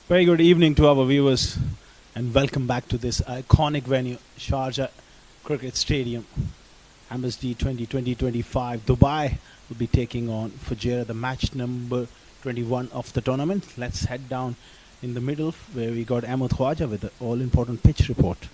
Very good evening to our viewers and welcome back to this iconic venue, Sharjah Cricket Stadium. Emirates D20 2025. Dubai will be taking on Fujairah, the match number 21 of the tournament. Let's head down in the middle where we got Ahmed Khwaja with the all-important pitch report.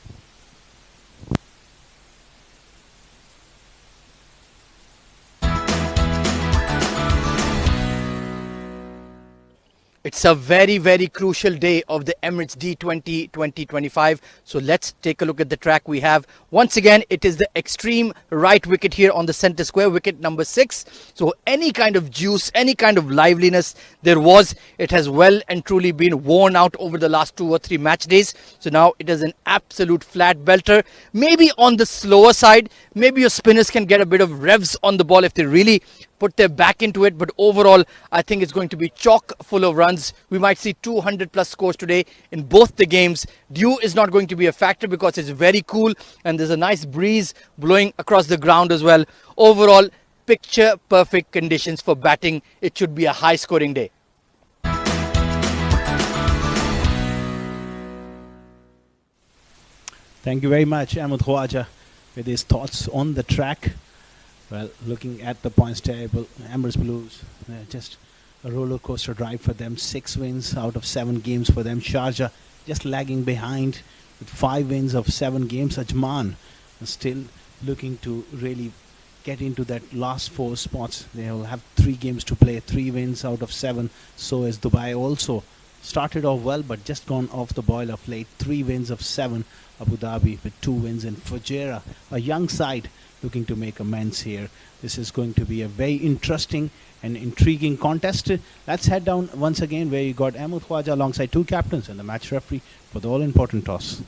It's a very, very crucial day of the Emirates D20 2025. So let's take a look at the track we have. Once again, it is the extreme right wicket here on the center square, wicket number 6. So any kind of juice, any kind of liveliness there was, it has well and truly been worn out over the last 2 or 3 match days. So now it is an absolute flat belter. Maybe on the slower side, maybe your spinners can get a bit of revs on the ball if they really put their back into it, but overall I think it's going to be chock full of runs. We might see 200 plus scores today in both the games. Dew is not going to be a factor because it's very cool and there's a nice breeze blowing across the ground as well. Overall, picture perfect conditions for batting. It should be a high scoring day. Thank you very much, Ahmed Khwaja, with his thoughts on the track. Well, looking at the points table, Emirates Blues, just a roller coaster drive for them. 6 wins out of 7 games for them. Sharjah just lagging behind with 5 wins of 7 games. Ajman is still looking to really get into that last 4 spots. They will have 3 games to play, 3 wins out of 7. So is Dubai also. Started off well, but just gone off the boil of late. 3 wins of 7. Abu Dhabi with 2 wins. And Fujairah, a young side, looking to make amends here. This is going to be a very interesting and intriguing contest. Let's head down once again where you got Ahmed Khwaja alongside 2 captains and the match referee for the all-important toss.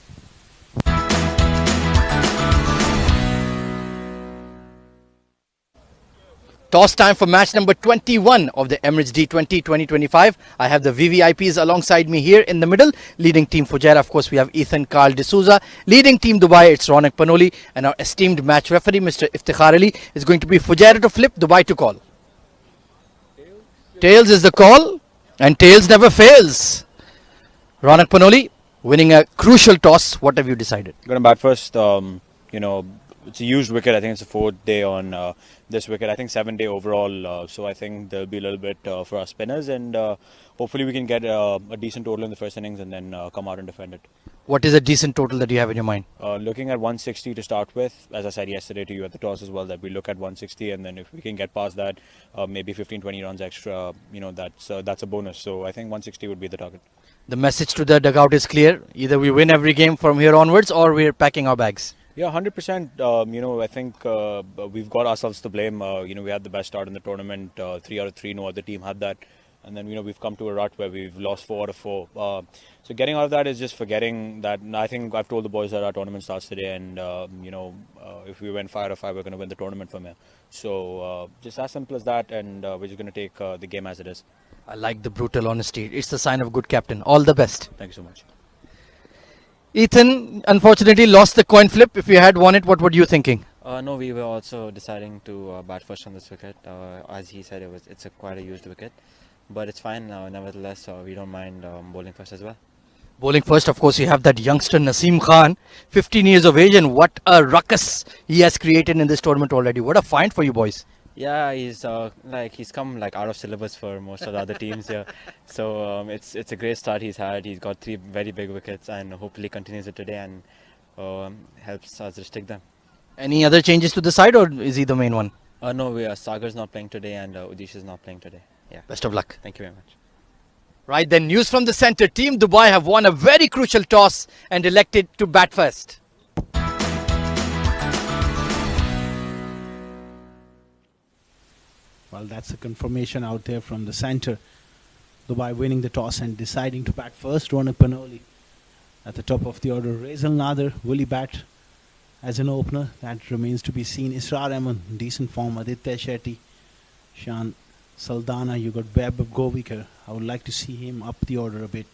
Toss time for match number 21 of the Emirates D20 2025. I have the VVIPs alongside me here in the middle. Leading team Fujairah, of course, we have Ethan Carl D'Souza. Leading team Dubai, it's Ronak Panoli. And our esteemed match referee, Mr. Iftikhar Ali, is going to be Fujairah to flip, Dubai to call. Tails is the call, and tails never fails. Ronak Panoli, winning a crucial toss. What have you decided? Going to bat first. It's a used wicket. I think it's the 4th day on this wicket. I think 7th day overall. So I think there'll be a little bit for our spinners, and hopefully we can get a decent total in the first innings and then come out and defend it. What is a decent total that you have in your mind? Looking at 160 to start with. As I said yesterday to you at the toss as well, that we look at 160, and then if we can get past that, maybe 15-20 runs extra. That's a bonus. So I think 160 would be the target. The message to the dugout is clear. Either we win every game from here onwards, or we're packing our bags. Yeah, 100%. I think we've got ourselves to blame. We had the best start in the tournament, 3 out of 3. No other team had that. And then, we've come to a rut where we've lost 4 out of 4. So getting out of that is just forgetting that. I think I've told the boys that our tournament starts today. And, if we win 5 out of 5, we're going to win the tournament from here. So just as simple as that. And we're just going to take the game as it is. I like the brutal honesty. It's the sign of a good captain. All the best. Thank you so much. Ethan, unfortunately, lost the coin flip. If you had won it, what were you thinking? No, we were also deciding to bat first on this wicket. As he said, it's quite a used wicket. But it's fine now, nevertheless. We don't mind bowling first as well. Bowling first, of course, you have that youngster Naseem Khan, 15 years of age, and what a ruckus he has created in this tournament already. What a find for you boys. Yeah, he's come out of syllabus for most of the other teams here. So it's a great start he's had. He's got 3 very big wickets and hopefully continues it today and helps us restrict them. Any other changes to the side, or is he the main one? No, Sagar's not playing today and Udish is not playing today. Yeah. Best of luck. Thank you very much. Right then, news from the centre. Team Dubai have won a very crucial toss and elected to bat first. Well, that's a confirmation out there from the centre. Dubai winning the toss and deciding to bat first. Ronak Panoli at the top of the order. Razel Nader, will he bat as an opener? That remains to be seen. Israr Ahmed, decent form. Aditya Shetty, Shan Saldana. You got Beb Govikar. I would like to see him up the order a bit.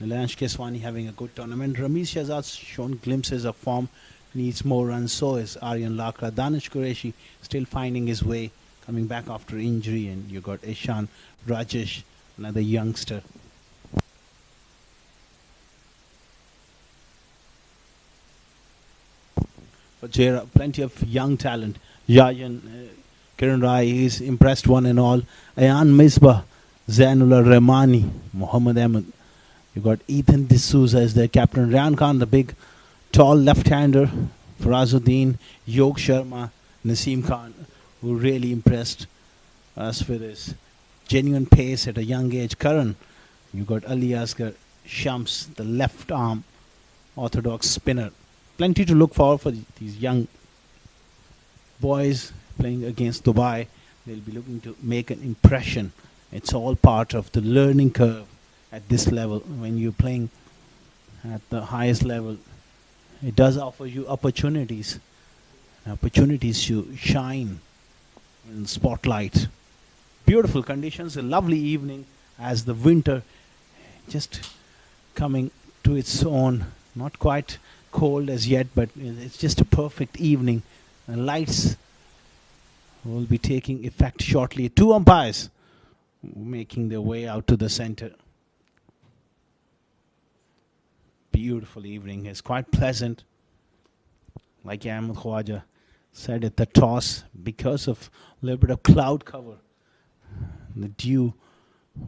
Nilansh Keswani having a good tournament. Ramiz Shahzad's shown glimpses of form. Needs more runs. So is Aryan Lakra. Danish Qureshi still finding his way, coming back after injury. And you got Ishan Rajesh, another youngster. Fujairah, plenty of young talent. Yayan, Kiran Rai, he's impressed one and all. Ayan Misbah, Zainullah Rahmani, Muhammad Ahmed. You got Ethan D'Souza as their captain. Ryan Khan, the big, tall left-hander. Farazuddin, Yog Sharma, Naseem Khan, who really impressed us with his genuine pace at a young age. Karan, you got Ali Asgar, Shams, the left arm orthodox spinner. Plenty to look forward for these young boys playing against Dubai. They'll be looking to make an impression. It's all part of the learning curve at this level. When you're playing at the highest level, it does offer you opportunities to shine in the spotlight. Beautiful conditions, a lovely evening as the winter just coming to its own. Not quite cold as yet, but it's just a perfect evening. And lights will be taking effect shortly. 2 umpires making their way out to the center. Beautiful evening. It's quite pleasant. Like Ahmed Khwaja said at the toss, because of a little bit of cloud cover, the dew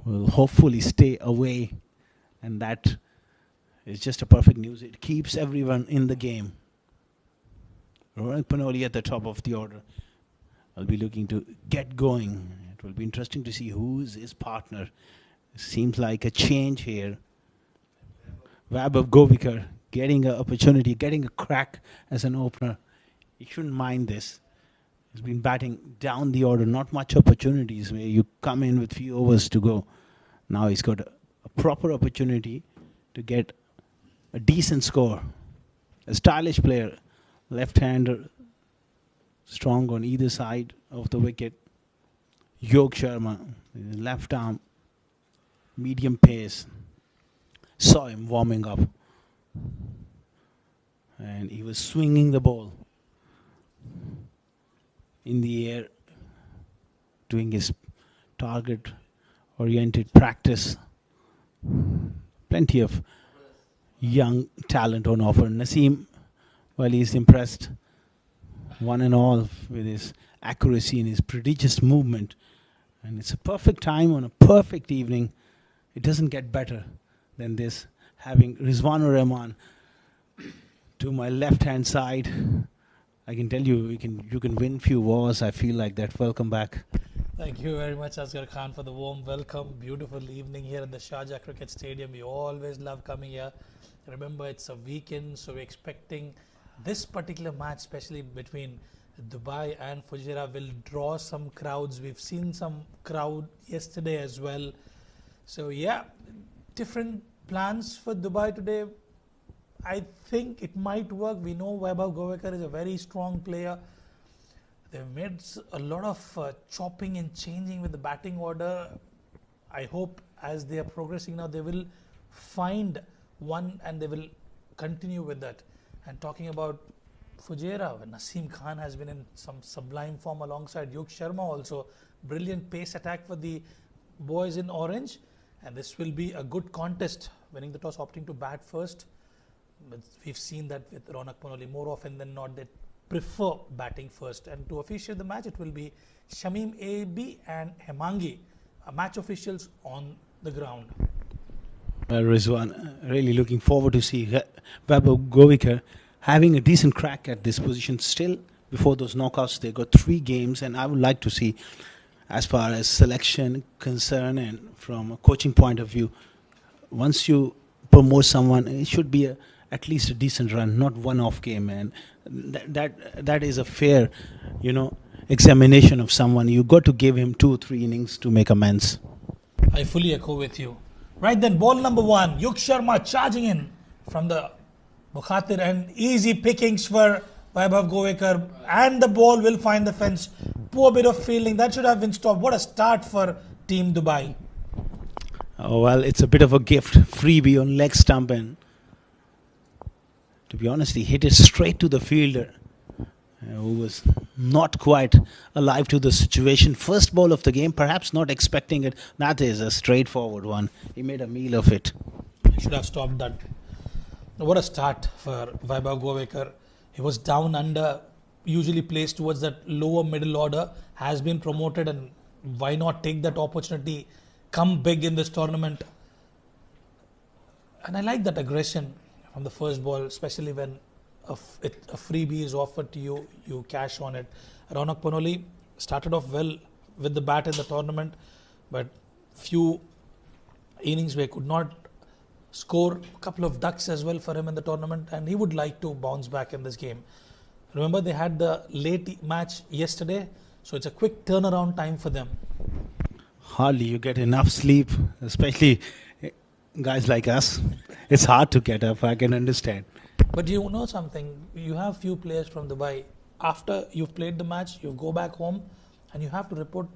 will hopefully stay away, and that is just a perfect news. It keeps everyone in the game. Ronak Panoli at the top of the order. I'll be looking to get going. It will be interesting to see who's his partner. Seems like a change here. Vaibhav Govikar getting an opportunity, getting a crack as an opener. He shouldn't mind this. He's been batting down the order, not much opportunities where you come in with few overs to go. Now he's got a proper opportunity to get a decent score. A stylish player, left-hander, strong on either side of the wicket. Yog Sharma, left arm, medium pace. Saw him warming up, and he was swinging the ball in the air, doing his target-oriented practice. Plenty of young talent on offer. Naseem, well, he's impressed one and all with his accuracy and his prodigious movement, and it's a perfect time on a perfect evening. It doesn't get better than this, having Rizwanur Rahman to my left-hand side. I can tell you, you can win few wars. I feel like that. Welcome back. Thank you very much, Asghar Khan, for the warm welcome. Beautiful evening here at the Sharjah Cricket Stadium. We always love coming here. Remember, it's a weekend, so we're expecting this particular match, especially between Dubai and Fujairah, will draw some crowds. We've seen some crowd yesterday as well. So yeah, different plans for Dubai today. I think it might work. We know Vaibhav Govikar is a very strong player. They've made a lot of chopping and changing with the batting order. I hope as they are progressing now, they will find one and they will continue with that. And talking about Fujairah, Naseem Khan has been in some sublime form alongside Yog Sharma also. Brilliant pace attack for the boys in orange. And this will be a good contest, winning the toss, opting to bat first. But we've seen that with Ronak Panoli more often than not, they prefer batting first. And to officiate the match, it will be Shamim A.B. and Hemangi, match officials on the ground. Well, Rizwan, really looking forward to see Vaibhav Govikar having a decent crack at this position. Still, before those knockouts, they got 3 games, and I would like to see, as far as selection concerned and from a coaching point of view, once you promote someone, it should be at least a decent run, not one-off game. And that is a fair, examination of someone. You got to give him 2 or 3 innings to make amends. I fully echo with you. Right then, ball number 1, Yog Sharma charging in from the Mukhatir, and easy pickings for Vaibhav Govikar, and the ball will find the fence. Poor bit of fielding, that should have been stopped. What a start for Team Dubai. Oh, well, it's a bit of a gift, freebie on leg stump, and to be honest, he hit it straight to the fielder, who was not quite alive to the situation. First ball of the game, perhaps not expecting it. That is a straightforward one. He made a meal of it. He should have stopped that. What a start for Vaibhav Govikar. He was down under, usually plays towards that lower middle order, has been promoted, and why not take that opportunity, come big in this tournament. And I like that aggression from the first ball, especially when a freebie is offered to you, you cash on it. Ronak Panoli started off well with the bat in the tournament, but few innings where could not score. A couple of ducks as well for him in the tournament, and he would like to bounce back in this game. Remember, they had the late match yesterday, so it's a quick turnaround time for them. Hardly you get enough sleep, especially guys like us. It's hard to get up, I can understand. But you know something, you have few players from Dubai. After you've played the match, you go back home and you have to report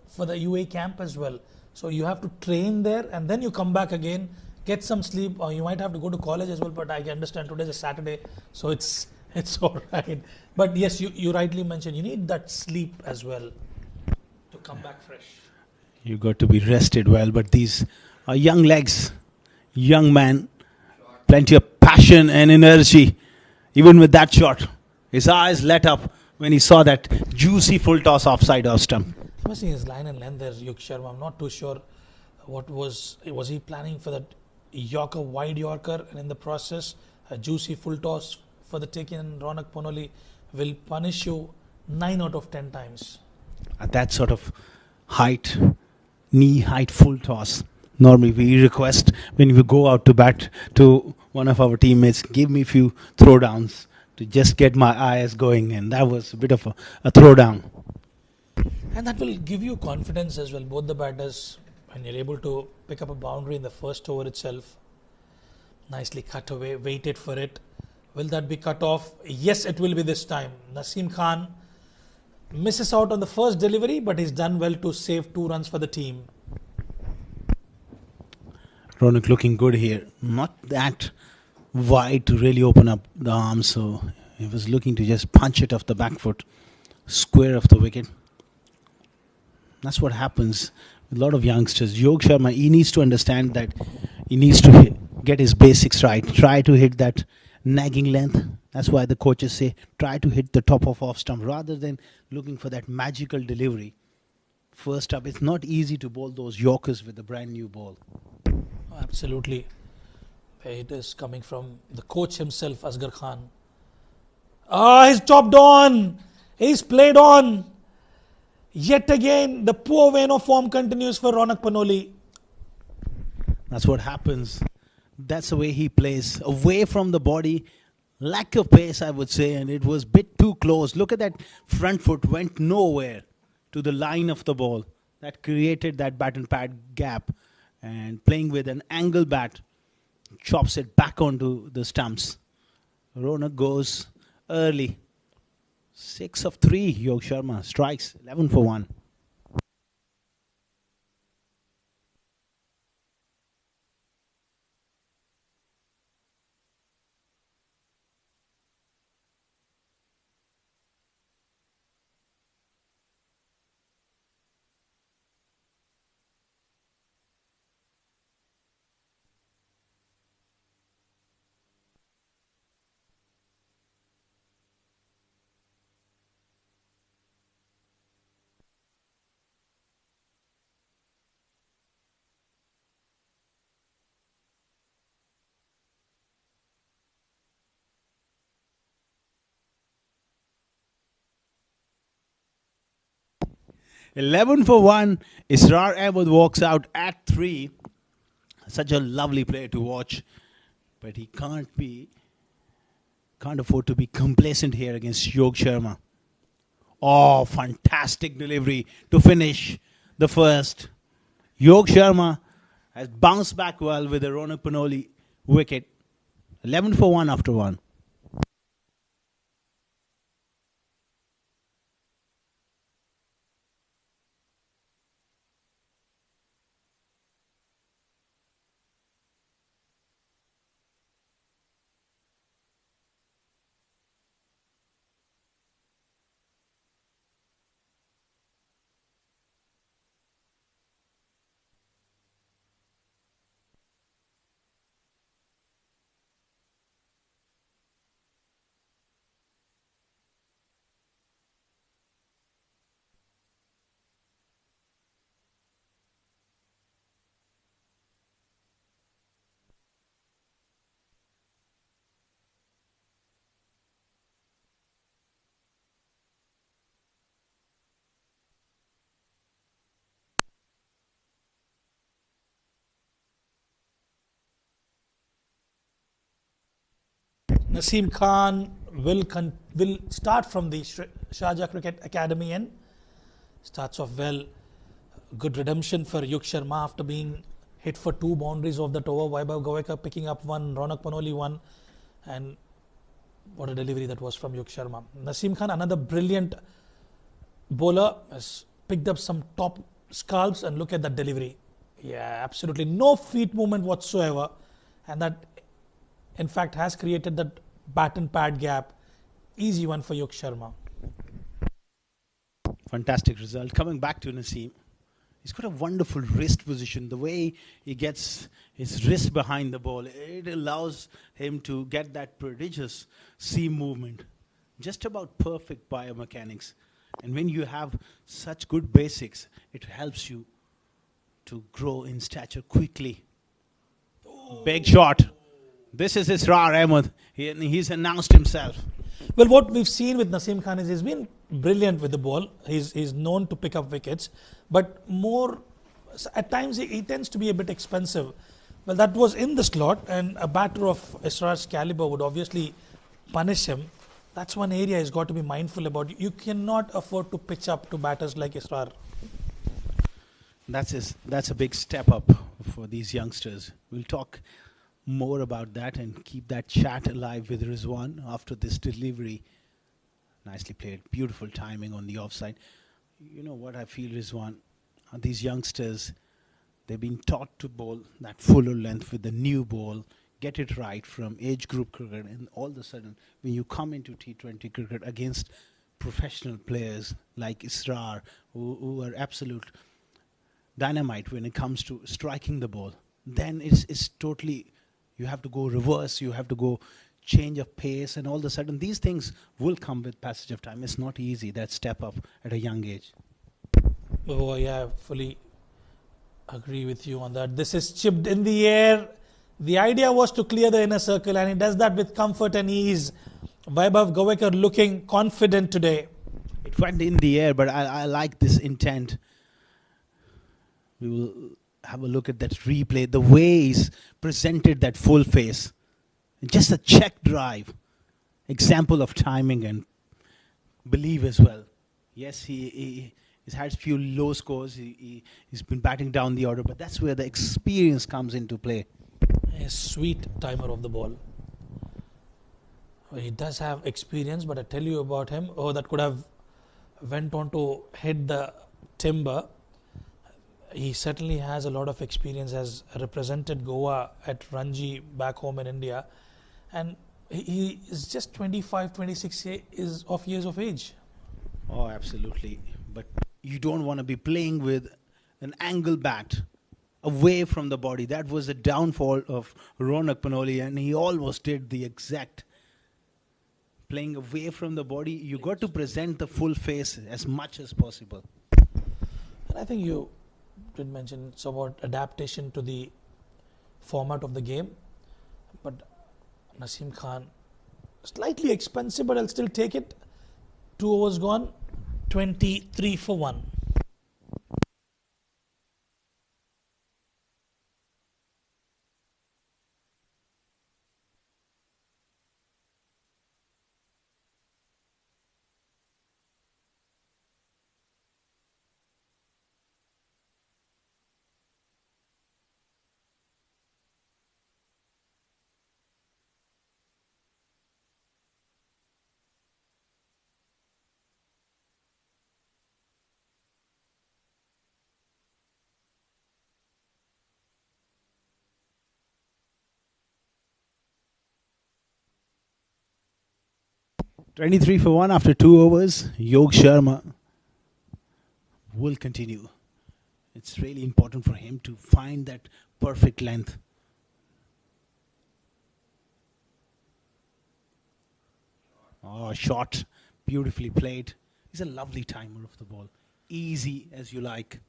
for the UAE camp as well. So you have to train there and then you come back again, get some sleep, or you might have to go to college as well. But I can understand today's a Saturday, so it's all right. But yes, you rightly mentioned you need that sleep as well to come back fresh. You got to be rested well, but these are young legs, young man, plenty of passion and energy. Even with that shot, his eyes lit up when he saw that juicy full toss offside off stump. I must say his line and length there, Yug Sharma. I'm not too sure what was he planning for that Yorker, wide Yorker, and in the process a juicy full toss for the taking. And Ronak Panoli will punish you 9 out of 10 times. At that sort of height, knee height full toss, normally we request when we go out to bat to one of our teammates, give me a few throwdowns to just get my eyes going, and that was a bit of a throwdown. And that will give you confidence as well, both the batters, when you're able to pick up a boundary in the first over itself. Nicely cut away, waited for it. Will that be cut off? Yes, it will be this time. Naseem Khan misses out on the first delivery, but he's done well to save 2 runs for the team. Ronak looking good here. Not that wide to really open up the arms, so he was looking to just punch it off the back foot, square of the wicket. That's what happens with a lot of youngsters. Yog Sharma, he needs to understand that he needs to get his basics right. Try to hit that nagging length. That's why the coaches say try to hit the top of off stump rather than looking for that magical delivery. First up, it's not easy to bowl those Yorkers with a brand new ball. Absolutely. It is coming from the coach himself, Asghar Khan. He's chopped on. He's played on. Yet again, the poor vein of form continues for Ronak Panoli. That's what happens. That's the way he plays. Away from the body. Lack of pace, I would say. And it was a bit too close. Look at that front foot. Went nowhere to the line of the ball. That created that bat and pad gap. And playing with an angle bat. Chops it back onto the stumps. Ronak goes early. 6 of 3. Yog Sharma strikes. 11 for 1. Eleven for 1. Israr Ahmed walks out at 3. Such a lovely player to watch. But he can't afford to be complacent here against Yog Sharma. Oh, fantastic delivery to finish the first. Yog Sharma has bounced back well with a Ronak Panoli wicket. 11 for 1 after 1. Naseem Khan will start from the Sharjah Cricket Academy and starts off well. Good redemption for Yug Sharma after being hit for 2 boundaries of that over. Vaibhav Gavaikar picking up 1, Ronak Panoli 1, and what a delivery that was from Yug Sharma. Naseem Khan, another brilliant bowler, has picked up some top scalps, and look at that delivery. Yeah, absolutely no feet movement whatsoever, and that in fact has created that bat and pad gap. Easy one for Yug Sharma. Fantastic result. Coming back to Naseem, he's got a wonderful wrist position. The way he gets his wrist behind the ball, it allows him to get that prodigious seam movement. Just about perfect biomechanics. And when you have such good basics, it helps you to grow in stature quickly. Big shot. This is Israr Ahmed. He's announced himself. Well, what we've seen with Naseem Khan is he's been brilliant with the ball. He's known to pick up wickets, but more at times he tends to be a bit expensive. Well, that was in the slot, and a batter of Israr's caliber would obviously punish him. That's one area he's got to be mindful about. You cannot afford to pitch up to batters like Israr. That's a big step up for these youngsters. We'll talk more about that and keep that chat alive with Rizwan after this delivery. Nicely played. Beautiful timing on the offside. You know what I feel, Rizwan? These youngsters, they've been taught to bowl that fuller length with the new ball, get it right from age group cricket, and all of a sudden, when you come into T20 cricket against professional players like Israr, who are absolute dynamite when it comes to striking the ball, then it's totally, you have to go reverse, you have to go change of pace, and all of a sudden these things will come with passage of time. It's not easy, that step up at a young age. Oh yeah, I fully agree with you on that. This is chipped in the air. The idea was to clear the inner circle, and he does that with comfort and ease. Vaibhav Gavaikar looking confident today. It went in the air, but I like this intent. We will have a look at that replay. The way he's presented that full face. Just a check drive. Example of timing and belief as well. Yes, he's had a few low scores. He's been batting down the order, but that's where the experience comes into play. A sweet timer of the ball. Well, he does have experience, but I tell you about him. Oh, that could have went on to hit the timber. He certainly has a lot of experience, has represented Goa at Ranji back home in India, and he is just 25, 26 years of age. Oh, absolutely. But you don't want to be playing with an angle bat away from the body. That was the downfall of Ronak Panoli, and he almost did the exact. Playing away from the body, you got to present the full face as much as possible. And I think you did mention it's about adaptation to the format of the game, but Naseem Khan, slightly expensive, but I'll still take it. 2 overs gone, 23 for 1. $23 for 1 after 2 overs. Yog Sharma will continue. It's really important for him to find that perfect length. Oh, shot. Beautifully played. He's a lovely timer of the ball. Easy as you like.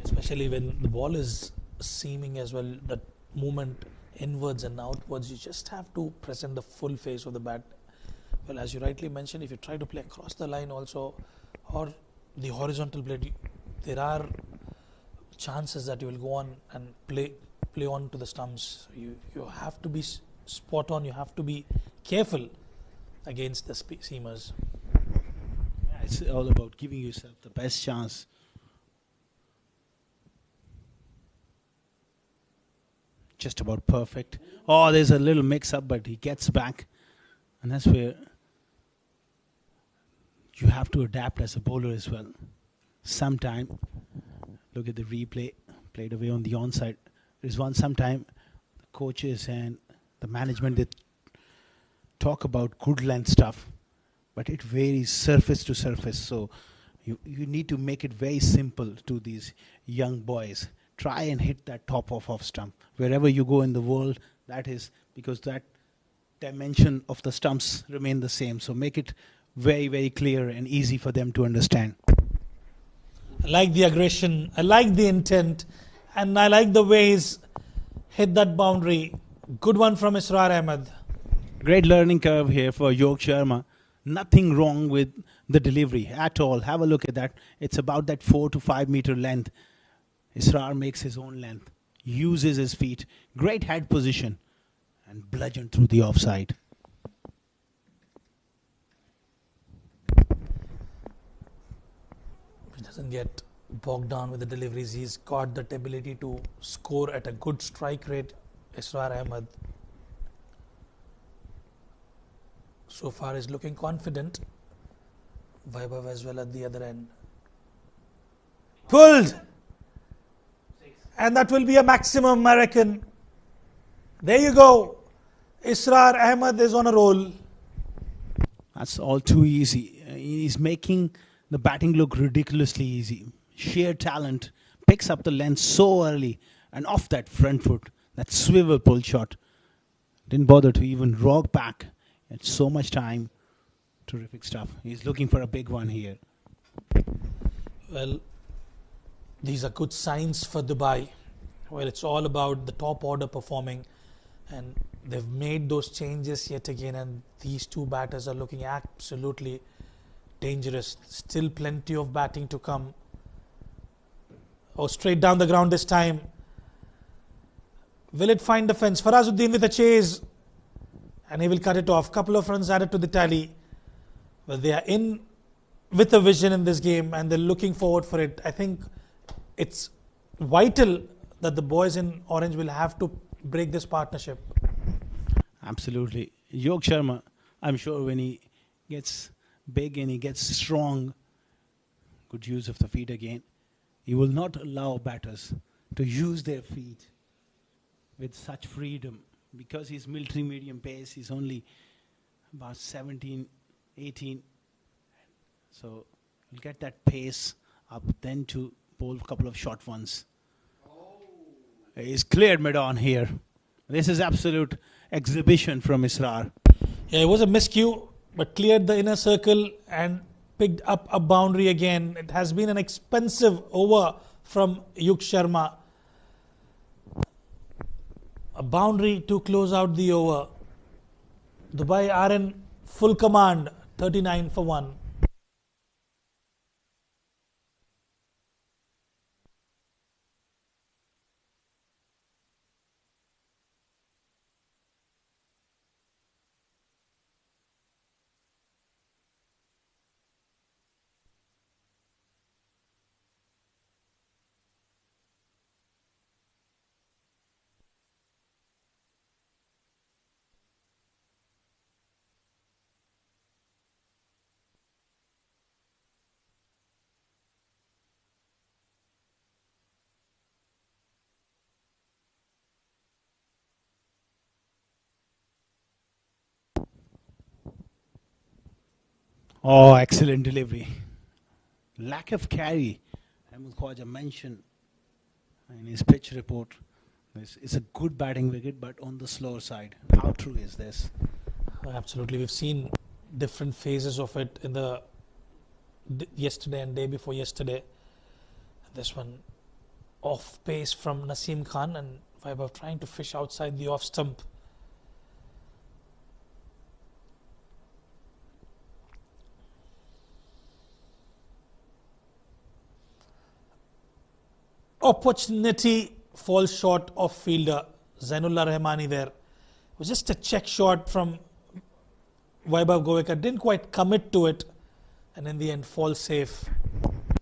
Especially when the ball is seaming as well, that movement inwards and outwards, you just have to present the full face of the bat. Well, as you rightly mentioned, if you try to play across the line also, or the horizontal blade, there are chances that you will go on and play on to the stumps. You have to be spot on, you have to be careful against the seamers. Yeah, it's all about giving yourself the best chance. Just about perfect. Oh, there's a little mix-up, but he gets back. And that's where you have to adapt as a bowler as well. Sometime, look at the replay, played away on the onside. There's sometime the coaches and the management, they talk about good length stuff, but it varies surface to surface. So you need to make it very simple to these young boys. Try and hit that top of off stump. Wherever you go in the world, that is because that dimension of the stumps remain the same. So make it very, very clear and easy for them to understand. I like the aggression, I like the intent, and I like the way he's hit that boundary. Good one from Israr Ahmed. Great learning curve here for Yog Sharma. Nothing wrong with the delivery at all. Have a look at that. It's about that 4 to 5 meter length. Israr makes his own length, uses his feet, great head position, and bludgeon through the offside. He doesn't get bogged down with the deliveries. He's got that ability to score at a good strike rate. Israr Ahmed so far is looking confident. Vaibhav as well at the other end. Pulled! And that will be a maximum American. There you go. Israr Ahmed is on a roll. That's all too easy. He's making the batting look ridiculously easy. Sheer talent. Picks up the length so early. And off that front foot, that swivel pull shot. Didn't bother to even rock back. Had so much time. Terrific stuff. He's looking for a big one here. Well, these are good signs for Dubai, where it's all about the top order performing, and they've made those changes yet again, and these two batters are looking absolutely dangerous. Still plenty of batting to come. Oh, straight down the ground this time. Will it find the fence? Farazuddin with a chase, and he will cut it off. Couple of runs added to the tally. Well, they are in with a vision in this game, and they're looking forward for it. I think it's vital that the boys in orange will have to break this partnership. Absolutely. Yog Sharma, I'm sure when he gets big and he gets strong, good use of the feet again, he will not allow batters to use their feet with such freedom. Because he's military medium pace, he's only about 17, 18. So he'll get that pace up, then to bowl a couple of short ones. He's cleared mid-on here. This is absolute exhibition from Israr. Yeah, it was a miscue, but cleared the inner circle and picked up a boundary again. It has been an expensive over from Yug Sharma. A boundary to close out the over. Dubai are in full command, 39 for 1. Oh, excellent delivery. Lack of carry. Ahmed Khwaja mentioned in his pitch report. It's a good batting wicket, but on the slower side. How true is this? Absolutely. We've seen different phases of it in the yesterday and day before yesterday. This one off pace from Naseem Khan, and Vaibhav trying to fish outside the off stump. Opportunity falls short of fielder Zainullah Rahmani there. It was just a check shot from Vaibhav Govekar didn't quite commit to it and in the end fall safe.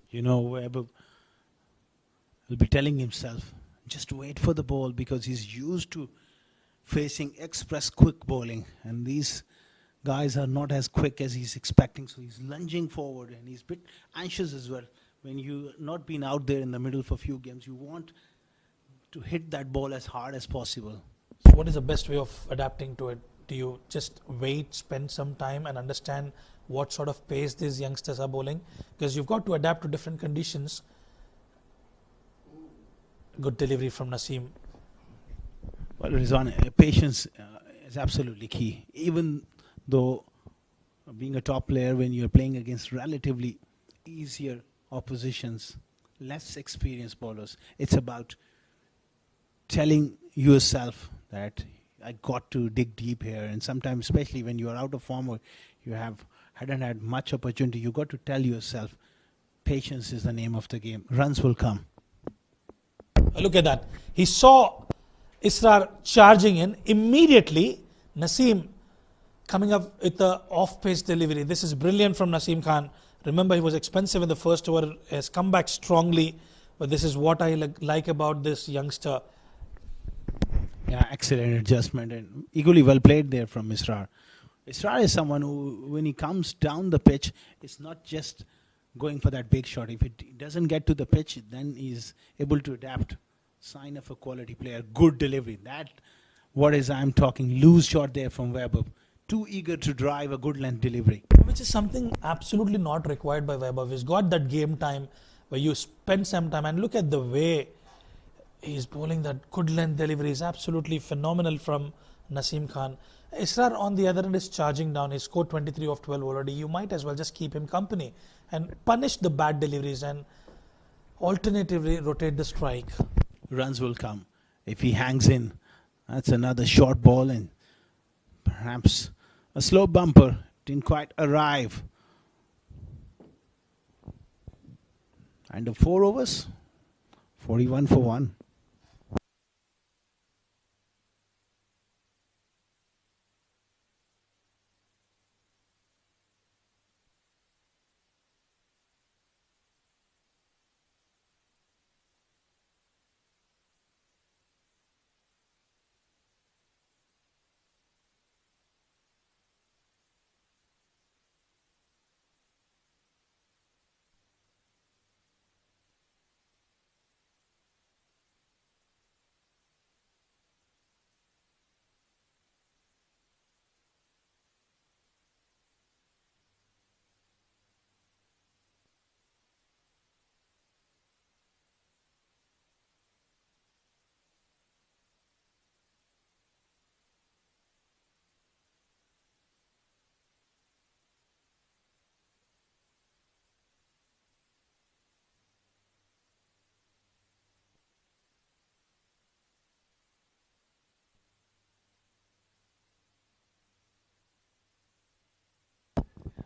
You know, Webb will be telling himself, just wait for the ball, because he's used to facing express quick bowling, and these guys are not as quick as he's expecting, so he's lunging forward and he's a bit anxious as well. When you not been out there in the middle for a few games, you want to hit that ball as hard as possible. So what is the best way of adapting to it? Do you just wait, spend some time and understand what sort of pace these youngsters are bowling? Because you've got to adapt to different conditions. Good delivery from Naseem. Well, Rizwan, patience is absolutely key. Even though being a top player, when you're playing against relatively easier oppositions, less experienced bowlers, it's about telling yourself that I got to dig deep here. And sometimes, especially when you are out of form or you hadn't had much opportunity, you got to tell yourself, patience is the name of the game. Runs will come. Look at that. He saw Israr charging in. Immediately, Naseem coming up with the off-pace delivery. This is brilliant from Naseem Khan. Remember, he was expensive in the first over, has come back strongly. But this is what I like about this youngster. Yeah, excellent adjustment and equally well played there from Israr. Israr is someone who, when he comes down the pitch, it's not just going for that big shot. If it doesn't get to the pitch, then he's able to adapt. Sign of a quality player, good delivery. That, what is I'm talking, loose shot there from Vaibhav. Too eager to drive a good length delivery. Which is something absolutely not required by Vaibhav. He's got that game time where you spend some time and look at the way he's bowling that good length delivery is absolutely phenomenal from Naseem Khan. Israr on the other end is charging down. He scored 23 of 12 already. You might as well just keep him company and punish the bad deliveries and alternatively rotate the strike. Runs will come. If he hangs in, that's another short ball and perhaps a slow bumper. Didn't quite arrive. And the 4 overs, 41 for 1.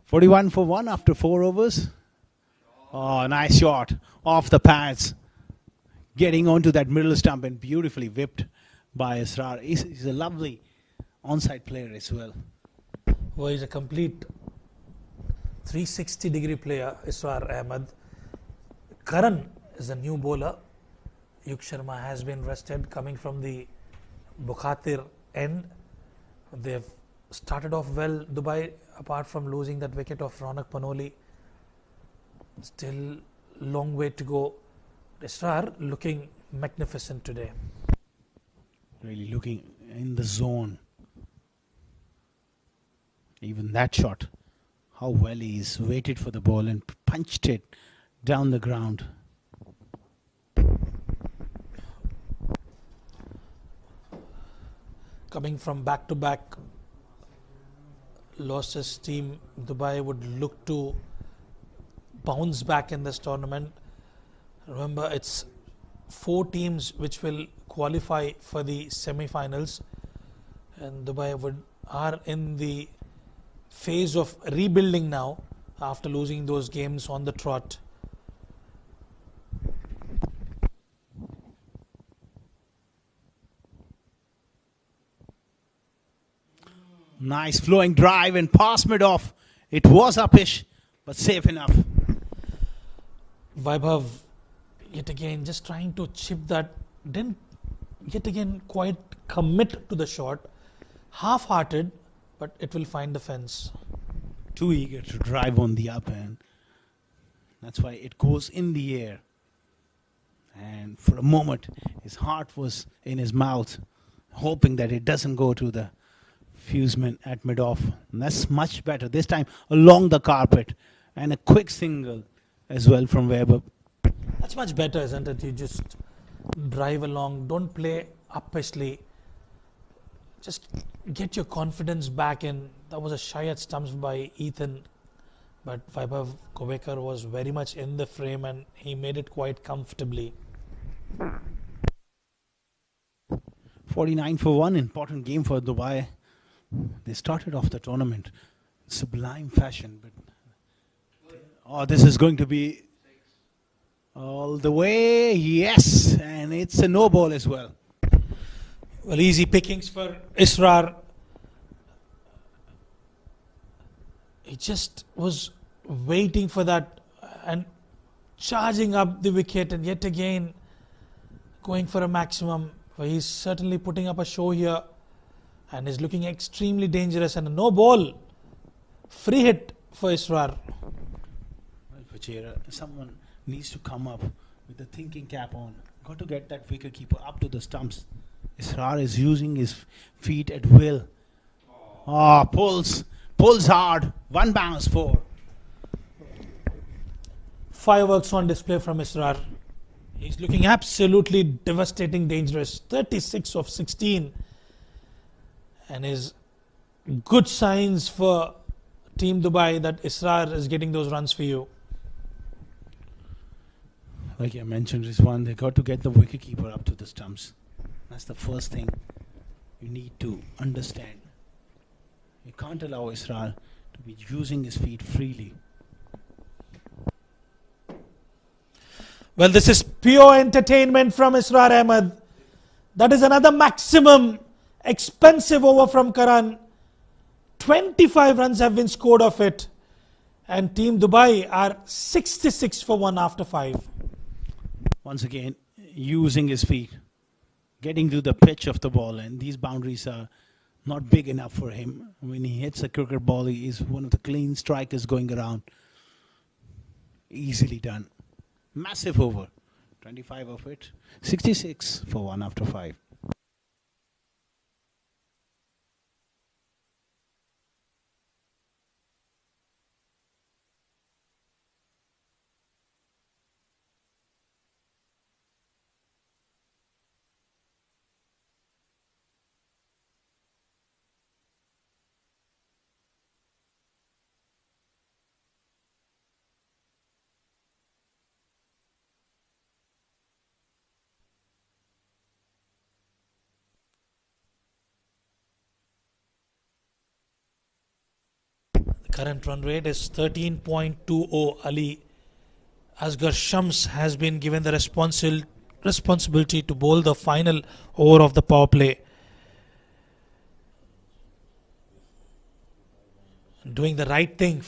"41 for 1 after 4 overs. Oh, nice shot off the pads. Getting onto that middle stump and beautifully whipped by Israr. He's a lovely onside player as well. Well, he's a complete 360-degree player, Israr Ahmed. Karan is a new bowler. Yuk Sharma has been rested coming from the Bukhatir end. They've started off well, Dubai, apart from losing that wicket of Ronak Panoli. Still long way to go. Israr looking magnificent today. Really looking in the zone. Even that shot, how well he's waited for the ball and punched it down the ground. Coming from back-to-back losses, team Dubai would look to bounce back in this tournament. Remember, it's 4 teams which will qualify for the semi-finals, and Dubai are in the phase of rebuilding now after losing those games on the trot. Nice flowing drive and pass mid-off. It was uppish, but safe enough. Vaibhav, yet again, just trying to chip that. Didn't yet again quite commit to the shot. Half-hearted, but it will find the fence. Too eager to drive on the up end. That's why it goes in the air. And for a moment, his heart was in his mouth, hoping that it doesn't go to the fuseman at mid-off. And that's much better. This time along the carpet. And a quick single as well from Weber. That's much better, isn't it? You just drive along. Don't play uppishly. Just get your confidence back in. That was a shy at stumps by Ethan. But Vaibhav Kovekar was very much in the frame and he made it quite comfortably. 49 for 1. Important game for Dubai. They started off the tournament sublime fashion. But this is going to be all the way. Yes. And it's a no ball as well. Well, easy pickings for Israr. He just was waiting for that and charging up the wicket, and yet again going for a maximum. He's certainly putting up a show here and is looking extremely dangerous, and a no ball. Free hit for Israr. Well, Fujairah, someone needs to come up with the thinking cap on. Got to get that wicket keeper up to the stumps. Israr is using his feet at will. Pulls hard. One bounce, 4. Fireworks on display from Israr. He's looking absolutely devastating, dangerous. 36 of 16. And is good signs for Team Dubai that Israr is getting those runs for you. Like I mentioned, Rizwan, they got to get the wicketkeeper up to the stumps. That's the first thing you need to understand. You can't allow Israr to be using his feet freely. Well, this is pure entertainment from Israr Ahmed. That is another maximum expensive over from Karan. 25 runs have been scored off it. And Team Dubai are 66 for 1 after 5. Once again, using his feet, getting to the pitch of the ball, and these boundaries are not big enough for him. When he hits a cricket ball, he is one of the clean strikers going around. Easily done. Massive over. 25 of it. 66 for 1 after 5. Current run rate is 13.20. Ali Asghar Shams has been given the responsibility to bowl the final over of the power play. Doing the right thing,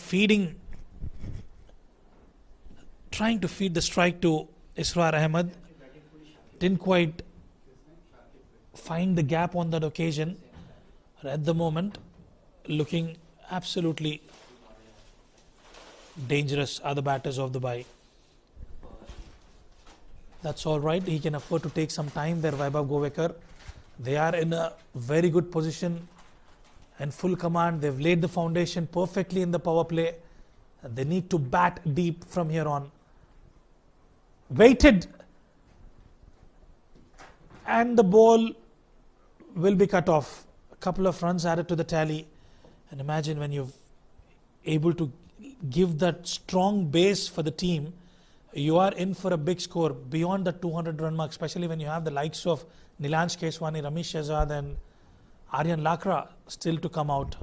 trying to feed the strike to Israr Ahmed. Didn't quite find the gap on that occasion. At the moment, looking absolutely dangerous are the batters of Dubai. That's all right. He can afford to take some time there, Vaibhav Kovekar. They are in a very good position and full command. They've laid the foundation perfectly in the power play. They need to bat deep from here on. Waited. And the ball will be cut off. A couple of runs added to the tally. And imagine when you're able to give that strong base for the team, you are in for a big score beyond the 200 run mark, especially when you have the likes of Nilansh Keswani, Ramesh Shehzad and Aryan Lakra still to come out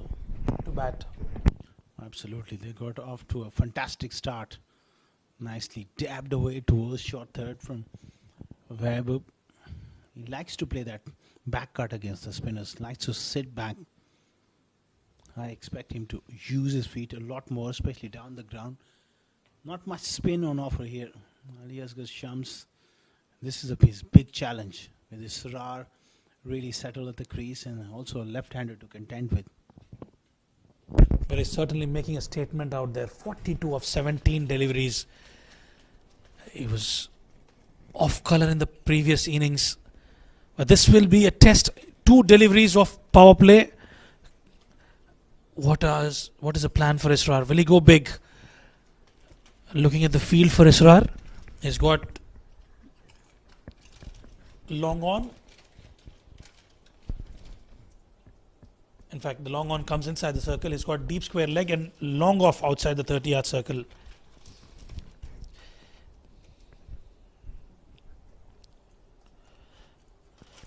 to bat. Absolutely. They got off to a fantastic start. Nicely dabbed away towards short third from Weber. He likes to play that back cut against the spinners, likes to sit back. I expect him to use his feet a lot more, especially down the ground. Not much spin on offer here. Aliasgar Shams, this is a big challenge with his Sarar really settled at the crease and also a left-hander to contend with. But he's certainly making a statement out there. 42 of 17 deliveries. He was off colour in the previous innings. But this will be a test. 2 deliveries of power play. What is the plan for Israr? Will he go big? Looking at the field for Israr, he's got long on. In fact, the long on comes inside the circle. He's got deep square leg and long off outside the 30-yard circle.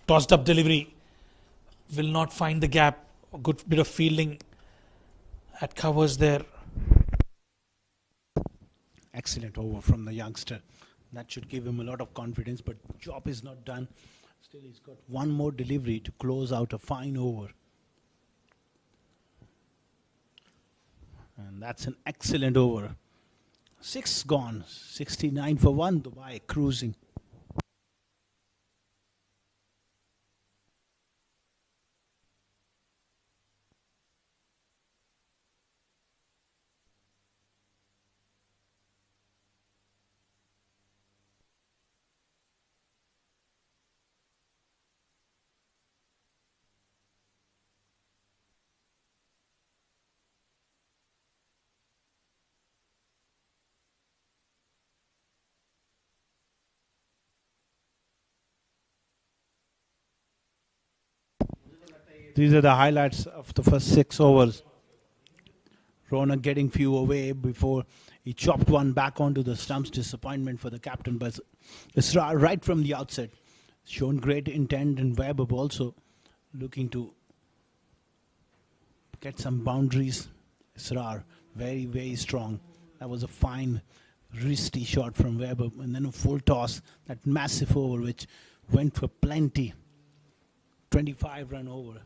Tossed up delivery. Will not find the gap. A good bit of fielding at covers there. Excellent over from the youngster. That should give him a lot of confidence, but job is not done. Still, he's got one more delivery to close out a fine over. And that's an excellent over. 6 gone, 69 for 1, Dubai cruising. These are the highlights of the first 6 overs. Ronak getting few away before he chopped one back onto the stumps. Disappointment for the captain, but Israr right from the outset shown great intent, and Webb also looking to get some boundaries. Israr very, very strong. That was a fine wristy shot from Webb, and then a full toss. That massive over which went for plenty. 25 run over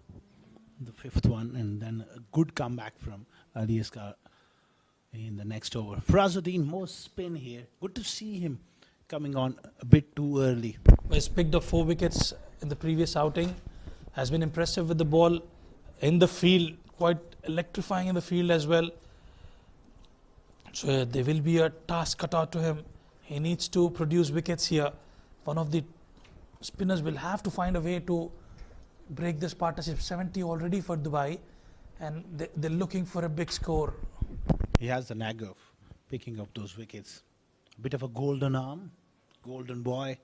the 5th one, and then a good comeback from Aliasgar in the next over. Farazuddin, more spin here. Good to see him coming on a bit too early. He's picked up 4 wickets in the previous outing. Has been impressive with the ball in the field. Quite electrifying in the field as well. So there will be a task cut out to him. He needs to produce wickets here. One of the spinners will have to find a way to break this partnership. 70 already for Dubai, and they're looking for a big score. He has the knack of picking up those wickets. A bit of a golden arm, golden boy,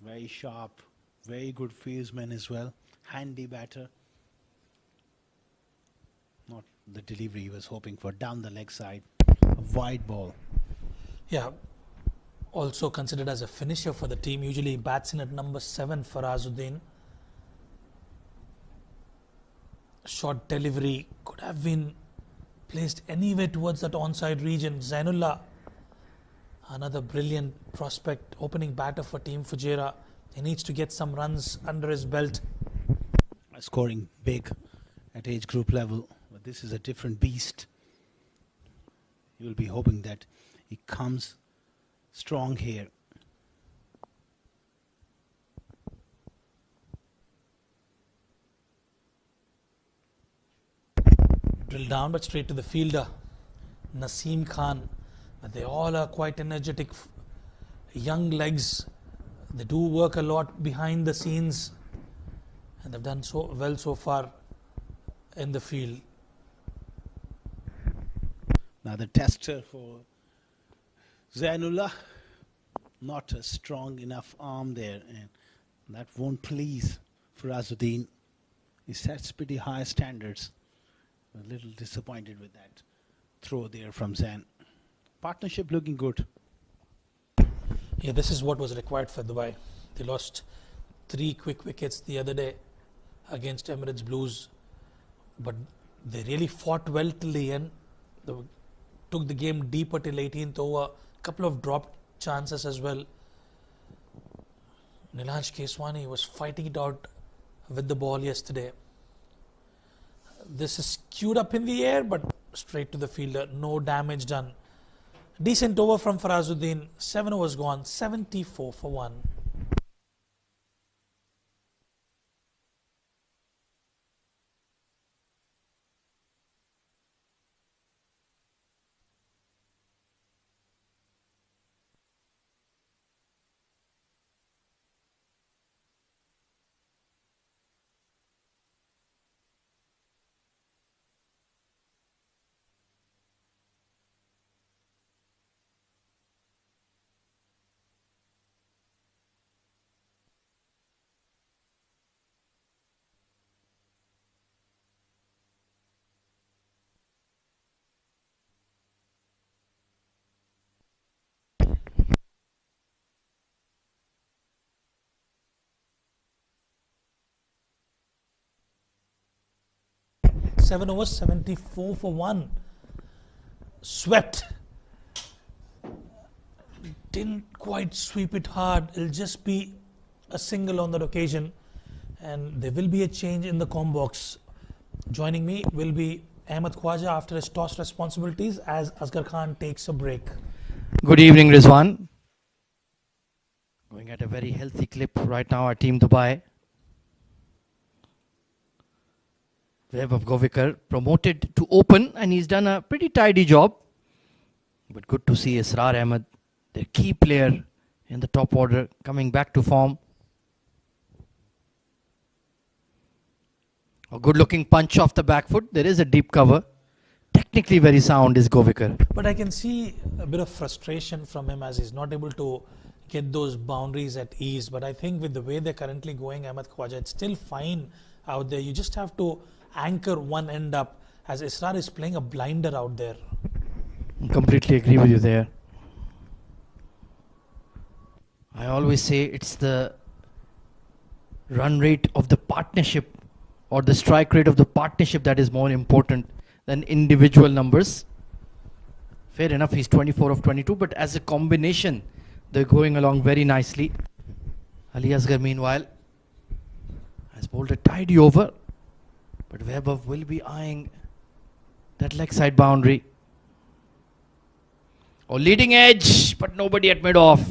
very sharp, very good fieldsman as well, handy batter. Not the delivery he was hoping for, down the leg side, a wide ball. Yeah, also considered as a finisher for the team. Usually he bats in at number 7 for Farazuddin. Short delivery could have been placed anywhere towards that onside region. Zainullah, another brilliant prospect, opening batter for Team Fujairah. He needs to get some runs under his belt. Scoring big at age group level, but this is a different beast. You will be hoping that he comes strong here. Drill down, but straight to the fielder, Naseem Khan. But they all are quite energetic, young legs. They do work a lot behind the scenes, and they've done so well so far in the field. Now the tester for Zainullah, not a strong enough arm there, and that won't please Farazuddin. He sets pretty high standards. A little disappointed with that throw there from Zain. Partnership looking good. Yeah, this is what was required for Dubai. They lost 3 quick wickets the other day against Emirates Blues, but they really fought well till the end. They took the game deeper till 18th over. A couple of dropped chances as well. Nilansh Keswani was fighting it out with the ball yesterday. This is queued up in the air, but straight to the fielder. No damage done. Decent over from Farazuddin. 7 overs gone. 74 for 1. Seven overs, 74 for 1. Swept. Didn't quite sweep it hard. It'll just be a single on that occasion. And there will be a change in the com box. Joining me will be Ahmed Khwaja after his toss responsibilities as Asghar Khan takes a break. Good evening, Rizwan. Going at a very healthy clip right now at Team Dubai. Vaibhav Govikar promoted to open and he's done a pretty tidy job. But good to see Israr Ahmed, their key player in the top order, coming back to form. A good looking punch off the back foot. There is a deep cover. Technically very sound is Govikar. But I can see a bit of frustration from him as he's not able to get those boundaries at ease. But I think with the way they're currently going, Ahmed Khwaja, it's still fine out there. You just have to anchor one end up as Israr is playing a blinder out there. Completely agree with you there. I always say it's the run rate of the partnership or the strike rate of the partnership that is more important than individual numbers. Fair enough, he's 24 of 22, but as a combination, they're going along very nicely. Ali Asghar, meanwhile, has bowled a tidy over, but Vaibhav will be eyeing that leg side boundary. Oh, leading edge, but nobody at mid-off.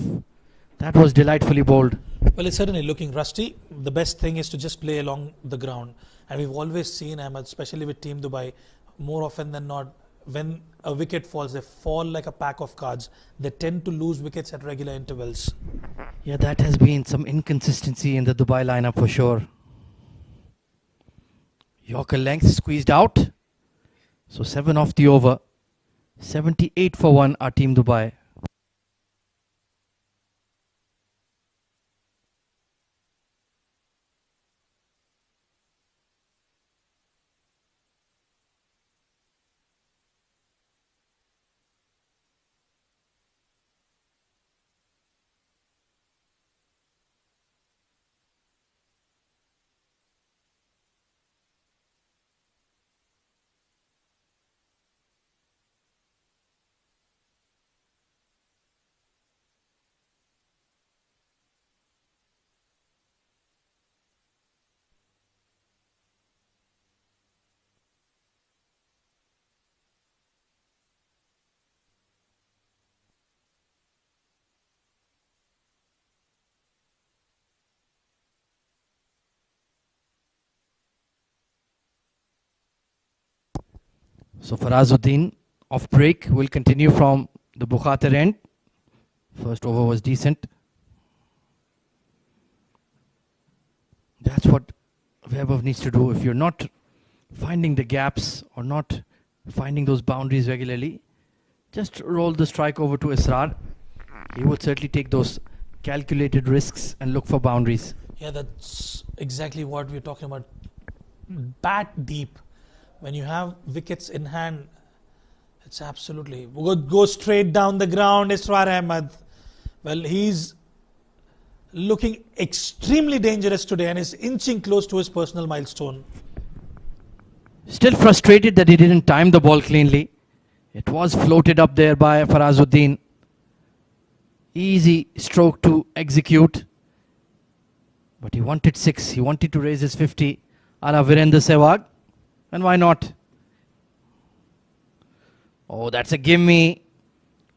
That was delightfully bowled. Well, it's certainly looking rusty. The best thing is to just play along the ground. And we've always seen Ahmed, especially with Team Dubai, more often than not, when a wicket falls, they fall like a pack of cards. They tend to lose wickets at regular intervals. Yeah, that has been some inconsistency in the Dubai lineup for sure. Yorker length squeezed out. So 7 off the over. 78 for 1 are Team Dubai. So Farazuddin off break will continue from the Bukhater end. First over was decent. That's what Vaibhav needs to do. If you're not finding the gaps or not finding those boundaries regularly, just roll the strike over to Israr. He would certainly take those calculated risks and look for boundaries. Yeah, that's exactly what we're talking about. Bat deep. When you have wickets in hand, it's absolutely... Go straight down the ground, Israr Ahmed. Well, he's looking extremely dangerous today and is inching close to his personal milestone. Still frustrated that he didn't time the ball cleanly. It was floated up there by Farazuddin. Easy stroke to execute. But he wanted 6. He wanted to raise his 50 a la Virendra Sehwag. And why not? Oh, that's a gimme.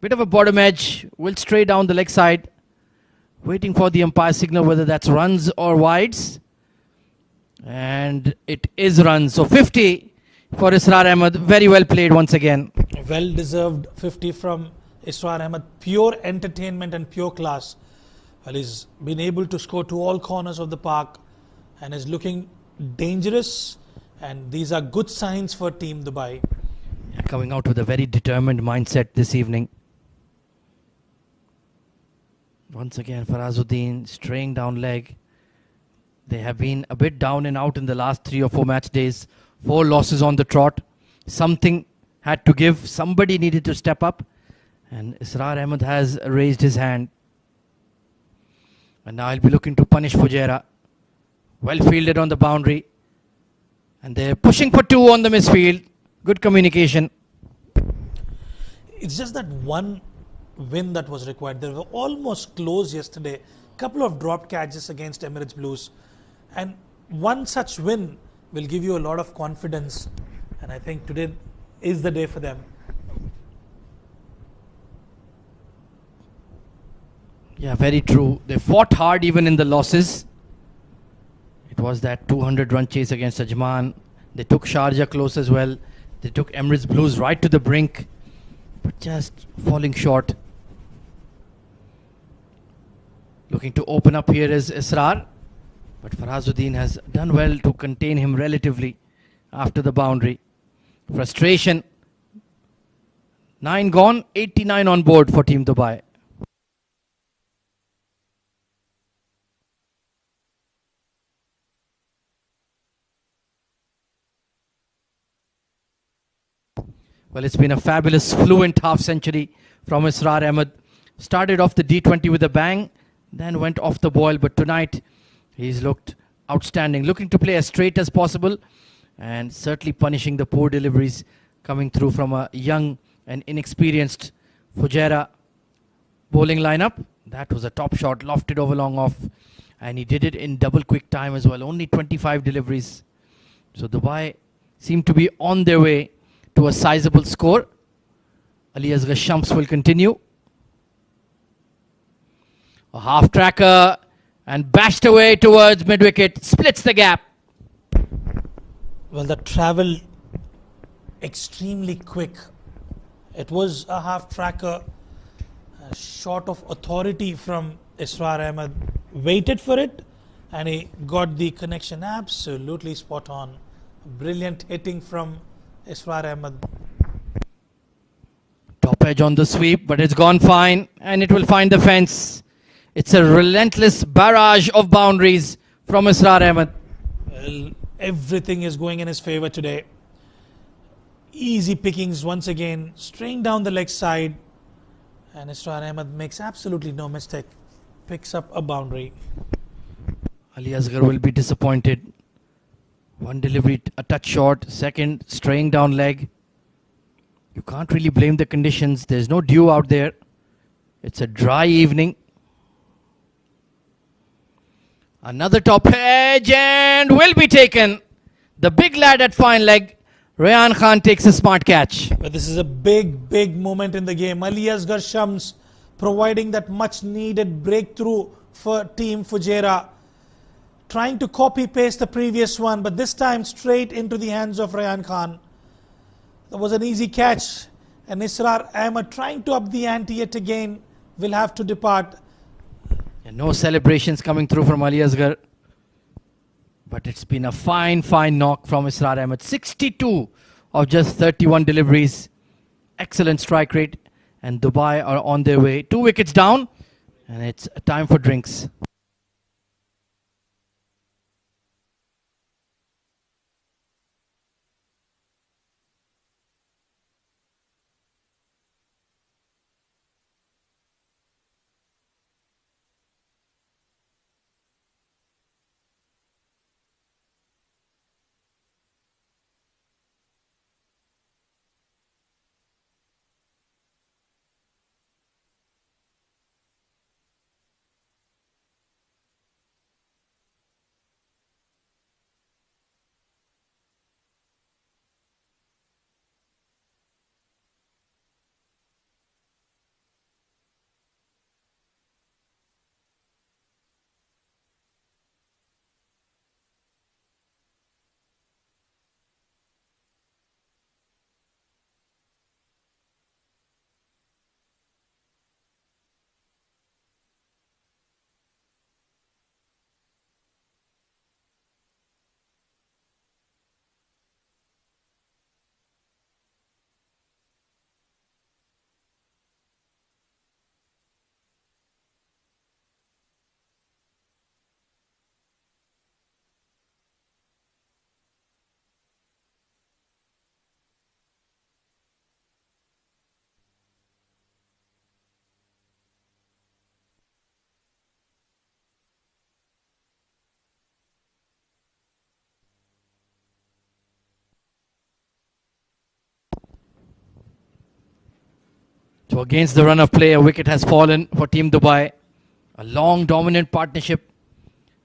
Bit of a bottom edge. Will stray down the leg side. Waiting for the umpire signal whether that's runs or wides. And it is runs. So 50 for Israr Ahmed. Very well played once again. Well deserved 50 from Israr Ahmed. Pure entertainment and pure class. Well, he's been able to score to all corners of the park and is looking dangerous. And these are good signs for Team Dubai. Coming out with a very determined mindset this evening. Once again, Farazuddin straying down leg. They have been a bit down and out in the last 3 or 4 match days. 4 losses on the trot. Something had to give. Somebody needed to step up. And Israr Ahmed has raised his hand. And now he'll be looking to punish Fujairah. Well fielded on the boundary. And they're pushing for 2 on the misfield. Good communication. It's just that one win that was required. They were almost close yesterday. Couple of dropped catches against Emirates Blues. And one such win will give you a lot of confidence. And I think today is the day for them. Yeah, very true. They fought hard even in the losses. It was that 200-run chase against Ajman. They took Sharjah close as well. They took Emirates Blues right to the brink. But just falling short. Looking to open up here is Israr. But Farazuddin has done well to contain him relatively after the boundary. Frustration. 9 gone, 89 on board for Team Dubai. Well, it's been a fabulous, fluent half century from Israr Ahmed. Started off the D20 with a bang, then went off the boil. But tonight, he's looked outstanding. Looking to play as straight as possible and certainly punishing the poor deliveries coming through from a young and inexperienced Fujairah bowling lineup. That was a top shot, lofted over long off. And he did it in double quick time as well. Only 25 deliveries. So Dubai seem to be on their way to a sizable score. Ali Asghar Shams will continue. A half tracker and bashed away towards mid-wicket. Splits the gap. Well, the travel extremely quick. It was a half tracker. A shot of authority from Israr Ahmed. Waited for it and he got the connection absolutely spot on. Brilliant hitting from Israr Ahmed. Top edge on the sweep, but it's gone fine and it will find the fence. It's a relentless barrage of boundaries from Israr Ahmed. Well, everything is going in his favor today. Easy pickings once again, straying down the leg side. And Israr Ahmed makes absolutely no mistake. Picks up a boundary. Ali Asghar will be disappointed. One delivery, a touch short. Second, straying down leg. You can't really blame the conditions. There's no dew out there. It's a dry evening. Another top edge and will be taken. The big lad at fine leg. Rayan Khan takes a smart catch. But this is a big moment in the game. Ali Asghar Shams providing that much needed breakthrough for Team Fujairah. Trying to copy paste the previous one, but this time straight into the hands of Rayan Khan. That was an easy catch. And Israr Ahmed trying to up the ante yet again will have to depart. And no celebrations coming through from Ali Asghar. But it's been a fine knock from Israr Ahmed. 62 of just 31 deliveries. Excellent strike rate. And Dubai are on their way. 2 wickets down. And it's time for drinks. So against the run of play, a wicket has fallen for Team Dubai. A long dominant partnership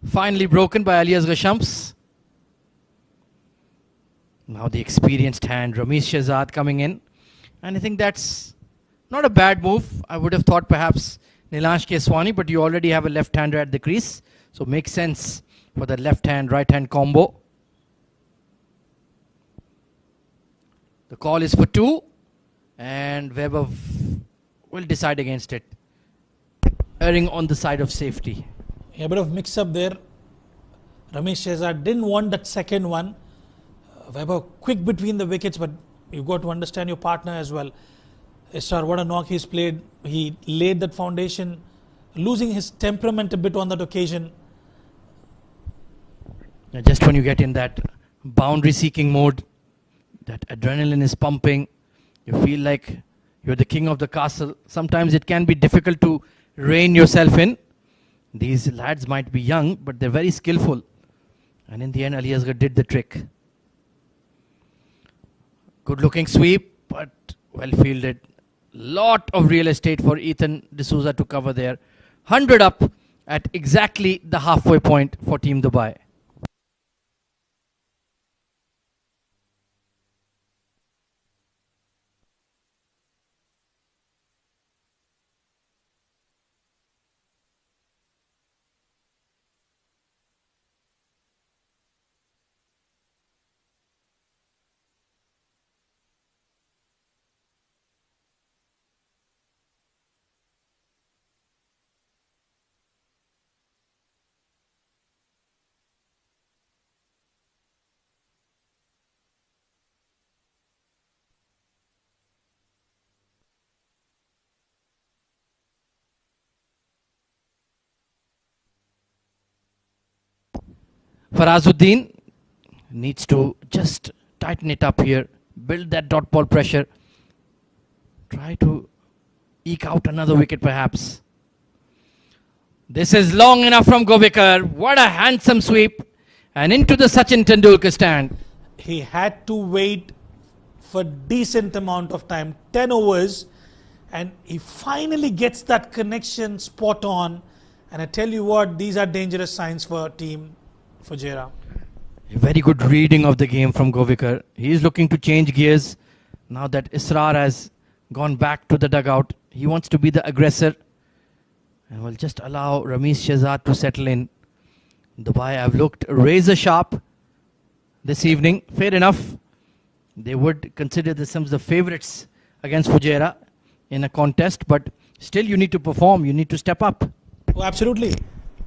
finally broken by Ali Asghar Shams. Now the experienced hand, Ramesh Shehzad, coming in. And I think that's not a bad move. I would have thought perhaps Nilansh Keswani, but you already have a left-hander at the crease. So makes sense for the left-hand, right-hand combo. The call is for 2. And Weber will decide against it. Erring on the side of safety. A bit of mix-up there. Ramesh Shehzad didn't want that second one. Weber quick between the wickets, but you've got to understand your partner as well. Israr, what a knock he's played. He laid that foundation, losing his temperament a bit on that occasion. Just when you get in that boundary-seeking mode, that adrenaline is pumping, you feel like you're the king of the castle. Sometimes it can be difficult to rein yourself in. These lads might be young, but they're very skillful. And in the end, Ali Asghar did the trick. Good looking sweep, but well fielded. Lot of real estate for Ethan D'Souza to cover there. 100 up at exactly the halfway point for Team Dubai. Farazuddin needs to just tighten it up here, build that dot ball pressure, try to eke out another wicket perhaps. This is long enough from Govekar. What a handsome sweep, and into the Sachin Tendulkar stand. He had to wait for decent amount of time, 10 overs, and he finally gets that connection spot on. And I tell you what, these are dangerous signs for Team Fujairah. A very good reading of the game from Govekar. He is looking to change gears now that Israr has gone back to the dugout. He wants to be the aggressor and will just allow Ramesh Shehzad to settle in. Dubai have looked razor sharp this evening. Fair enough. They would consider themselves the favourites against Fujairah in a contest, but still you need to perform. You need to step up. Oh, absolutely.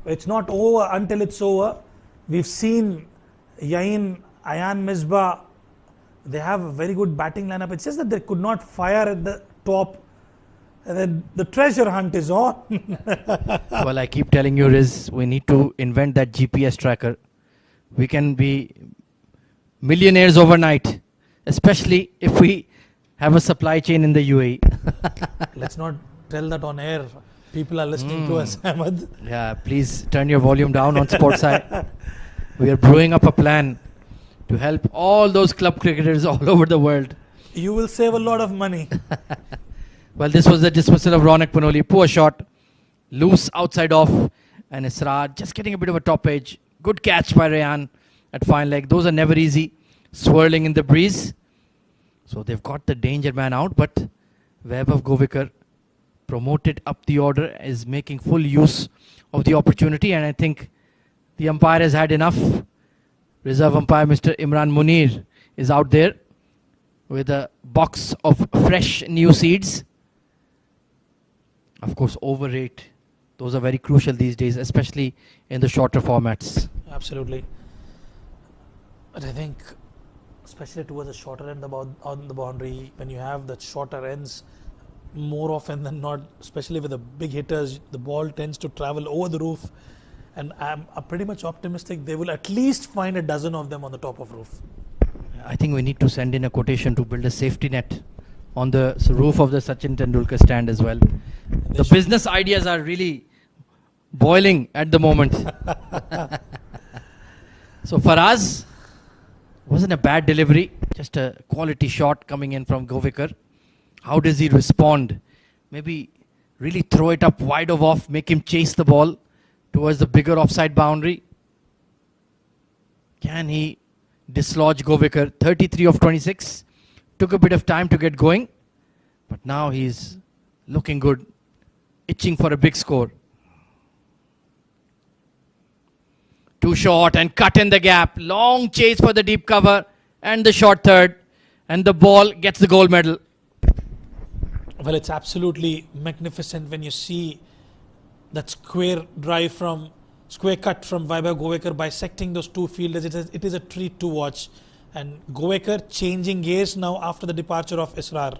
It's not over until it's over. We've seen Ayan Misbah. They have a very good batting lineup. It's just that they could not fire at the top. And then the treasure hunt is on. Well, I keep telling you, Riz, we need to invent that GPS tracker. We can be millionaires overnight, especially if we have a supply chain in the UAE. Let's not tell that on air. People are listening to us, Ahmed. Yeah, please turn your volume down on Sportseye. We are brewing up a plan to help all those club cricketers all over the world. You will save a lot of money. Well, this was the dismissal of Ronak Panoli. Poor shot. Loose outside off. And Israr just getting a bit of a top edge. Good catch by Rayan at fine leg. Those are never easy. Swirling in the breeze. So they've got the danger man out. But Vaibhav Govekar, promoted up the order, is making full use of the opportunity. And I think the umpire has had enough. Reserve umpire Mr. Imran Munir is out there with a box of fresh new seeds. Of course, over rate. Those are very crucial these days, especially in the shorter formats. Absolutely. But I think, especially towards the shorter end on the boundary, when you have the shorter ends, more often than not, especially with the big hitters, the ball tends to travel over the roof. And I'm pretty much optimistic they will at least find a dozen of them on the top of roof. I think we need to send in a quotation to build a safety net on the roof of the Sachin Tendulkar stand as well. The business ideas are really boiling at the moment. So Faraz wasn't a bad delivery, just a quality shot coming in from Govekar. How does he respond maybe really throw it up wide of off, make him chase the ball towards the bigger offside boundary. Can he dislodge Govekar? 33 of 26. Took a bit of time to get going, but now he's looking good, itching for a big score. Too short and cut in the gap. Long chase for the deep cover and the short third, and the ball gets the gold medal. Well, it's absolutely magnificent when you see that square cut from Vaibhav Govekar bisecting those two fielders. It is a treat to watch. And Govekar changing gears now after the departure of Israr.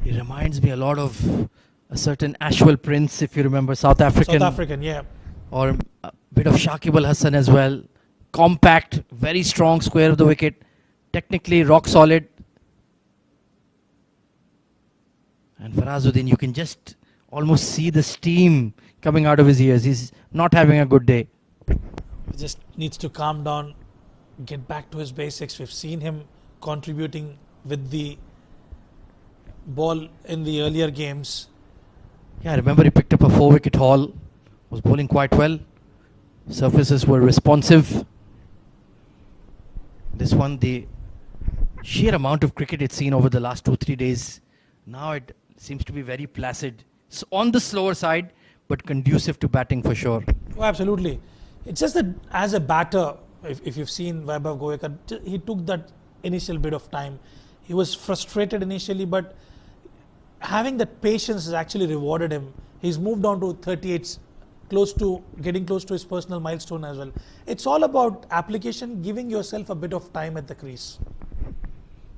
He reminds me a lot of a certain Ashwell Prince, if you remember, South African. Yeah. Or a bit of Shakib Al Hassan as well. Compact, very strong square of the wicket. Technically rock solid. And Farazuddin, you can just almost see the steam coming out of his ears. He's not having a good day. He just needs to calm down, get back to his basics. We've seen him contributing with the ball in the earlier games. Yeah, I remember he picked up a 4-wicket haul. Was bowling quite well. Surfaces were responsive. This one, the sheer amount of cricket it's seen over the last 2-3 days. Now it seems to be very placid. It's on the slower side, but conducive to batting for sure. Oh, absolutely. It's just that as a batter, if you've seen Vaibhav Govekar, he took that initial bit of time. He was frustrated initially, but having that patience has actually rewarded him. He's moved on to 38, getting close to his personal milestone as well. It's all about application, giving yourself a bit of time at the crease.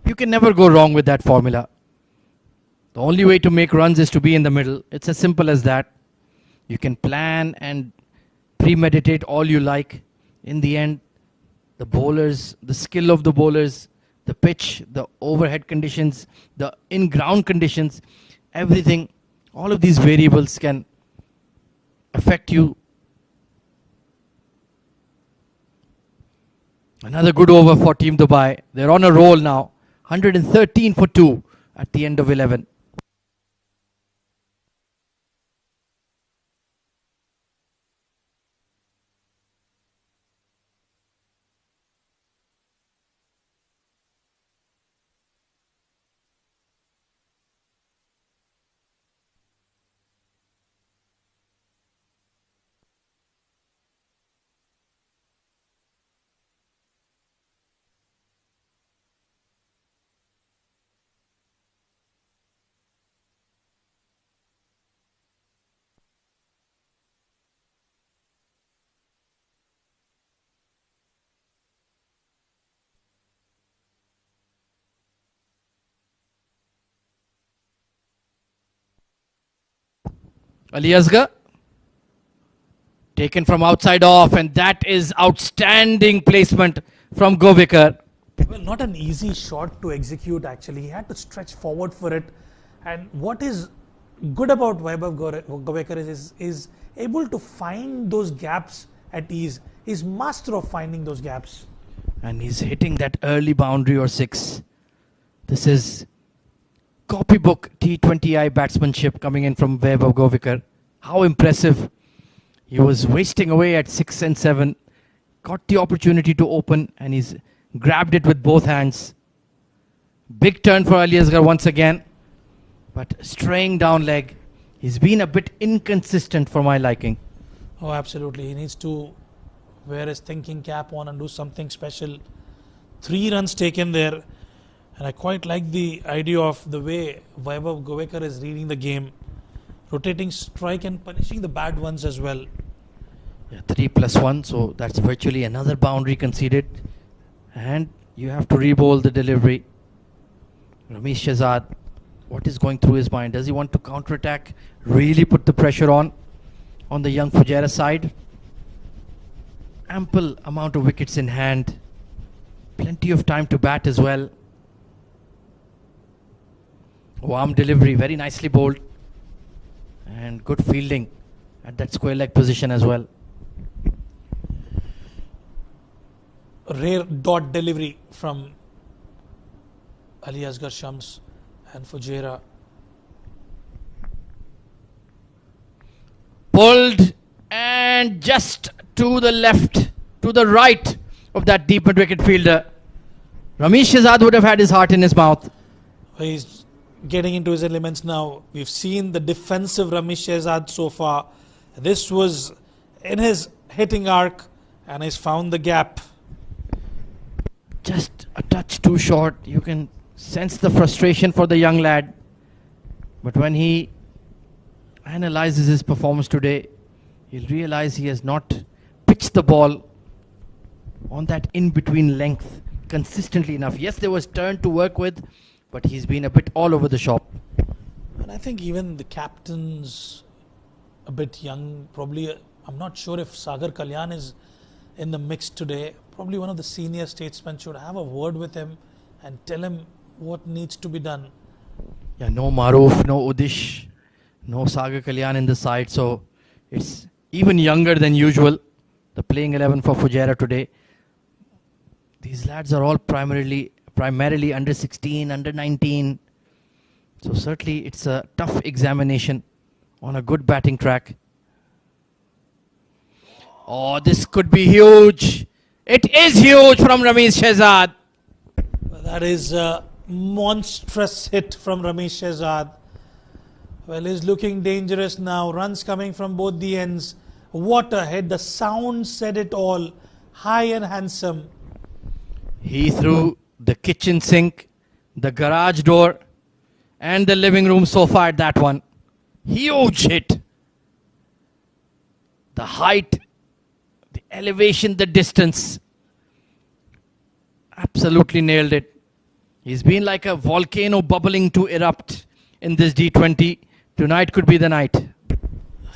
You can never go wrong with that formula. The only way to make runs is to be in the middle. It's as simple as that. You can plan and premeditate all you like. In the end, the bowlers, the skill of the bowlers, the pitch, the overhead conditions, the in-ground conditions, everything, all of these variables can affect you. Another good over for Team Dubai. They're on a roll now. 113 for 2 at the end of 11. Ali Asgar taken from outside off, and that is outstanding placement from Govekar. Well, not an easy shot to execute actually. He had to stretch forward for it. And what is good about Vaibhav Govekar is able to find those gaps at ease. He's master of finding those gaps. And he's hitting that early boundary or 6. This is copybook T20I batsmanship coming in from Vaibhav Govekar. How impressive. He was wasting away at 6 and 7. Got the opportunity to open and he's grabbed it with both hands. Big turn for Ali Asgar once again. But straying down leg. He's been a bit inconsistent for my liking. Oh, absolutely. He needs to wear his thinking cap on and do something special. 3 runs taken there. And I quite like the idea of the way Vaibhav Govekar is reading the game. Rotating strike and punishing the bad ones as well. Yeah, 3+1, so that's virtually another boundary conceded. And you have to re-bowl the delivery. Ramesh Shahzad, what is going through his mind? Does he want to counter-attack? Really put the pressure on the young Fujairah side? Ample amount of wickets in hand. Plenty of time to bat as well. Warm delivery, very nicely bowled. And good fielding at that square leg position as well. Rare dot delivery from Ali Asgar Shams and Fujairah. Pulled and just to the left, to the right of that deep mid-wicket fielder. Ramesh Shehzad would have had his heart in his mouth. He's getting into his elements now. We've seen the defensive Ramesh Shehzad so far. This was in his hitting arc and he's found the gap. Just a touch too short. You can sense the frustration for the young lad. But when he analyzes his performance today, he'll realize he has not pitched the ball on that in-between length consistently enough. Yes, there was turn to work with, but he's been a bit all over the shop. And I think even the captain's a bit young. Probably, I'm not sure if Sagar Kalyan is in the mix today. Probably one of the senior statesmen should have a word with him and tell him what needs to be done. Yeah, no Maroof, no Udish, no Sagar Kalyan in the side, so it's even younger than usual. The playing 11 for Fujairah today. These lads are all primarily under 16, under 19. So certainly it's a tough examination on a good batting track. Oh, this could be huge. It is huge from Ramesh Shehzad. That is a monstrous hit from Ramesh Shehzad. Well, he's looking dangerous now. Runs coming from both the ends. What a hit. The sound said it all. High and handsome. He threw the kitchen sink, the garage door, and the living room sofa at that one. Huge hit. The height, the elevation, the distance. Absolutely nailed it. He's been like a volcano bubbling to erupt in this D20. Tonight could be the night.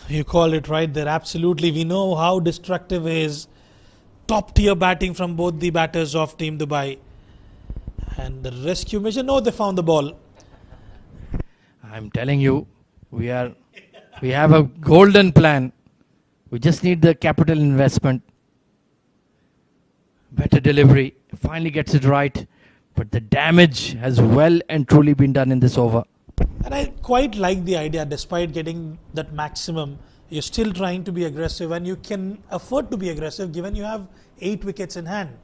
You call it right there. Absolutely. We know how destructive he is. Top tier batting from both the batters of Team Dubai. And the rescue mission. No, they found the ball. I'm telling you, we have a golden plan. We just need the capital investment. Better delivery. Finally gets it right. But the damage has well and truly been done in this over. And I quite like the idea, despite getting that maximum, you're still trying to be aggressive and you can afford to be aggressive given you have 8 wickets in hand.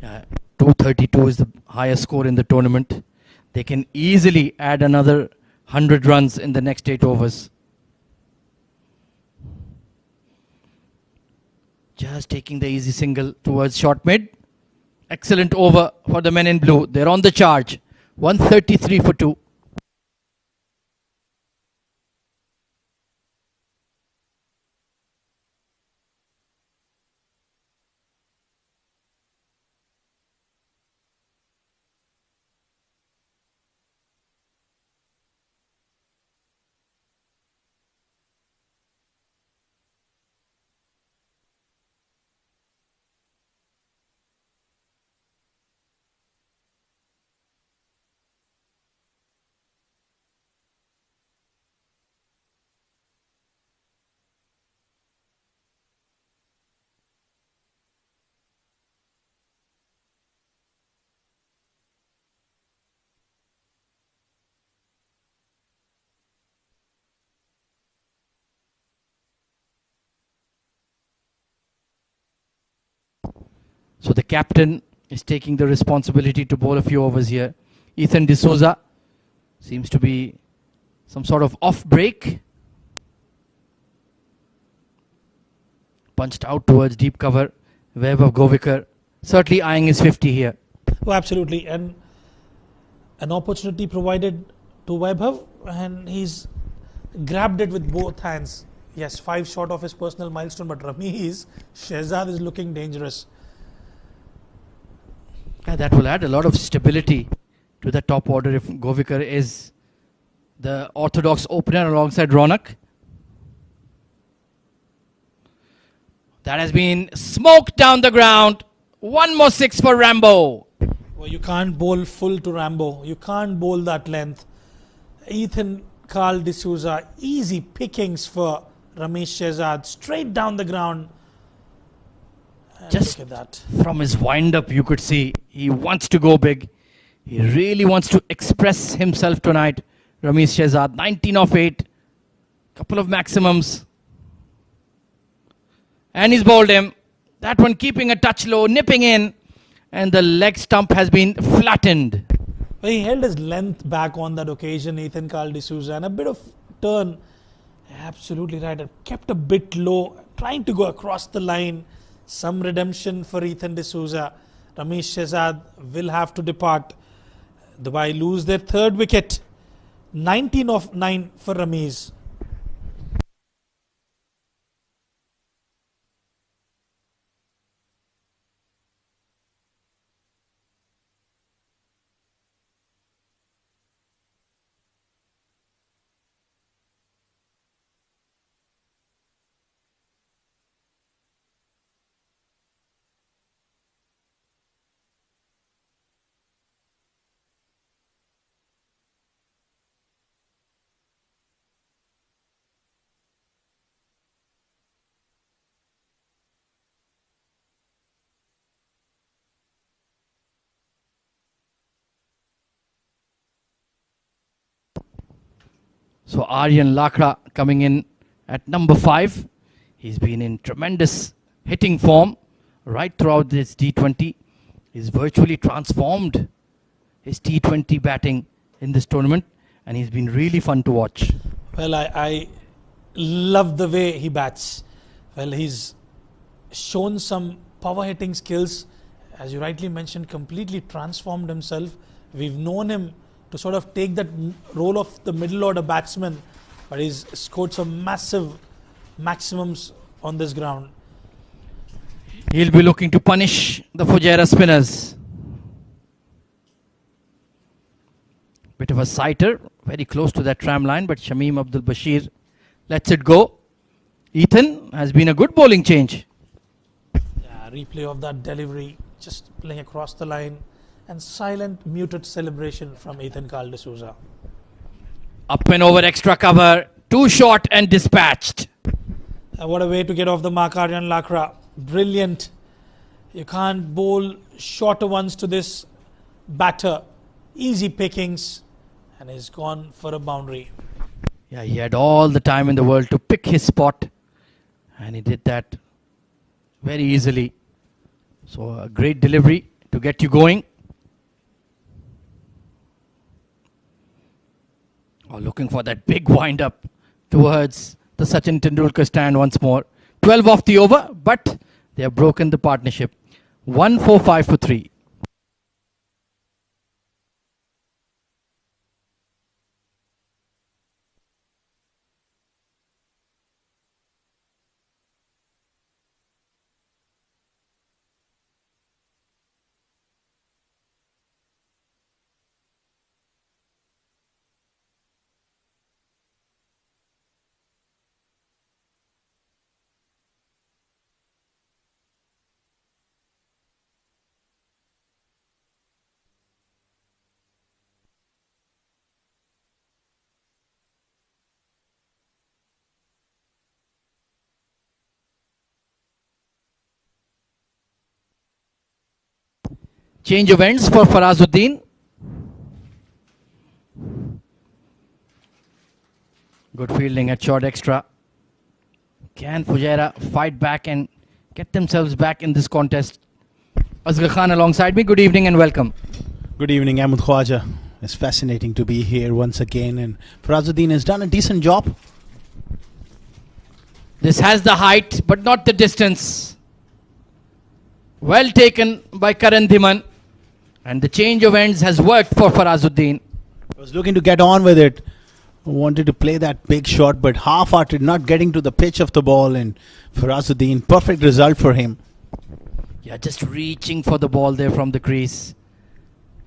232 is the highest score in the tournament. They can easily add another 100 runs in the next 8 overs. Just taking the easy single towards short mid. Excellent over for the men in blue. They're on the charge. 133 for 2. So the captain is taking the responsibility to bowl a few overs here. Ethan D'Souza seems to be some sort of off break. Punched out towards deep cover. Vaibhav Govikar certainly eyeing his 50 here. Oh, absolutely. And an opportunity provided to Vaibhav and he's grabbed it with both hands. Yes, 5 short of his personal milestone, but Ramesh Shehzad is looking dangerous. That will add a lot of stability to the top order if Govikar is the orthodox opener alongside Ronak. That has been smoked down the ground. One more 6 for Rambo. Well, you can't bowl full to Rambo. You can't bowl that length. Ethan Carl D'Souza, easy pickings for Ramesh Shehzad. Straight down the ground. And Just look at that. from his wind-up, you could see he wants to go big. He really wants to express himself tonight. Ramesh Shehzad, 19 of 8. Couple of maximums. And he's bowled him. That one keeping a touch low, nipping in, and the leg stump has been flattened. Well, he held his length back on that occasion, Ethan Carl D'Souza, and a bit of turn. Absolutely right. Kept a bit low, trying to go across the line. Some redemption for Ethan D'Souza. Ramesh Shehzad will have to depart. Dubai lose their third wicket. 19 of 9 for Ramesh. So Aryan Lakra coming in at number 5. He's been in tremendous hitting form right throughout this T20. He's virtually transformed his T20 batting in this tournament, and he's been really fun to watch. Well, I love the way he bats. Well, he's shown some power hitting skills. As you rightly mentioned, completely transformed himself. We've known him to sort of take that role of the middle order batsman, but he's scored some massive maximums on this ground. He'll be looking to punish the Fujairah spinners. Bit of a sighter, very close to that tram line, but Shamim Abdul Bashir lets it go. Ethan has been a good bowling change. Yeah, replay of that delivery, just playing across the line, and silent, muted celebration from Ethan Carl D'Souza. Up and over extra cover, too short and dispatched. What a way to get off the mark, Aryan Lakra. Brilliant. You can't bowl shorter ones to this batter. Easy pickings, and he's gone for a boundary. Yeah, he had all the time in the world to pick his spot, and he did that very easily. So a great delivery to get you going. Oh, looking for that big wind up towards the Sachin Tendulkar stand once more. 12 off the over, but they have broken the partnership. 1-4-5 for 3. Change of ends for Farazuddin. Good fielding at short extra. Can Fujairah fight back and get themselves back in this contest? Asghar Khan alongside me. Good evening and welcome. Good evening, Ahmed Khwaja. It's fascinating to be here once again, and Farazuddin has done a decent job. This has the height, but not the distance. Well taken by Karan Dhiman. And the change of ends has worked for Farazuddin. Was looking to get on with it. Wanted to play that big shot, but half-hearted, not getting to the pitch of the ball. And Farazuddin, perfect result for him. Yeah, just reaching for the ball there from the crease.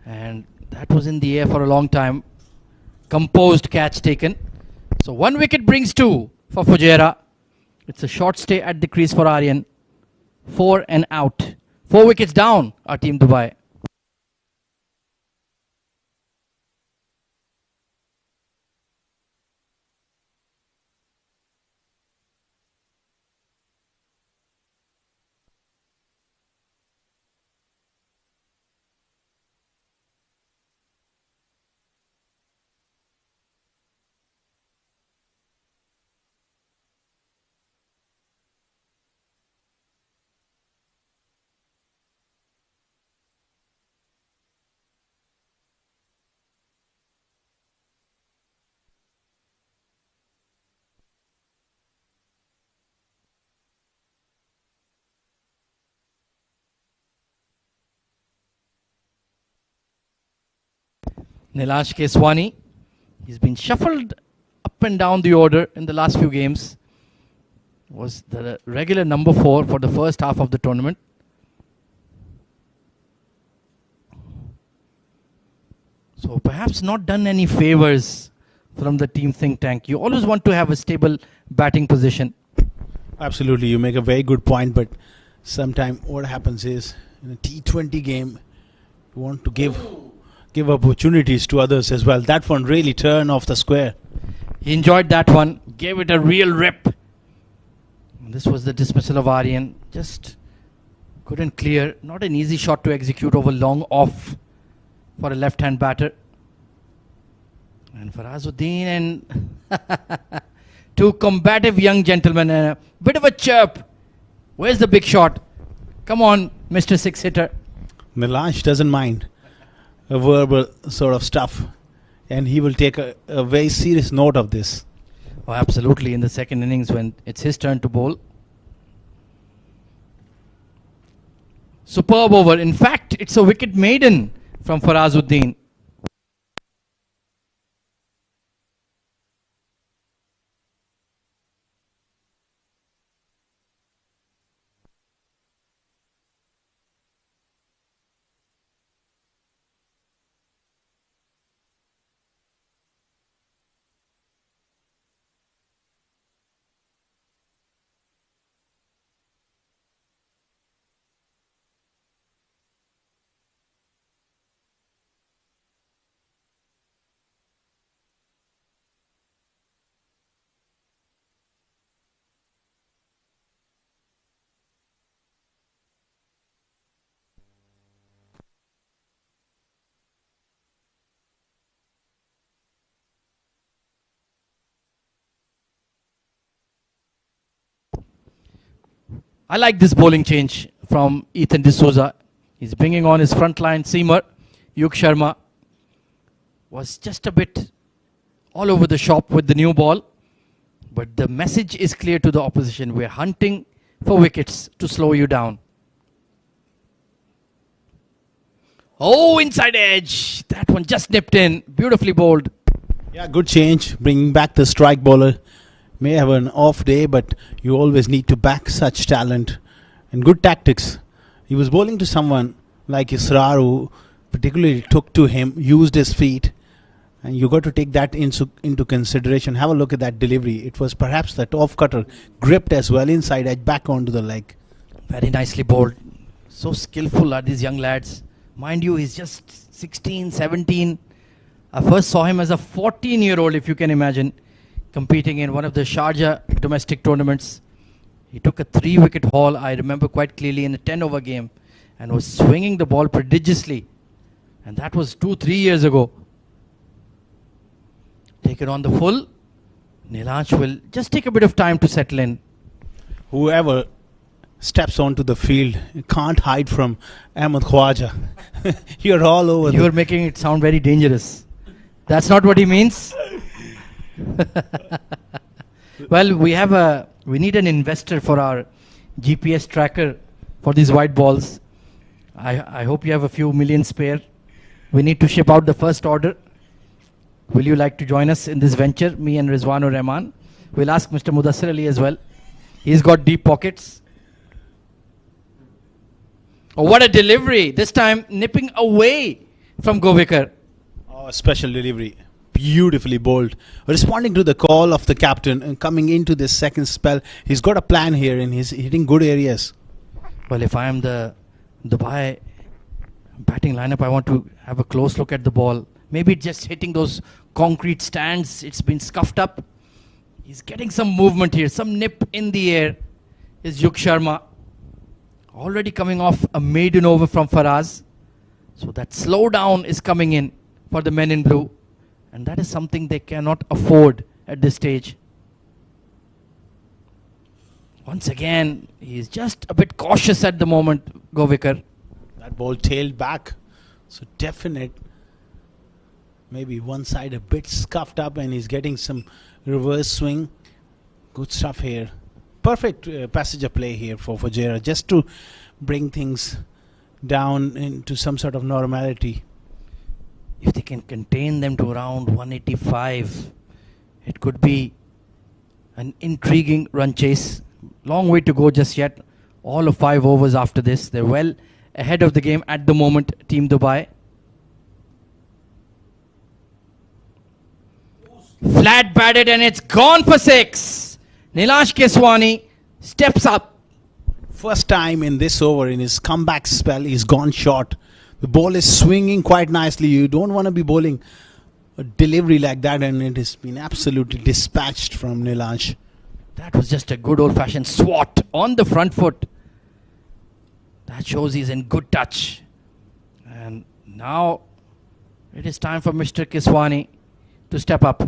And that was in the air for a long time. Composed catch taken. So 1 wicket brings 2 for Fujairah. It's a short stay at the crease for Aryan. 4 and out. 4 wickets down, our team Dubai. Nilansh Keswani. He's been shuffled up and down the order in the last few games. Was the regular number 4 for the first half of the tournament. So perhaps not done any favors from the team think tank. You always want to have a stable batting position. Absolutely, you make a very good point, but sometimes what happens is in a T20 game, you want to give opportunities to others as well. That one really turned off the square. He enjoyed that one, gave it a real rip. This was the dismissal of Aryan. Just couldn't clear. Not an easy shot to execute over long off for a left-hand batter. And Farazuddin and two combative young gentlemen. A bit of a chirp. Where's the big shot? Come on, Mr. Six-hitter. Nilansh doesn't mind a verbal sort of stuff, and he will take a very serious note of this. Oh, absolutely. In the second innings when it's his turn to bowl. Superb over. In fact, it's a wicket maiden from Farazuddin. I like this bowling change from Ethan D'Souza. He's bringing on his frontline seamer. Yug Sharma was just a bit all over the shop with the new ball. But the message is clear to the opposition. We're hunting for wickets to slow you down. Oh, inside edge. That one just nipped in. Beautifully bowled. Yeah, good change. Bringing back the strike bowler. May have an off day, but you always need to back such talent. And good tactics. He was bowling to someone like Israr, who particularly took to him, used his feet. And you got to take that into consideration. Have a look at that delivery. It was perhaps that off cutter gripped as well inside edge back onto the leg. Very nicely bowled. So skillful are these young lads. Mind you, he's just 16, 17. I first saw him as a 14-year-old, if you can imagine, competing in one of the Sharjah domestic tournaments. He took a 3-wicket haul, I remember quite clearly, in a 10-over game and was swinging the ball prodigiously. And that was 2-3 years ago. Take it on the full. Nilansh will just take a bit of time to settle in. Whoever steps onto the field can't hide from Ahmed Khwaja. You're all over. You're making it sound very dangerous. That's not what he means. Well, we need an investor for our GPS tracker for these white balls. I hope you have a few million spare. We need to ship out the first order. Will you like to join us in this venture, me and Rizwan Rahman? We'll ask Mr. Mudassir Ali as well. He's got deep pockets. Oh, what a delivery. This time nipping away from Govekar. Oh, special delivery. Beautifully bowled. Responding to the call of the captain and coming into this second spell. He's got a plan here and he's hitting good areas. Well, if I am the Dubai batting lineup, I want to have a close look at the ball. Maybe just hitting those concrete stands. It's been scuffed up. He's getting some movement here. Some nip in the air is Yug Sharma. Already coming off a maiden over from Faraz. So that slowdown is coming in for the men in blue. And that is something they cannot afford at this stage. Once again, he's just a bit cautious at the moment, Govekar. That ball tailed back. So definite. Maybe one side a bit scuffed up and he's getting some reverse swing. Good stuff here. Perfect passage of play here for Fujairah, just to bring things down into some sort of normality. If they can contain them to around 185, it could be an intriguing run chase. Long way to go just yet. All of 5 overs after this. They're well ahead of the game at the moment, Team Dubai. Flat batted and it's gone for 6. Nilash Keswani steps up. First time in this over, in his comeback spell, he's gone short. The ball is swinging quite nicely. You don't want to be bowling a delivery like that, and it has been absolutely dispatched from Nilash. That was just a good old-fashioned swat on the front foot. That shows he's in good touch. And now it is time for Mr. Keswani to step up.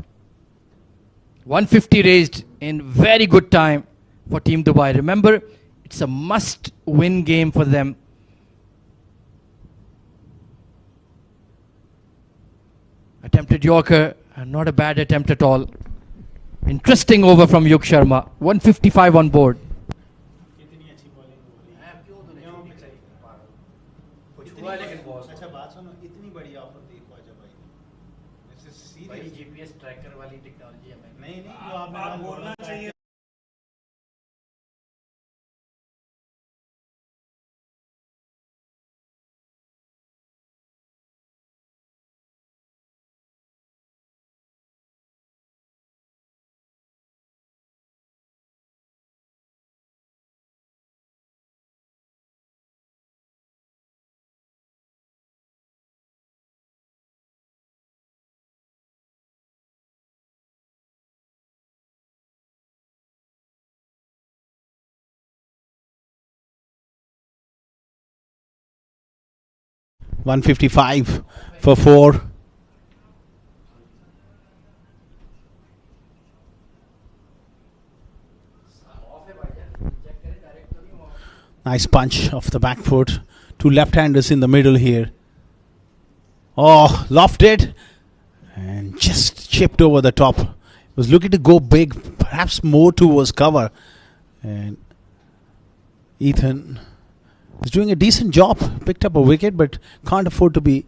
150 raised in very good time for Team Dubai. Remember, it's a must-win game for them. Attempted Yorker, and not a bad attempt at all. Interesting over from Yug Sharma. 155 on board. .155 for 4. Nice punch off the back foot. 2 left-handers in the middle here. Oh, lofted and just chipped over the top. Was looking to go big, perhaps more towards cover. And Ethan is doing a decent job. Picked up a wicket, but can't afford to be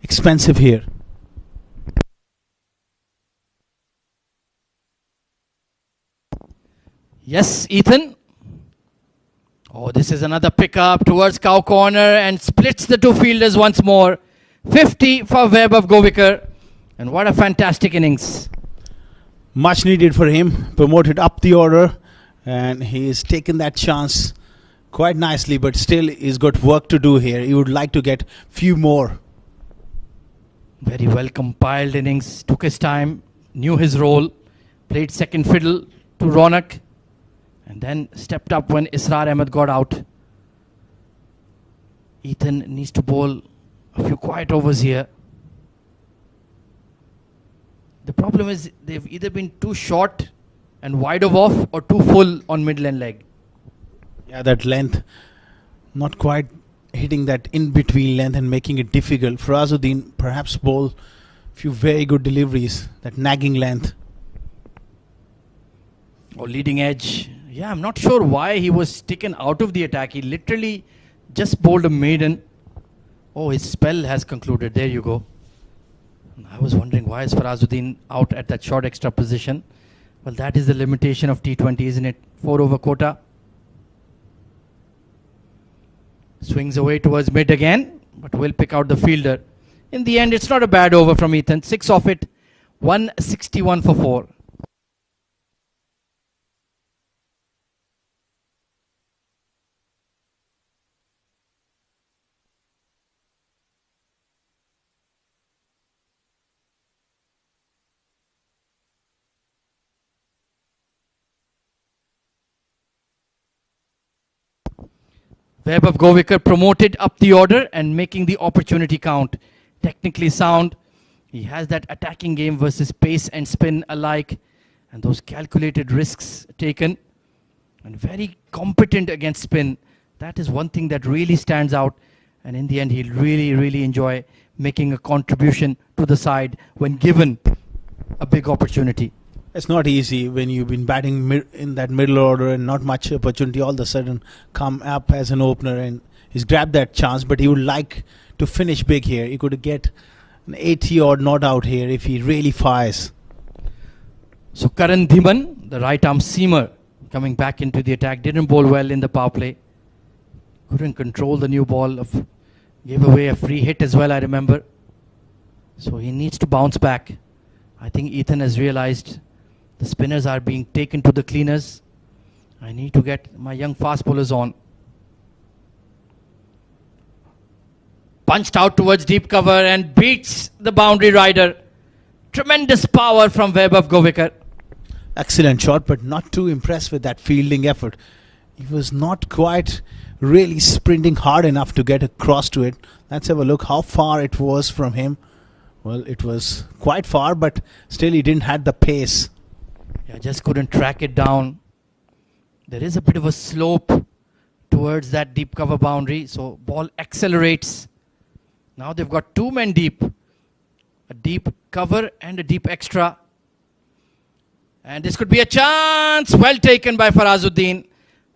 expensive here. Yes, Ethan. Oh, this is another pickup towards cow corner and splits the 2 fielders once more. 50 for Vaibhav Govekar. And what a fantastic innings. Much needed for him. Promoted up the order, and he has taken that chance quite nicely, but still he's got work to do here. He would like to get few more. Very well compiled innings. Took his time, knew his role, played second fiddle to Ronak, and then stepped up when Israr Ahmed got out. Ethan needs to bowl a few quiet overs here. The problem is they've either been too short and wide of off or too full on middle and leg. Yeah, that length, not quite hitting that in-between length and making it difficult. Farazuddin perhaps bowl a few very good deliveries, that nagging length. Or leading edge. Yeah, I'm not sure why he was taken out of the attack. He literally just bowled a maiden. Oh, his spell has concluded. There you go. I was wondering why is Farazuddin out at that short extra position. Well, that is the limitation of T20, isn't it? 4 over quota. Swings away towards mid again, but will pick out the fielder. In the end, it's not a bad over from Ethan. 6 off it. 161 for 4. Vaibhav Govekar promoted up the order and making the opportunity count. Technically sound. He has that attacking game versus pace and spin alike. And those calculated risks taken. And very competent against spin. That is one thing that really stands out. And in the end, he'll really enjoy making a contribution to the side when given a big opportunity. It's not easy when you've been batting in that middle order and not much opportunity. All of a sudden come up as an opener, and he's grabbed that chance, but he would like to finish big here. He could get an 80 odd not out here if he really fires. So Karan Dhiman, the right arm seamer, coming back into the attack, didn't bowl well in the power play. Couldn't control the new ball. Gave away a free hit as well, I remember. So he needs to bounce back. I think Ethan has realized the spinners are being taken to the cleaners. I need to get my young fast bowlers on. Punched out towards deep cover and beats the boundary rider. Tremendous power from Vaibhav Govekar. Excellent shot, but not too impressed with that fielding effort. He was not quite really sprinting hard enough to get across to it. Let's have a look how far it was from him. Well, it was quite far, but still he didn't have the pace. Yeah, just couldn't track it down. There is a bit of a slope towards that deep cover boundary, so ball accelerates. Now they've got two men deep. A deep cover and a deep extra. And this could be a chance. Well taken by Farazuddin.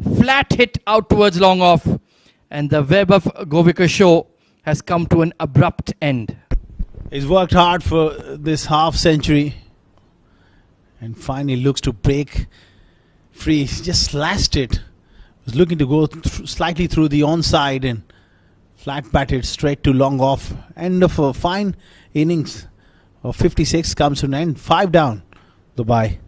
Flat hit out towards long off. And the Vaibhav Govekar show has come to an abrupt end. He's worked hard for this half century and finally looks to break free. He just slashed it. Was looking to go slightly through the onside and flat batted straight to long off. End of a fine innings of 56 comes to an end. 5 down, Dubai.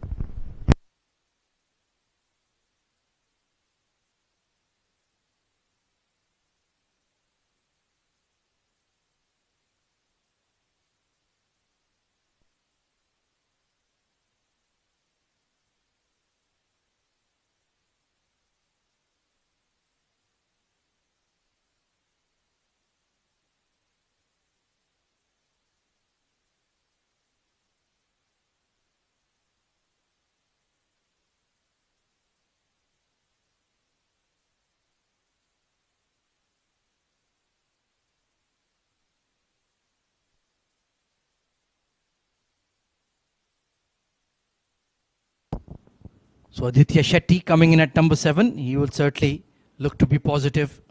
So Aditya Shetty coming in at number 7. He will certainly look to be positive.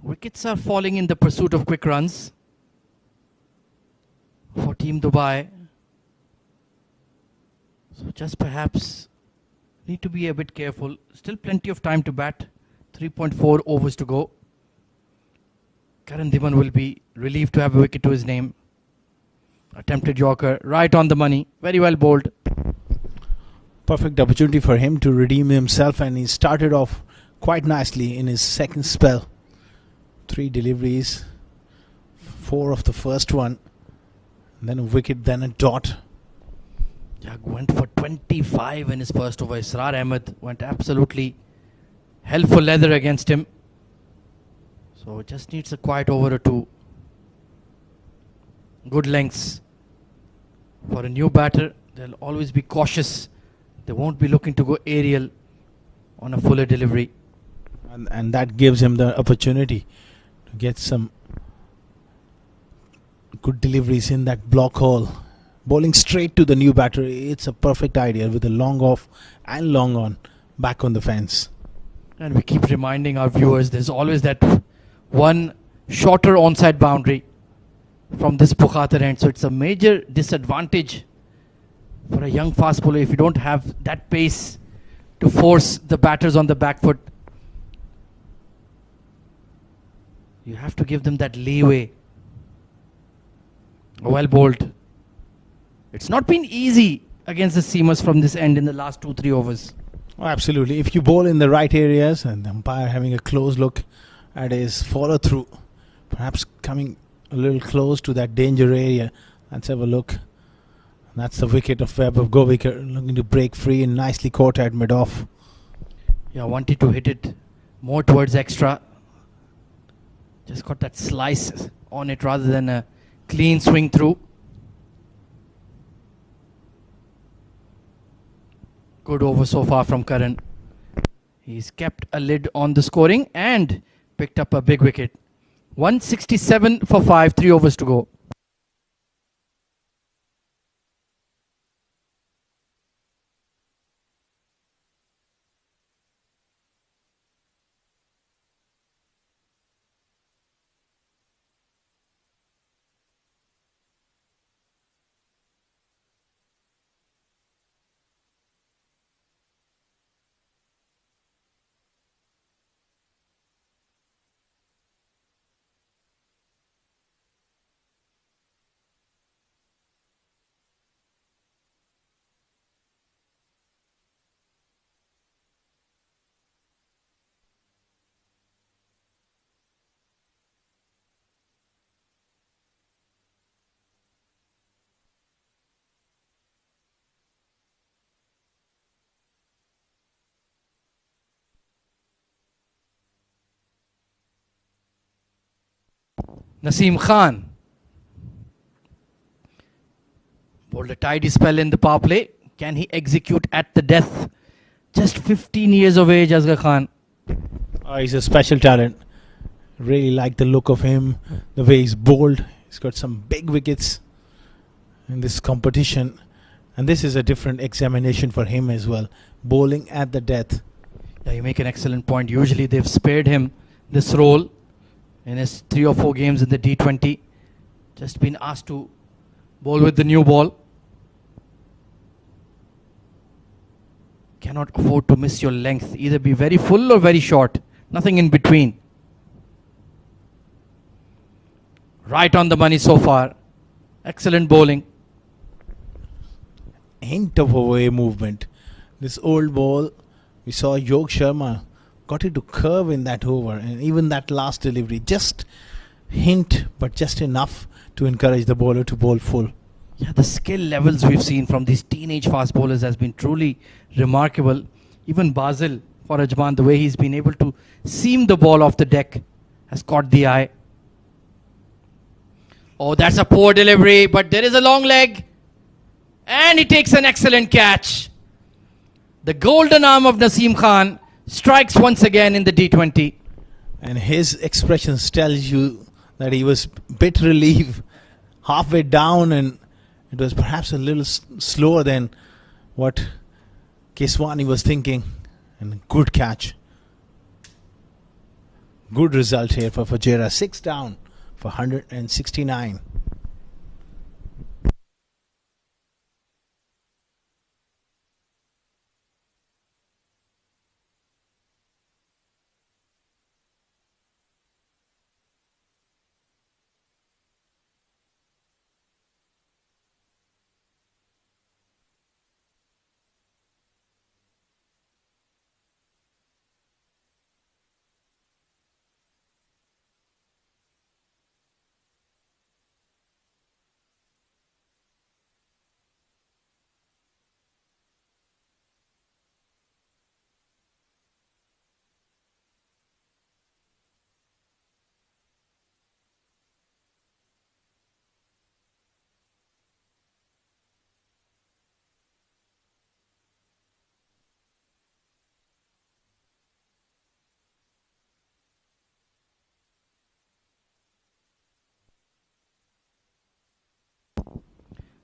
Wickets are falling in the pursuit of quick runs for Team Dubai. So just perhaps need to be a bit careful. Still plenty of time to bat. 3.4 overs to go. Karan Dhiman will be relieved to have a wicket to his name. Attempted Yorker, right on the money. Very well bowled. Perfect opportunity for him to redeem himself, and he started off quite nicely in his second spell. 3 deliveries, 4 of the first one, and then a wicket, then a dot. Jag went for 25 in his first over. Israr Ahmed went absolutely hell for leather against him. So just needs a quiet over or two. Good lengths. For a new batter, they'll always be cautious. They won't be looking to go aerial on a fuller delivery. And that gives him the opportunity to get some good deliveries in that block hole. Bowling straight to the new batter, it's a perfect idea with a long off and long on back on the fence. And we keep reminding our viewers, there's always that one shorter onside boundary from this Bukhatar end. So it's a major disadvantage for a young fast bowler if you don't have that pace to force the batters on the back foot. You have to give them that leeway. Well bowled. It's not been easy against the seamers from this end in the last 2-3 overs. Oh, absolutely. If you bowl in the right areas and the umpire having a close look at his follow through, perhaps coming a little close to that danger area. Let's have a look. That's the wicket of Vaibhav Govekar, looking to break free and nicely caught at mid-off. Yeah, wanted to hit it more towards extra. Just got that slice on it rather than a clean swing through. Good over so far from Karan. He's kept a lid on the scoring and picked up a big wicket. 167 for 5, 3 overs to go. Naseem Khan bowled a tidy spell in the power play. Can he execute at the death? Just 15 years of age, Asghar Khan. He's a special talent. Really like the look of him, the way he's bowled. He's got some big wickets in this competition. And this is a different examination for him as well. Bowling at the death. Yeah, you make an excellent point. Usually they've spared him this role in his 3 or 4 games in the D20. Just been asked to bowl with the new ball. Cannot afford to miss your length. Either be very full or very short. Nothing in between. Right on the money so far. Excellent bowling. Hint of away movement. This old ball, we saw Yog Sharma got it to curve in that over, and even that last delivery, just hint, but just enough to encourage the bowler to bowl full. Yeah, the skill levels we've seen from these teenage fast bowlers has been truly remarkable. Even Basil for Ajman, the way he's been able to seam the ball off the deck has caught the eye. Oh, that's a poor delivery, but there is a long leg. And he takes an excellent catch. The golden arm of Naseem Khan strikes once again in the D20. And his expressions tells you that he was bit relieved halfway down, and it was perhaps a little slower than what Keswani was thinking. And good catch. Good result here for Fujairah. 6 down for 169.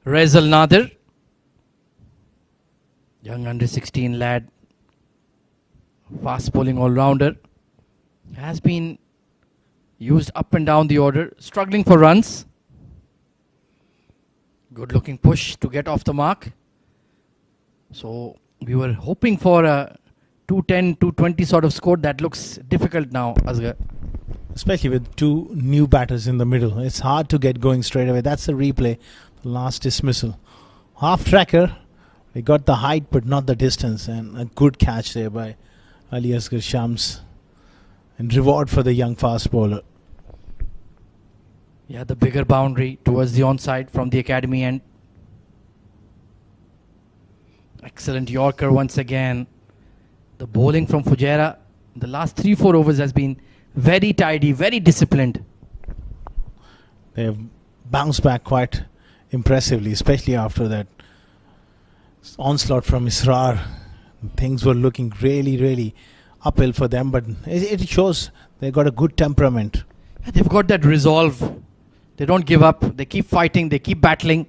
Rezal Nadir, young under 16 lad, fast bowling all-rounder, has been used up and down the order, struggling for runs. Good looking push to get off the mark. So we were hoping for a 210, 220 sort of score. That looks difficult now, Asghar. Especially with two new batters in the middle. It's hard to get going straight away. That's the replay. The last dismissal. Half tracker. He got the height but not the distance. And a good catch there by Ali Asghar Shams. And reward for the young fast bowler. Yeah, the bigger boundary towards the onside from the academy end. Excellent Yorker once again. The bowling from Fujairah, the last 3-4 overs has been very tidy, very disciplined. They have bounced back quite impressively, especially after that onslaught from Israr. Things were looking really, really uphill for them, but it shows they got a good temperament. Yeah, they've got that resolve. They don't give up. They keep fighting. They keep battling.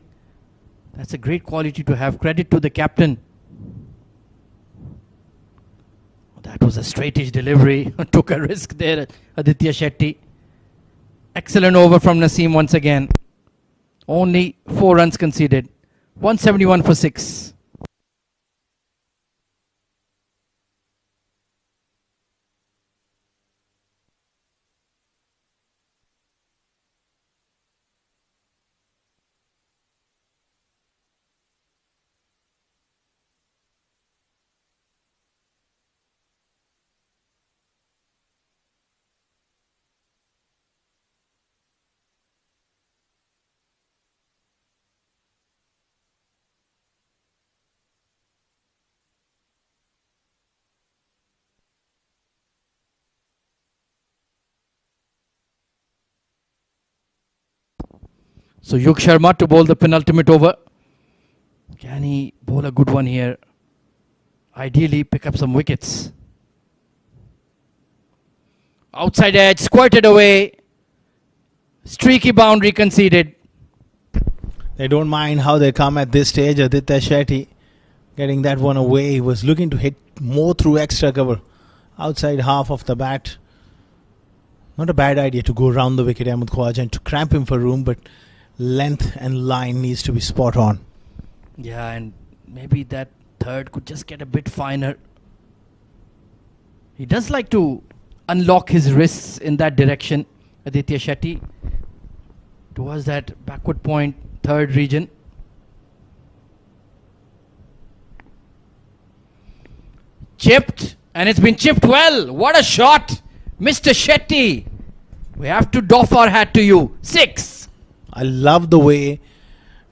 That's a great quality to have. Credit to the captain. That was a straightish delivery. Took a risk there, Aditya Shetty. Excellent over from Naseem once again. Only 4 runs conceded. 171 for 6. So Yug Sharma to bowl the penultimate over. Can he bowl a good one here? Ideally pick up some wickets. Outside edge, squirted away. Streaky boundary conceded. They don't mind how they come at this stage. Aditya Shetty getting that one away. He was looking to hit more through extra cover. Outside half of the bat. Not a bad idea to go around the wicket, Ahmed Khwaja, and to cramp him for room, but length and line needs to be spot on. Yeah, and maybe that third could just get a bit finer. He does like to unlock his wrists in that direction, Aditya Shetty, towards that backward point, third region. Chipped, and it's been chipped well. What a shot, Mr. Shetty. We have to doff our hat to you. 6. I love the way,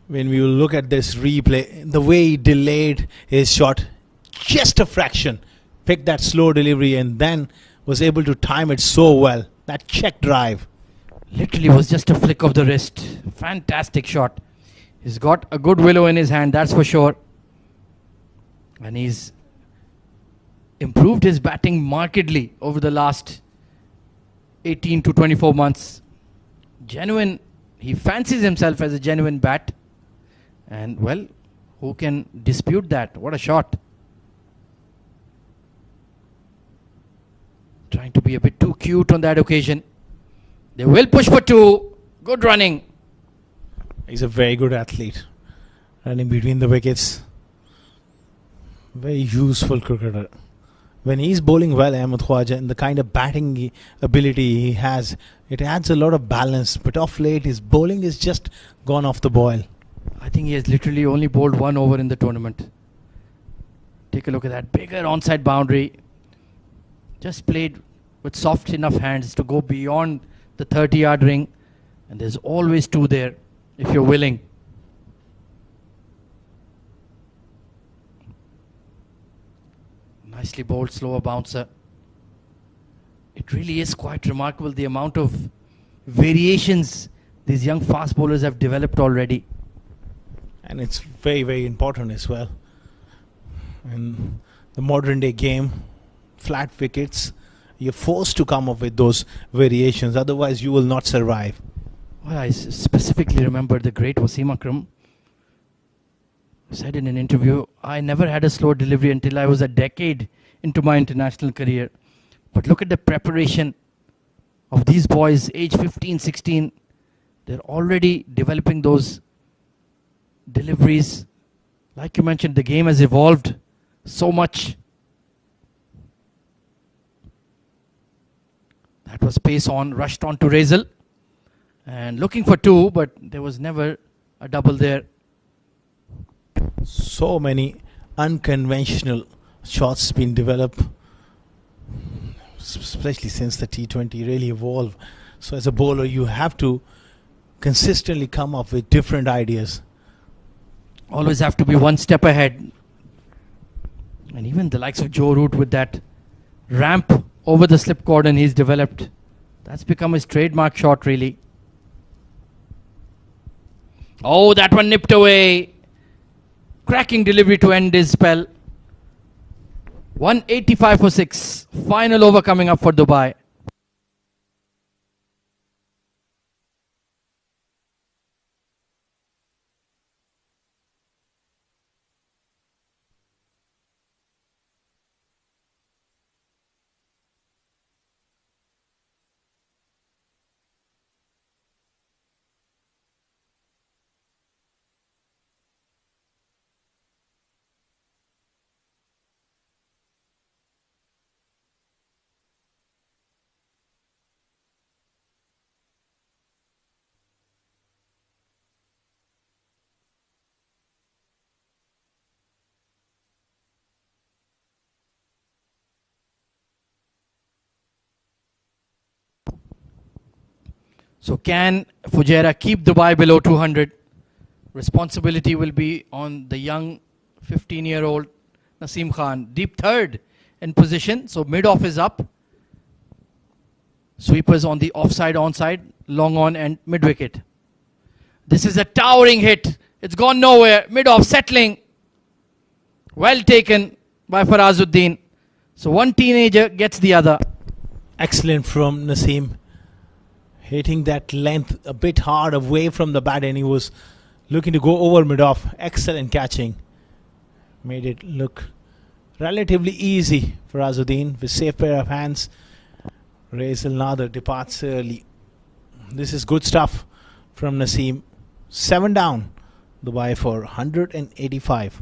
when we look at this replay, the way he delayed his shot just a fraction, picked that slow delivery and then was able to time it so well. That check drive. Literally was just a flick of the wrist. Fantastic shot. He's got a good willow in his hand, that's for sure. And he's improved his batting markedly over the last 18 to 24 months. Genuine. He fancies himself as a genuine bat. And well, who can dispute that? What a shot. Trying to be a bit too cute on that occasion. They will push for 2. Good running. He's a very good athlete. Running between the wickets. Very useful cricketer. When he's bowling well, Ahmed Khwaja, and the kind of batting ability he has, it adds a lot of balance. But off late, his bowling is just gone off the boil. I think he has literally only bowled 1 over in the tournament. Take a look at that bigger onside boundary. Just played with soft enough hands to go beyond the 30-yard ring. And there's always 2 there if you're willing. Nicely bowled, slower bouncer. It really is quite remarkable the amount of variations these young fast bowlers have developed already. And it's very, very important as well. In the modern day game, flat wickets, you're forced to come up with those variations. Otherwise, you will not survive. Well, I specifically remember the great Wasim Akram said in an interview, I never had a slow delivery until I was a decade into my international career. But look at the preparation of these boys, age 15, 16. They're already developing those deliveries. Like you mentioned, the game has evolved so much. That was pace on, rushed on to Razel. And looking for 2, but there was never a double there. So many unconventional shots been developed, especially since the T20 really evolved. So as a bowler, you have to consistently come up with different ideas. Always have to be 1 step ahead. And even the likes of Joe Root with that ramp over the slip cordon he's developed. That's become his trademark shot, really. Oh, that one nipped away. Cracking delivery to end his spell. 185 for 6. Final over coming up for Dubai. So can Fujairah keep Dubai below 200? Responsibility will be on the young 15-year-old Naseem Khan. Deep third in position, so mid-off is up. Sweepers on the offside, onside, long on and mid-wicket. This is a towering hit. It's gone nowhere. Mid-off settling. Well taken by Farazuddin. So one teenager gets the other. Excellent from Naseem. Hitting that length a bit hard away from the bat, and he was looking to go over mid-off. Excellent catching. Made it look relatively easy for Azuddin with safe pair of hands. Raisel Nader departs early. This is good stuff from Naseem. 7 down. Dubai for 185.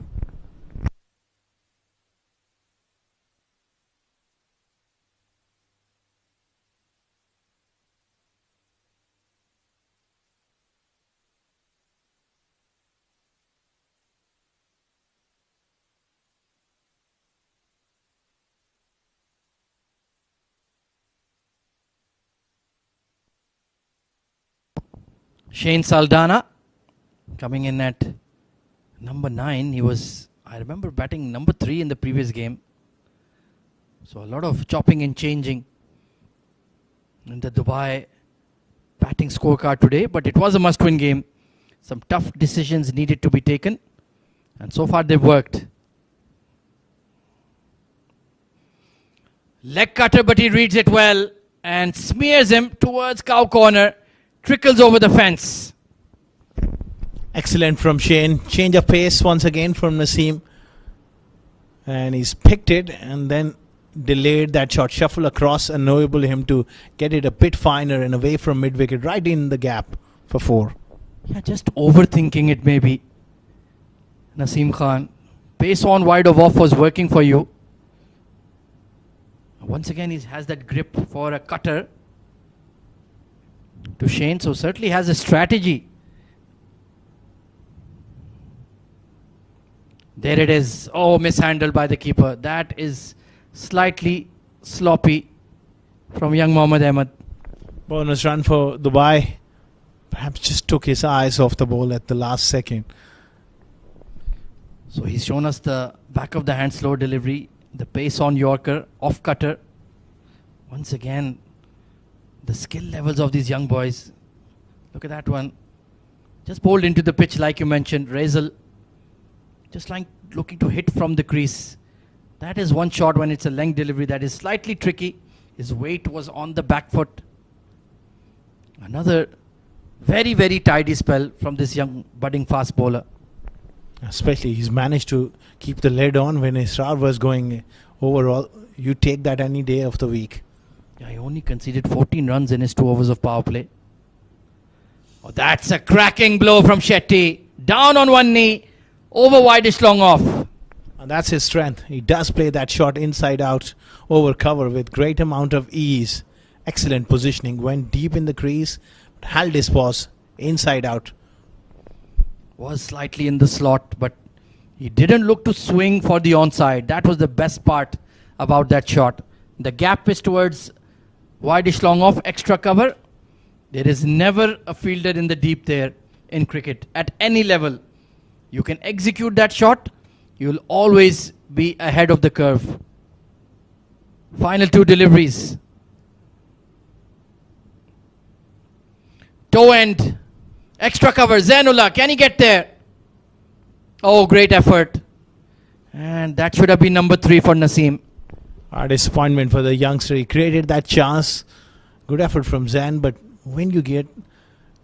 Shane Saldana coming in at number 9. He was, I remember, batting number 3 in the previous game. So a lot of chopping and changing in the Dubai batting scorecard today. But it was a must-win game. Some tough decisions needed to be taken. And so far they've worked. Leg cutter, but he reads it well and smears him towards cow corner. Trickles over the fence. Excellent from Shane. Change of pace once again from Naseem. And he's picked it and then delayed that shot. Shuffle across, enable him to get it a bit finer and away from mid-wicket, right in the gap for 4. Yeah, just overthinking it maybe. Naseem Khan. Pace on wide of off was working for you. Once again, he has that grip for a cutter to Shane, so certainly has a strategy. There it is. Oh, mishandled by the keeper. That is slightly sloppy from young Mohammad Ahmed. Bonus run for Dubai. Perhaps just took his eyes off the ball at the last second. So he's shown us the back of the hand slow delivery, the pace on Yorker, off cutter. Once again, the skill levels of these young boys. Look at that one. Just bowled into the pitch like you mentioned. Razel just like looking to hit from the crease. That is one shot when it's a length delivery that is slightly tricky. His weight was on the back foot. Another very, very tidy spell from this young budding fast bowler. Especially he's managed to keep the lid on when his Israr was going overall. You take that any day of the week. Yeah, he only conceded 14 runs in his 2 overs of power play. Oh, that's a cracking blow from Shetty. Down on one knee, over wideish long off. And that's his strength. He does play that shot inside out over cover with great amount of ease. Excellent positioning. Went deep in the crease, held his paws inside out. Was slightly in the slot, but he didn't look to swing for the onside. That was the best part about that shot. The gap is towards wideish long off, extra cover. There is never a fielder in the deep there in cricket at any level. You can execute that shot, you'll always be ahead of the curve. Final 2 deliveries. Toe end. Extra cover. Zainullah, can he get there? Oh, great effort. And that should have been number 3 for Naseem. A disappointment for the youngster. He created that chance. Good effort from Zain, but when you get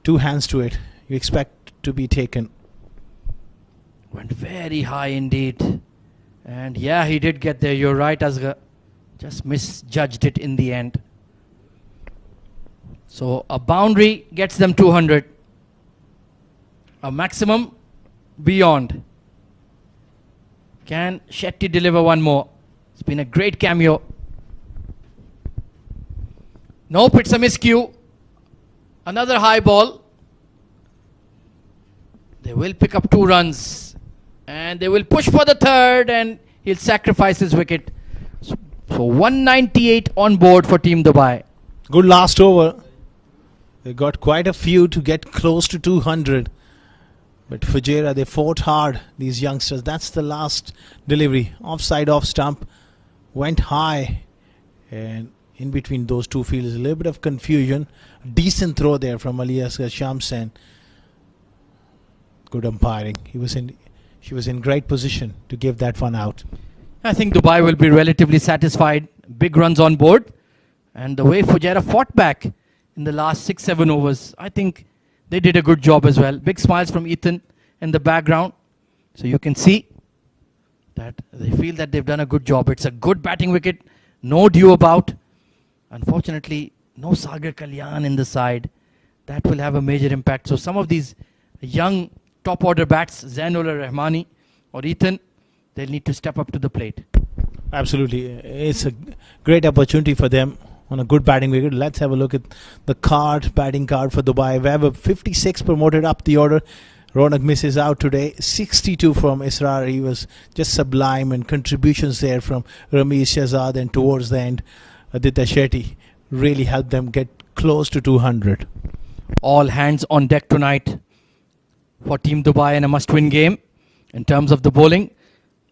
2 hands to it, you expect to be taken. Went very high indeed. And yeah, he did get there. You're right, Asghar. Just misjudged it in the end. So a boundary gets them 200. A maximum beyond. Can Shetty deliver one more? It's been a great cameo. Nope, it's a miscue. Another high ball. They will pick up 2 runs. And they will push for the 3rd, and he'll sacrifice his wicket. So 198 on board for Team Dubai. Good last over. They got quite a few to get close to 200. But Fujairah, they fought hard, these youngsters. That's the last delivery. Offside, off stump. Went high. And in between those 2 fields, a little bit of confusion. Decent throw there from Ali Asghar Shamsen. Good umpiring. She was in great position to give that one out. I think Dubai will be relatively satisfied. Big runs on board. And the way Fujairah fought back in the last 6-7 overs, I think they did a good job as well. Big smiles from Ethan in the background. So you can see that they feel that they've done a good job. It's a good batting wicket. No due about. Unfortunately, no Sagar Kalyan in the side. That will have a major impact. So some of these young top order bats, Zainul Rahmani or Ethan, they'll need to step up to the plate. Absolutely. It's a great opportunity for them on a good batting wicket. Let's have a look at the batting card for Dubai. Webb 56 promoted up the order. Ronak misses out today. 62 from Israr. He was just sublime, and contributions there from Ramesh Shahzad, and towards the end Aditya Shetty really helped them get close to 200. All hands on deck tonight for Team Dubai in a must-win game. In terms of the bowling,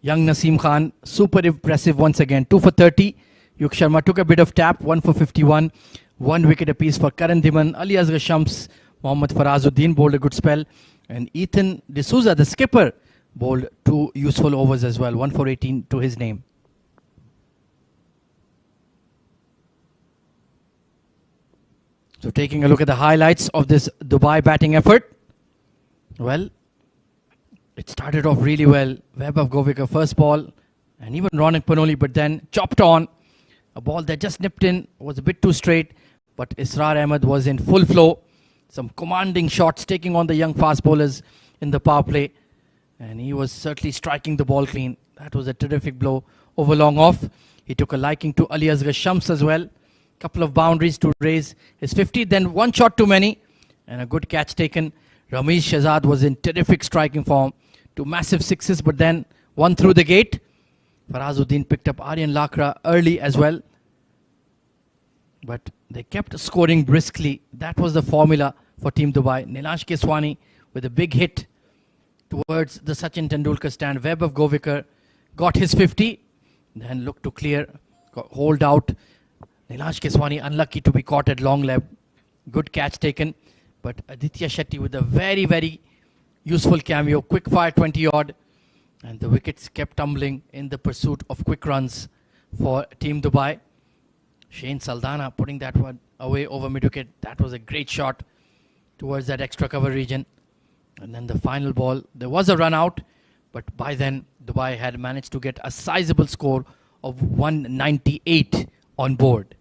young Naseem Khan, super impressive once again. 2 for 30. Yuk Sharma took a bit of tap, 1 for 51. 1 wicket apiece for Karan Dhiman. Ali Asghar Shams, Mohammad Farazuddin bowled a good spell. And Ethan D'Souza, the skipper, bowled 2 useful overs as well. 1 for 18 to his name. So taking a look at the highlights of this Dubai batting effort. Well, it started off really well. Vaibhav Govekar first ball, and even Ronak Panoli, but then chopped on. A ball that just nipped in, was a bit too straight, but Israr Ahmed was in full flow. Some commanding shots taking on the young fast bowlers in the power play. And he was certainly striking the ball clean. That was a terrific blow over long off. He took a liking to Ali Asghar Shams as well. Couple of boundaries to raise his 50. Then 1 shot too many. And a good catch taken. Ramesh Shahzad was in terrific striking form. 2 massive 6s, but then 1 through the gate. Farazuddin picked up Aryan Lakra early as well. But they kept scoring briskly. That was the formula for Team Dubai. Nilansh Keswani with a big hit towards the Sachin Tendulkar stand. Vaibhav Govekar got his 50. Then looked to clear. Hold out. Nilansh Keswani unlucky to be caught at long leg. Good catch taken. But Aditya Shetty with a very, very useful cameo. Quick fire 20 odd. And the wickets kept tumbling in the pursuit of quick runs for Team Dubai. Shane Saldana putting that one away over mid-wicket. That was a great shot towards that extra cover region. And then the final ball, there was a run out, but by then Dubai had managed to get a sizable score of 198 on board.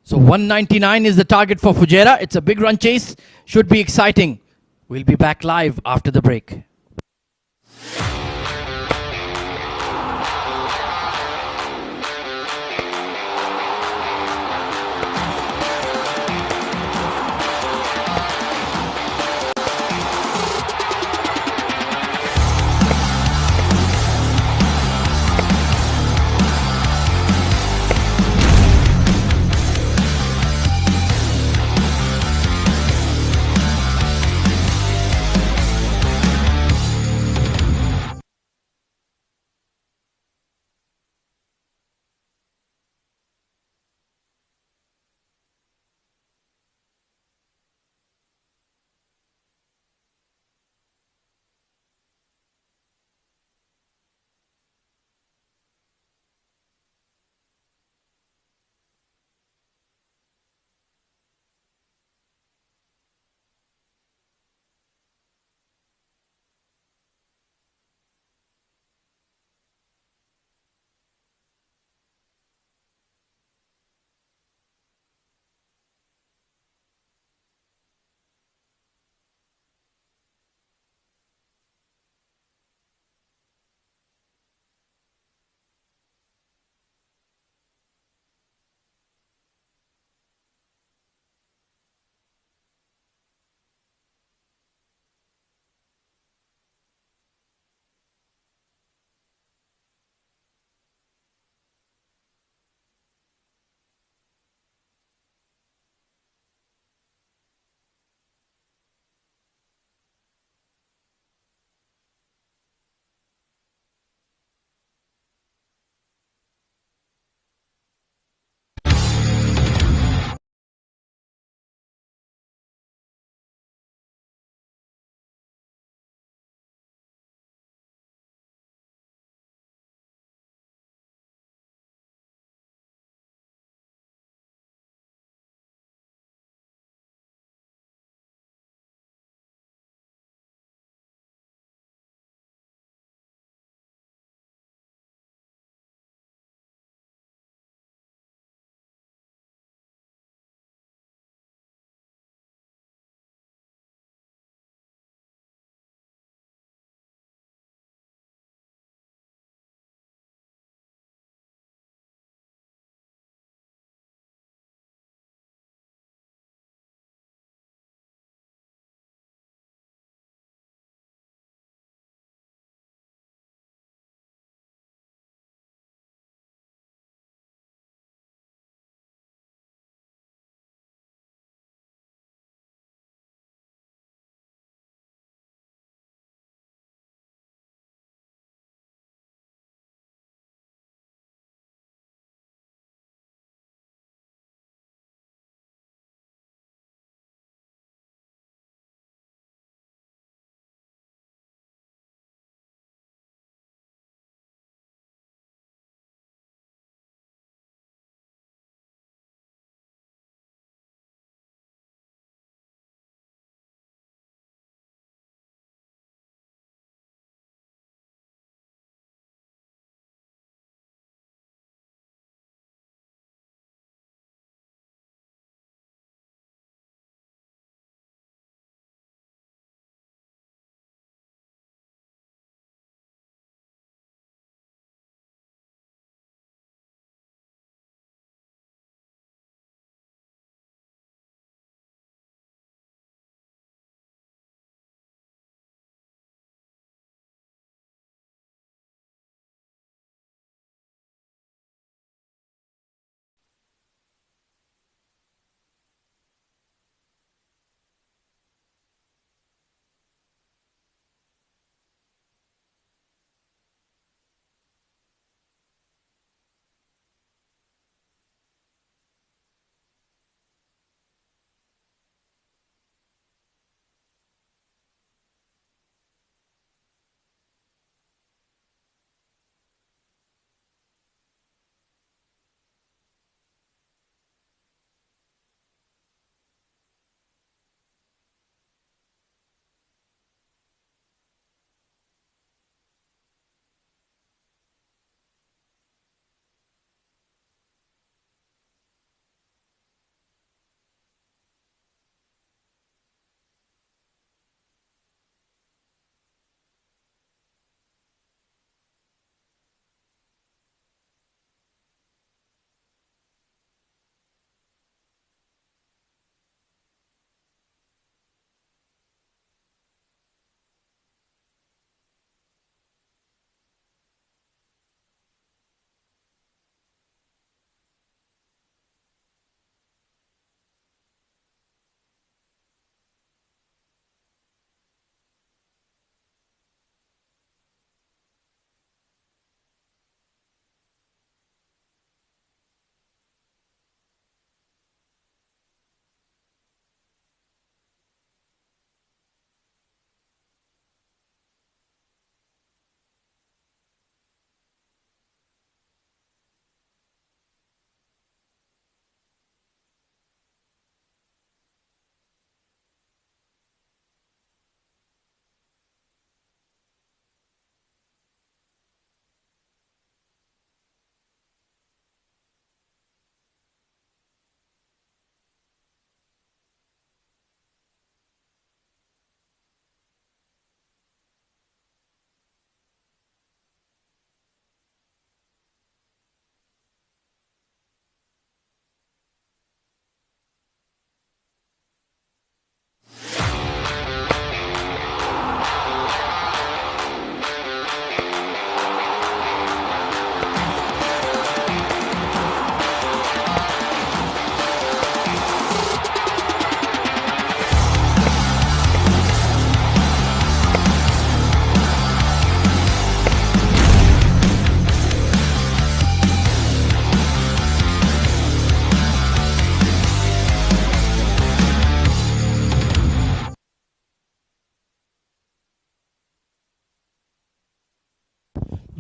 So 199 is the target for Fujairah. It's a big run chase. Should be exciting. We'll be back live after the break.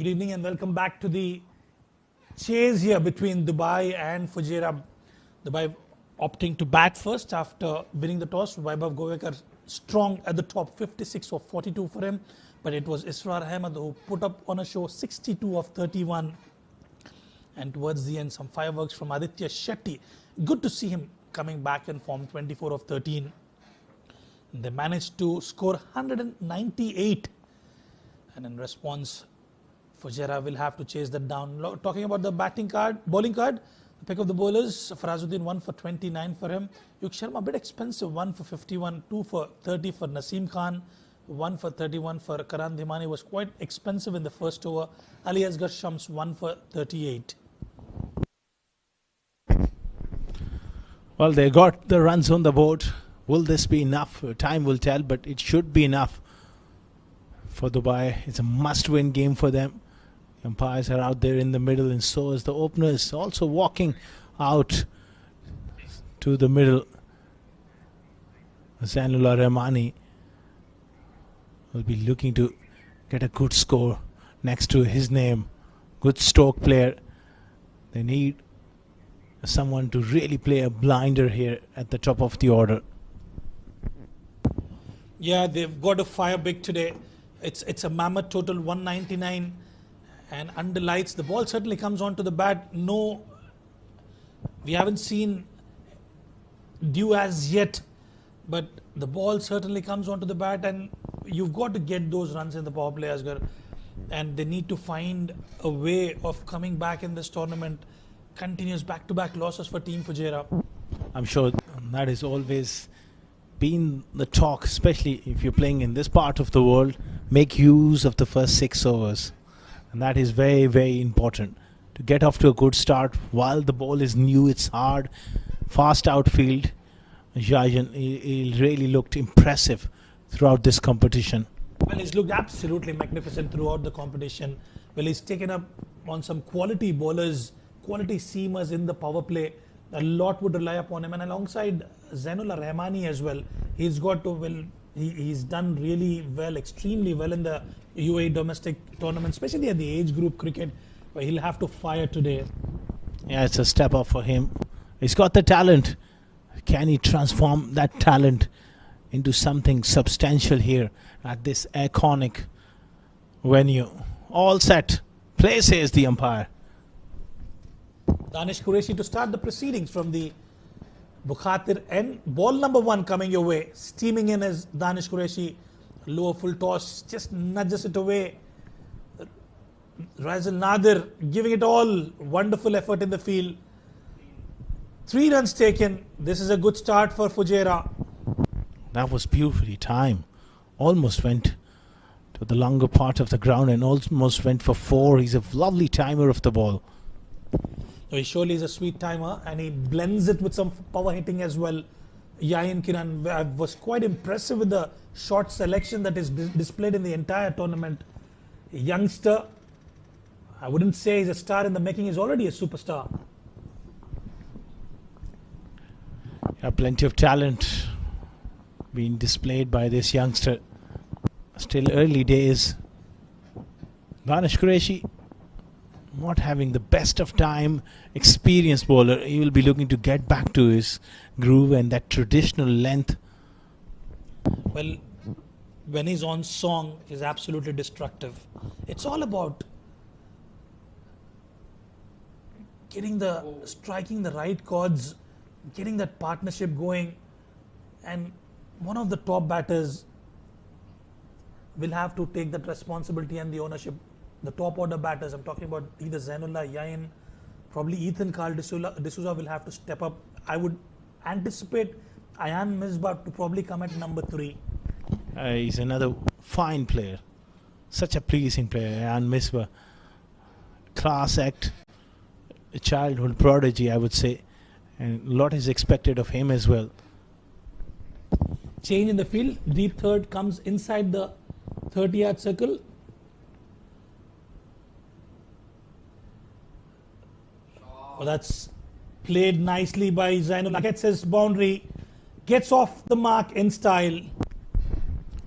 Good evening and welcome back to the chase here between Dubai and Fujairah. Dubai opting to bat first after winning the toss. Vaibhav Govekar strong at the top, 56 of 42 for him. But it was Israr Ahmed who put up on a show 62 of 31. And towards the end, some fireworks from Aditya Shetty. Good to see him coming back in form, 24 of 13. They managed to score 198. And in response, Fujairah will have to chase that down. Talking about the bowling card, the pick of the bowlers, Farazuddin 1 for 29 for him. Yuk Sharma a bit expensive, 1 for 51, 2 for 30 for Naseem Khan, 1 for 31 for Karan Dhimani was quite expensive in the first over. Ali Asghar Shams 1 for 38. Well, they got the runs on the board. Will this be enough? Time will tell, but it should be enough for Dubai. It's a must-win game for them. Umpires are out there in the middle, and so is the openers also walking out to the middle. Zainullah Rahmani will be looking to get a good score next to his name. Good stroke player. They need someone to really play a blinder here at the top of the order. Yeah, they've got to fire big today. It's a mammoth total, 199. And under lights, the ball certainly comes onto the bat. No, we haven't seen dew as yet, but the ball certainly comes onto the bat, and you've got to get those runs in the power play, Asghar. And they need to find a way of coming back in this tournament. Continuous back-to-back losses for Team Fujairah. I'm sure that has always been the talk, especially if you're playing in this part of the world. Make use of the first 6 overs. And that is very, very important to get off to a good start while the ball is new. It's hard, fast outfield. Jajan, he really looked impressive throughout this competition. Well, he's looked absolutely magnificent throughout the competition. Well, he's taken up on some quality bowlers, quality seamers in the power play. A lot would rely upon him, and alongside Zainullah Rahmani as well. He's got to, well, he's done really well, extremely well in the UAE domestic tournament, especially at the age group cricket, where he'll have to fire today. Yeah, it's a step up for him. He's got the talent. Can he transform that talent into something substantial here at this iconic venue? All set. Play, says the umpire. Danish Qureshi to start the proceedings from the Bukhatir end. Ball number 1 coming your way. Steaming in is Danish Qureshi. Lower full toss, just nudges it away. Raizal Nadir giving it all. Wonderful effort in the field. 3 runs taken. This is a good start for Fujairah. That was beautifully timed. Almost went to the longer part of the ground and almost went for 4. He's a lovely timer of the ball. So he surely is a sweet timer, and he blends it with some power hitting as well. Yain Kiran was quite impressive with the shot selection that is displayed in the entire tournament. A youngster, I wouldn't say he's a star in the making, he's already a superstar. Yeah, plenty of talent being displayed by this youngster. Still early days. Danish Qureshi not having the best of time. Experienced bowler. He will be looking to get back to his groove and that traditional length. Well, when he's on song, he's absolutely destructive. It's all about striking the right chords, getting that partnership going, and one of the top batters will have to take that responsibility and the ownership. The top order batters, I'm talking about either Zainullah, Yain, probably Ethan Carl D'Souza will have to step up. I would anticipate Ayan Misbah to probably come at number 3. He's another fine player. Such a pleasing player, Ayan Misbah. Class act, a childhood prodigy, I would say. And a lot is expected of him as well. Change in the field. Deep third comes inside the 30-yard circle. Oh, that's played nicely by Zainullah. Gets his boundary, gets off the mark in style.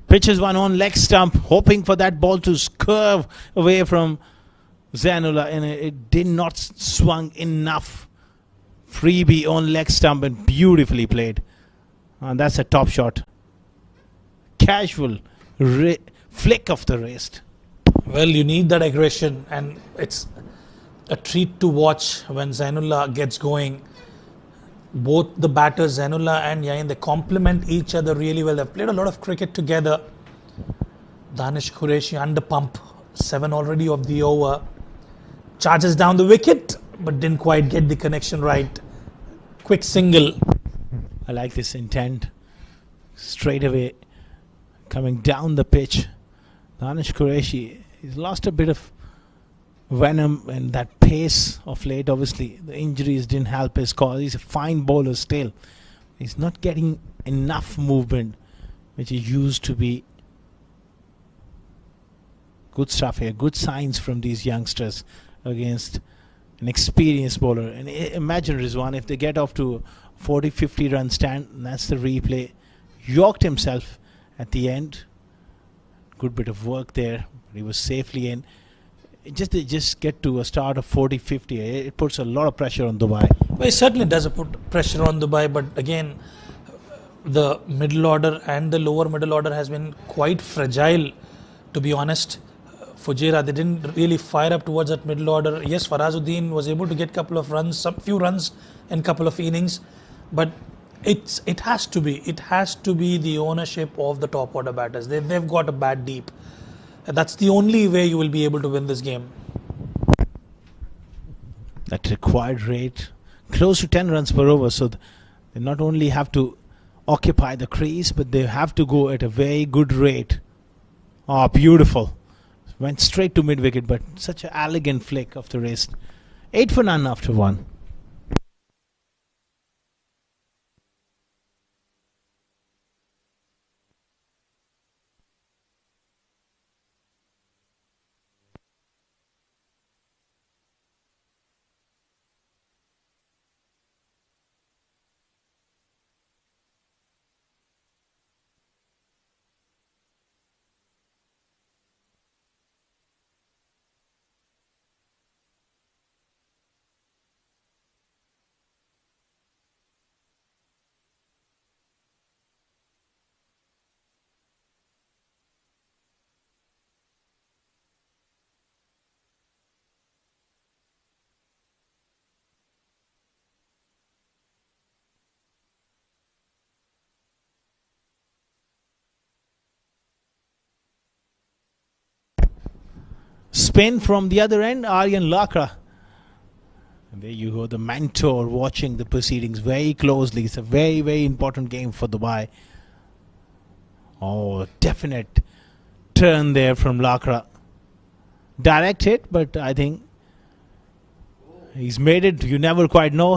Pitches one on leg stump, hoping for that ball to curve away from Zainullah, and it did not swung enough. Freebie on leg stump and beautifully played. And that's a top shot. Casual flick of the wrist. Well, you need that aggression, and it's a treat to watch when Zainullah gets going. Both the batters, Zainullah and Yain, they complement each other really well. They've played a lot of cricket together. Danish Qureshi under pump, 7 already of the over. Charges down the wicket, but didn't quite get the connection right. Quick single. I like this intent. Straight away, coming down the pitch. Danish Qureshi, he's lost a bit of venom and that pace of late. Obviously, the injuries didn't help his cause. He's a fine bowler still. He's not getting enough movement, which he used to be. Good stuff here. Good signs from these youngsters against an experienced bowler. And imagine, Rizwan, if they get off to 40-50 run stand, and that's the replay. Yorked himself at the end. Good bit of work there. But he was safely in. They just get to a start of 40-50. It puts a lot of pressure on Dubai. Well, it certainly does put pressure on Dubai, but again, the middle order and the lower middle order has been quite fragile, to be honest. Fujairah, they didn't really fire up towards that middle order. Yes, Farazuddin was able to get couple of runs, some few runs in couple of innings, but it has to be the ownership of the top order batters. They've got a bat deep. That's the only way you will be able to win this game. That required rate close to 10 runs per over, so they not only have to occupy the crease, but they have to go at a very good rate. Oh, beautiful. Went straight to mid-wicket, but such an elegant flick of the wrist. 8 for none after 1. Spin from the other end, Aryan Lakra. And there you go, the mentor watching the proceedings very closely. It's a very, very important game for Dubai. Oh, definite turn there from Lakra. Direct hit, but I think he's made it. You never quite know.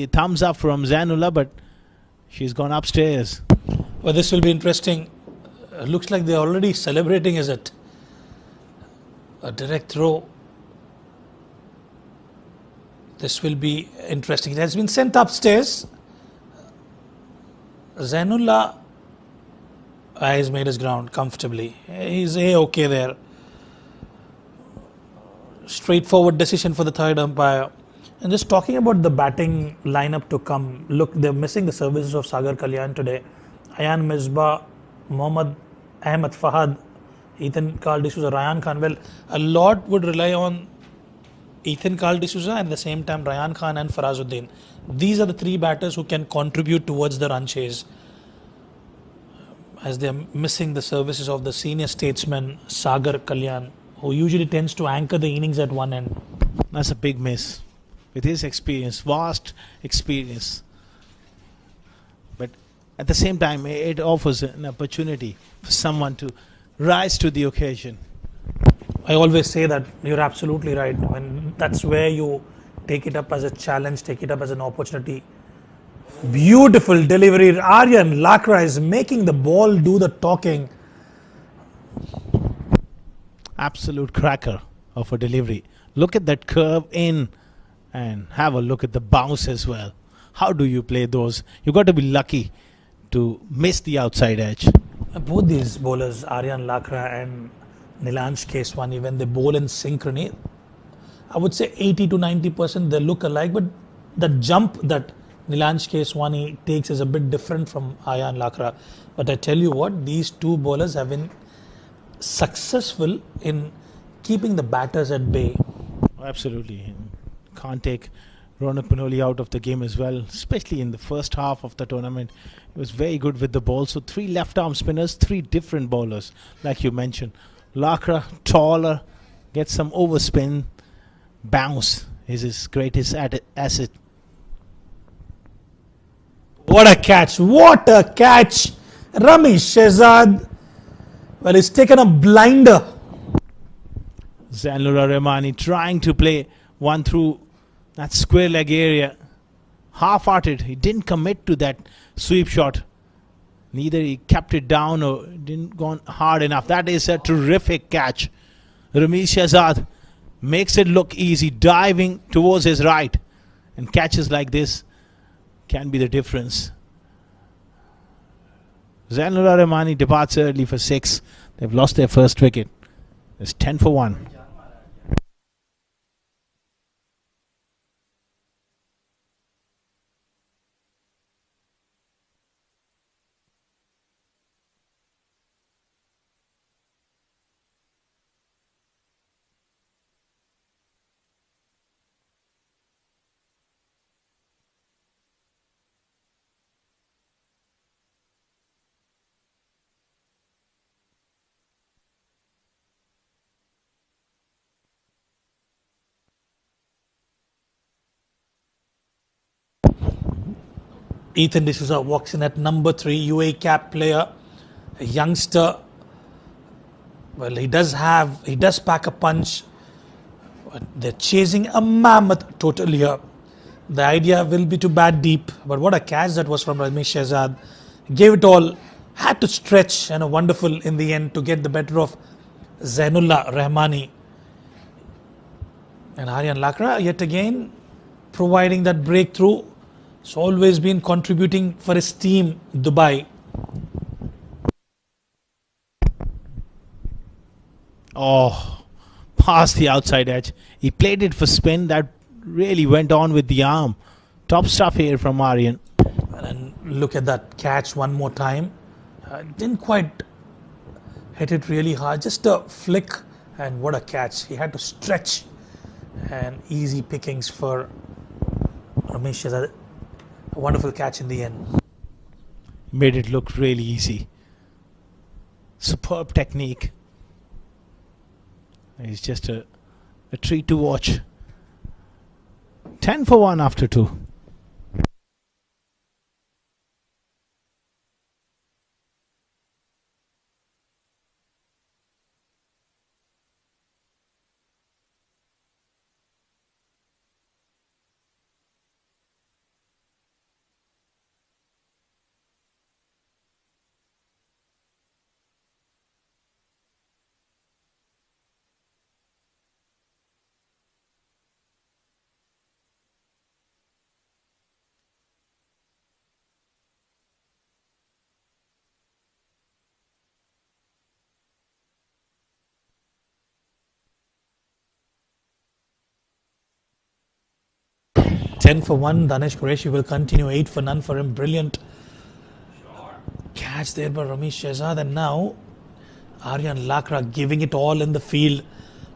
Thumbs up from Zainullah, but she's gone upstairs. Well, this will be interesting. Looks like they're already celebrating, is it? A direct throw. This will be interesting. It has been sent upstairs. Zainullah has made his ground comfortably. He's okay there. Straightforward decision for the third umpire. And just talking about the batting lineup to come. Look, they're missing the services of Sagar Kalyan today. Ayan Misbah, Mohammad Ahmed Fahad, Ethan Carl D'Souza, Ryan Khan. Well, a lot would rely on Ethan Carl D'Souza and at the same time Ryan Khan and Farazuddin. These are the three batters who can contribute towards the run chase, as they are missing the services of the senior statesman Sagar Kalyan, who usually tends to anchor the innings at one end. That's a big miss. With his experience, vast experience. But at the same time, it offers an opportunity for someone to rise to the occasion. I always say that you're absolutely right. When that's where you take it up as a challenge, take it up as an opportunity. Beautiful delivery. Aryan Lakra is making the ball do the talking. Absolute cracker of a delivery. Look at that curve in and have a look at the bounce as well. How do you play those? You've got to be lucky to miss the outside edge. Both these bowlers, Aryan Lakra and Nilansh Keswani, when they bowl in synchrony, I would say 80 to 90% they look alike, but the jump that Nilanj Keswani takes is a bit different from Aryan Lakra. But I tell you what, these two bowlers have been successful in keeping the batters at bay. Absolutely. Can't take Ronak Panoli out of the game as well, especially in the first half of the tournament. He was very good with the ball. So 3 left-arm spinners, 3 different bowlers, like you mentioned. Lakra, taller, gets some overspin. Bounce is his greatest asset. What a catch! What a catch! Ramesh Shehzad, well, he's taken a blinder. Zainullah Rahmani trying to play one through that square leg area. Half-hearted. He didn't commit to that sweep shot. Neither he kept it down or didn't go hard enough. That is a terrific catch. Ramesh Shehzad makes it look easy, diving towards his right. And catches like this can be the difference. Zainullah Rahmani departs early for 6. They've lost their first wicket. It's 10 for 1. Ethan D'Souza walks in at number 3, UAE cap player, a youngster. Well, he does pack a punch. But they're chasing a mammoth total here. The idea will be to bat deep, but what a catch that was from Ramesh Shehzad. Gave it all, had to stretch, and a wonderful in the end to get the better of Zainullah Rahmani. And Aryan Lakra yet again providing that breakthrough. He's always been contributing for his team, Dubai. Oh, past the outside edge. He played it for spin. That really went on with the arm. Top stuff here from Aryan. And look at that catch one more time. Didn't quite hit it really hard. Just a flick, and what a catch. He had to stretch, and easy pickings for Ramesh Shehzad. A wonderful catch in the end. Made it look really easy. Superb technique. It's just a treat to watch. 10 for 1 after 2. Ten for 1. Danesh Qureshi will continue. 8 for none for him. Brilliant catch there by Ramesh Shehzad. And now Aryan Lakra giving it all in the field.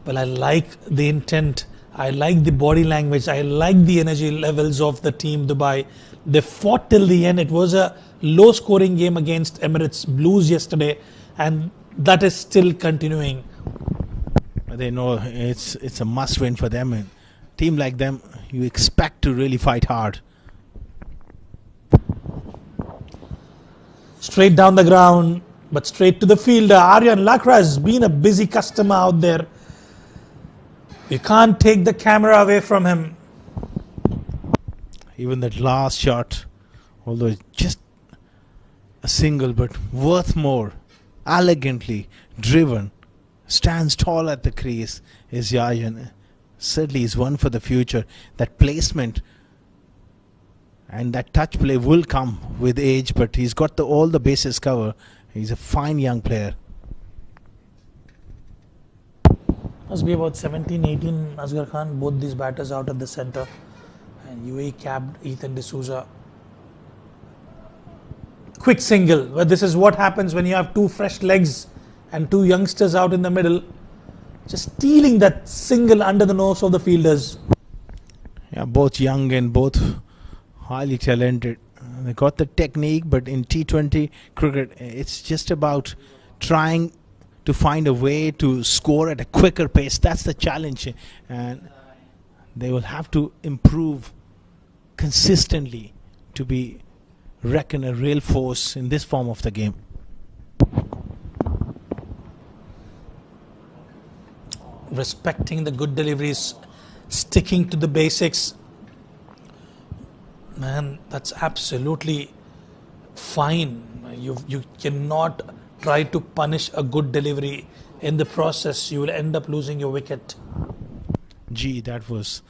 Well, I like the intent. I like the body language. I like the energy levels of the team Dubai. They fought till the end. It was a low scoring game against Emirates Blues yesterday, and that is still continuing. They know it's a must win for them. And team like them, you expect to really fight hard. Straight down the ground, but straight to the fielder. Aryan Lakra has been a busy customer out there. You can't take the camera away from him. Even that last shot, although it's just a single, but worth more. Elegantly driven, stands tall at the crease, is Aryan. Certainly is one for the future. That placement and that touch play will come with age, but he's got all the bases covered. He's a fine young player. Must be about 17, 18, Asghar Khan, both these batters out at the centre. And UAE capped Ethan D'Souza. Quick single. Well, this is what happens when you have two fresh legs and two youngsters out in the middle. Just stealing that single under the nose of the fielders. Yeah, both young and both highly talented. They got the technique, but in T20 cricket, it's just about trying to find a way to score at a quicker pace. That's the challenge, and they will have to improve consistently to be reckoned a real force in this form of the game. Respecting the good deliveries, sticking to the basics. Man, that's absolutely fine. You cannot try to punish a good delivery. In the process, you will end up losing your wicket. Gee, that was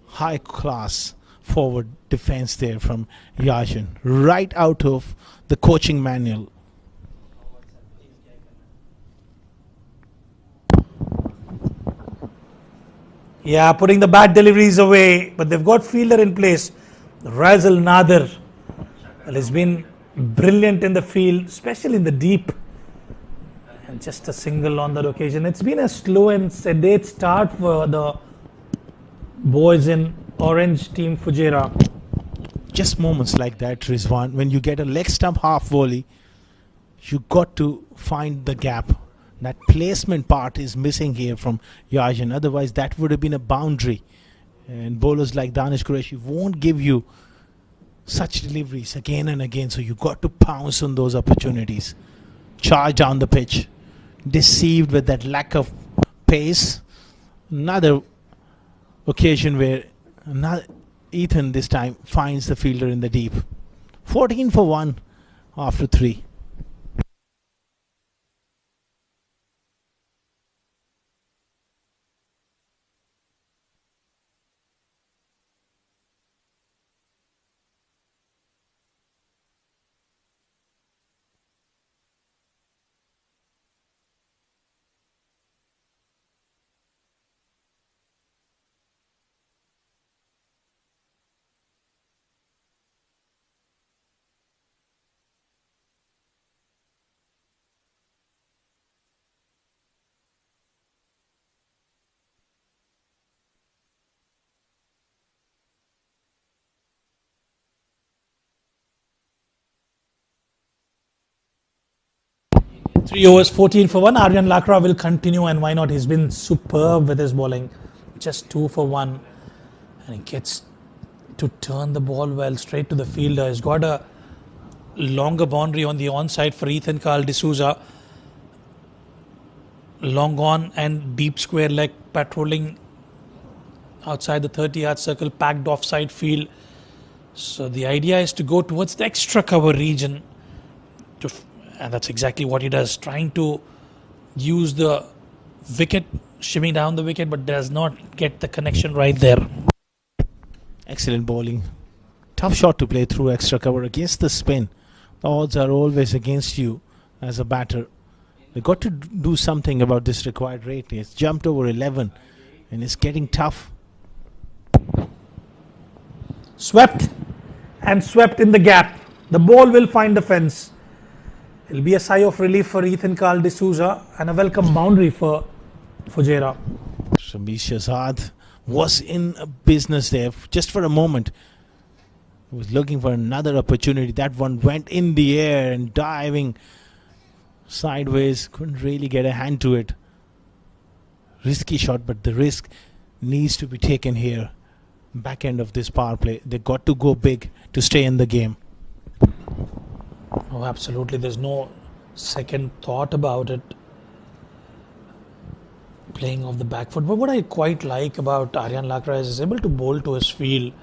high class forward defense there from Yasin, right out of the coaching manual. Yeah, putting the bad deliveries away, but they've got fielder in place. Razal Nadir. Well, he's been brilliant in the field, especially in the deep. And just a single on that occasion. It's been a slow and sedate start for the boys in orange team Fujairah. Just moments like that, Rizwan, when you get a leg stump half volley, you got to find the gap. That placement part is missing here from Yasin. Otherwise, that would have been a boundary. And bowlers like Danish Qureshi won't give you such deliveries again and again. So you got to pounce on those opportunities. Charge down the pitch. Deceived with that lack of pace. Another occasion where Ethan this time finds the fielder in the deep. 14 for 1 after 3. Three overs, 14 for 1. Aryan Lakra will continue, and why not? He's been superb with his bowling. Just 2 for 1. And he gets to turn the ball well straight to the fielder. He's got a longer boundary on the onside for Ethan Carl D'Souza. Long on and deep square leg patrolling outside the 30-yard circle, packed offside field. So the idea is to go towards the extra cover region. And that's exactly what he does, trying to use the wicket, shimming down the wicket, but does not get the connection right there. Excellent bowling. Tough shot to play through extra cover against the spin. The odds are always against you as a batter. They got to do something about this required rate. It's jumped over 11 and it's getting tough. Swept and swept in the gap. The ball will find the fence. It'll be a sigh of relief for Ethan Carl D'Souza and a welcome boundary for Fujairah. Shamir Shahzad was in a business there just for a moment. He was looking for another opportunity. That one went in the air and diving sideways. Couldn't really get a hand to it. Risky shot, but the risk needs to be taken here. Back end of this power play. They got to go big to stay in the game. Oh, absolutely. There's no second thought about it. Playing off the back foot. But what I quite like about Aryan Lakra is he's able to bowl to his field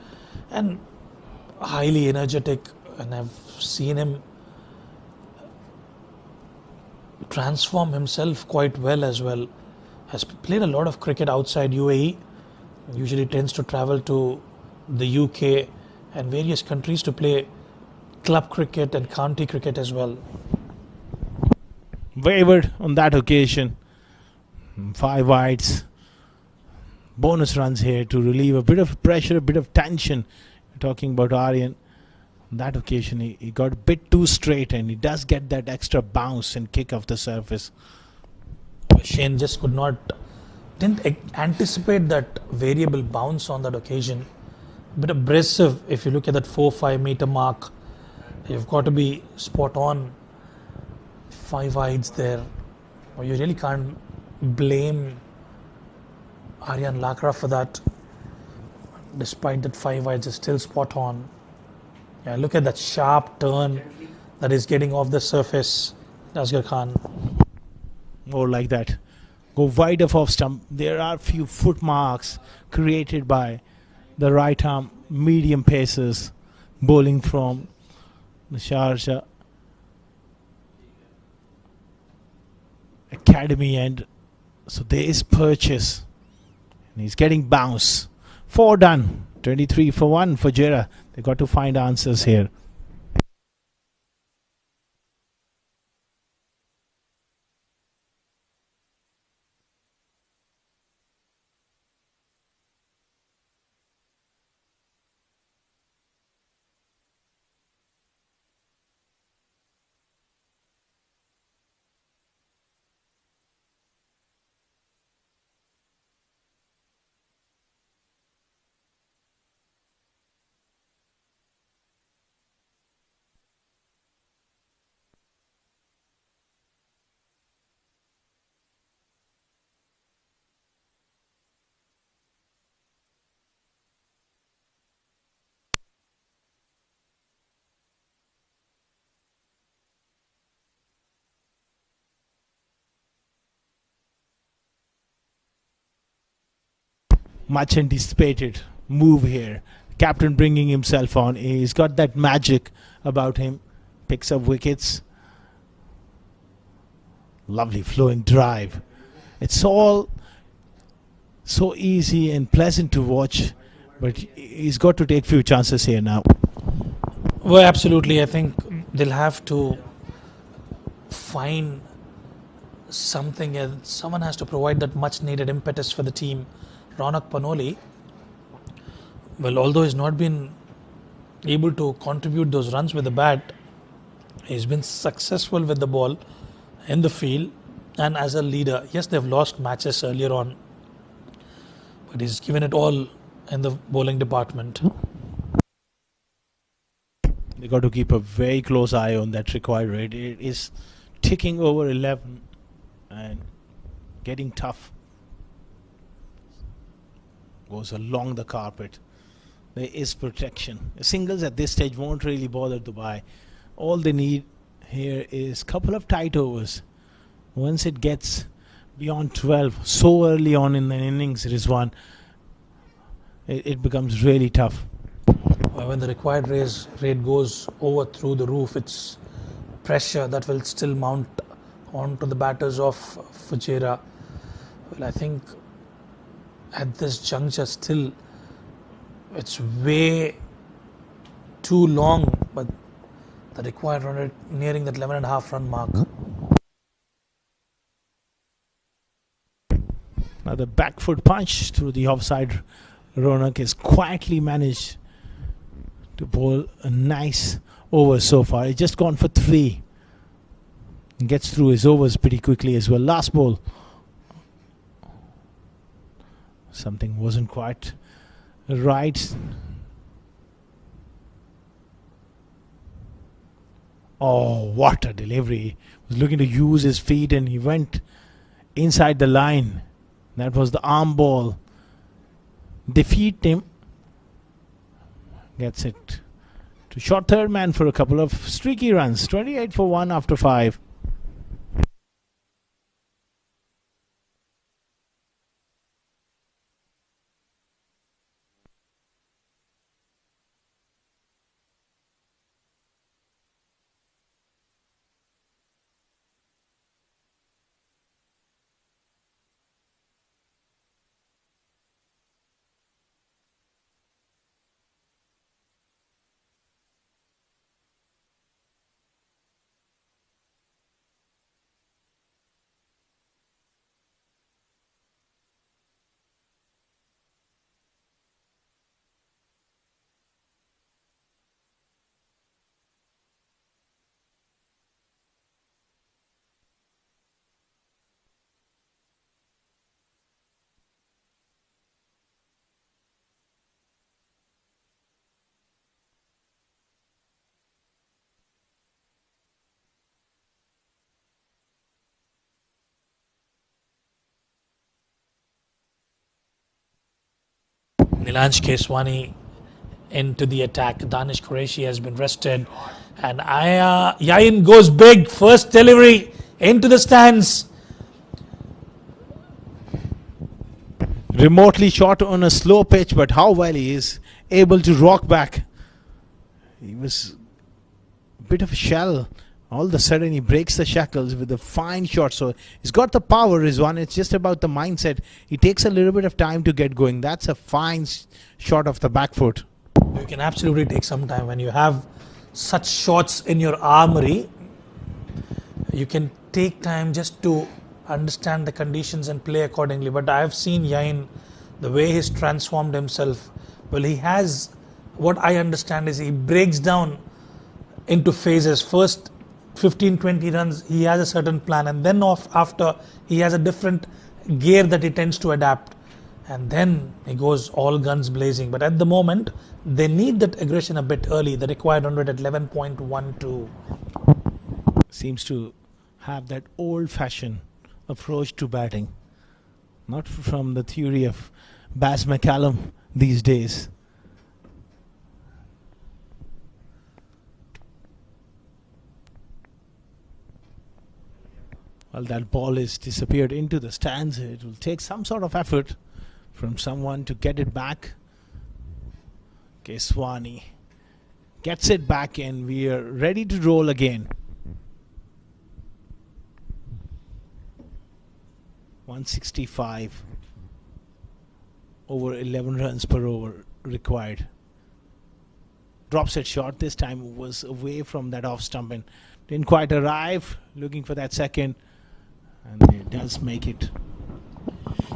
and highly energetic. And I've seen him transform himself quite well as well. Has played a lot of cricket outside UAE. Usually tends to travel to the UK and various countries to play club cricket and county cricket as well. Wavered on that occasion. 5 wides. bonus runs here to relieve a bit of pressure, a bit of tension. We're talking about Aryan. On that occasion, he got a bit too straight, and he does get that extra bounce and kick off the surface. Shane just didn't anticipate that variable bounce on that occasion. A bit abrasive. If you look at that 4-5 meter mark, you've got to be spot on 5 wides there. Or you really can't blame Aryan Lakra for that. Despite that 5 wides is still spot on. Yeah, look at that sharp turn that is getting off the surface, Asghar Khan. More like that. Go wide of off stump. There are few foot marks created by the right arm medium pacers bowling from the Sharjah Academy end. So there is purchase. And he's getting bounce. 4 done. 23 for 1 for Fujairah. They got to find answers here. Much anticipated move here. Captain bringing himself on. He's got that magic about him. Picks up wickets. Lovely flowing drive. It's all so easy and pleasant to watch, but he's got to take few chances here now. Well, absolutely. I think they'll have to find something, and someone has to provide that much needed impetus for the team. Ronak Panoli, well, although he's not been able to contribute those runs with the bat, he's been successful with the ball in the field and as a leader. Yes, they've lost matches earlier on, but he's given it all in the bowling department. They got to keep a very close eye on that required rate. It is ticking over 11 and getting tough. Goes along the carpet. There is protection. Singles at this stage won't really bother Dubai. All they need here is a couple of tight overs. Once it gets beyond 12, so early on in the innings, Rizwan, it becomes really tough. When the required rate goes over through the roof, it's pressure that will still mount onto the batters of Fujairah. Well, I think at this juncture still it's way too long, but the required run rate nearing that 11.5 run mark. Now the back foot punch through the offside. Ronak has quietly managed to bowl a nice over so far. He's just gone for 3. And gets through his overs pretty quickly as well. Last ball. Something wasn't quite right. Oh, what a delivery. He was looking to use his feet and he went inside the line. That was the arm ball. Defeat him. Gets it to short third man for a couple of streaky runs. 28 for 1 after 5. Nilansh Keswani into the attack. Danish Qureshi has been rested. And Yain goes big. First delivery into the stands. Remotely shot on a slow pitch, but how well he is able to rock back. He was a bit of a shell. All of a sudden he breaks the shackles with a fine shot. So he's got the power, Rizwan. It's just about the mindset. He takes a little bit of time to get going. That's a fine shot off the back foot. You can absolutely take some time. When you have such shots in your armory, you can take time just to understand the conditions and play accordingly. But I have seen Yain, the way he's transformed himself. Well, he has, what I understand is he breaks down into phases. First 15-20 runs, he has a certain plan, and then after he has a different gear that he tends to adapt, and then he goes all guns blazing. But at the moment, they need that aggression a bit early. The required 100 at 11.12. Seems to have that old-fashioned approach to batting, not from the theory of Baz McCallum these days. Well, that ball is disappeared into the stands. It will take some sort of effort from someone to get it back. Keswani gets it back and we are ready to roll again. 165 over 11 runs per over required. Drops it short. This time was away from that off stump and didn't quite arrive. Looking for that second, and it does make it.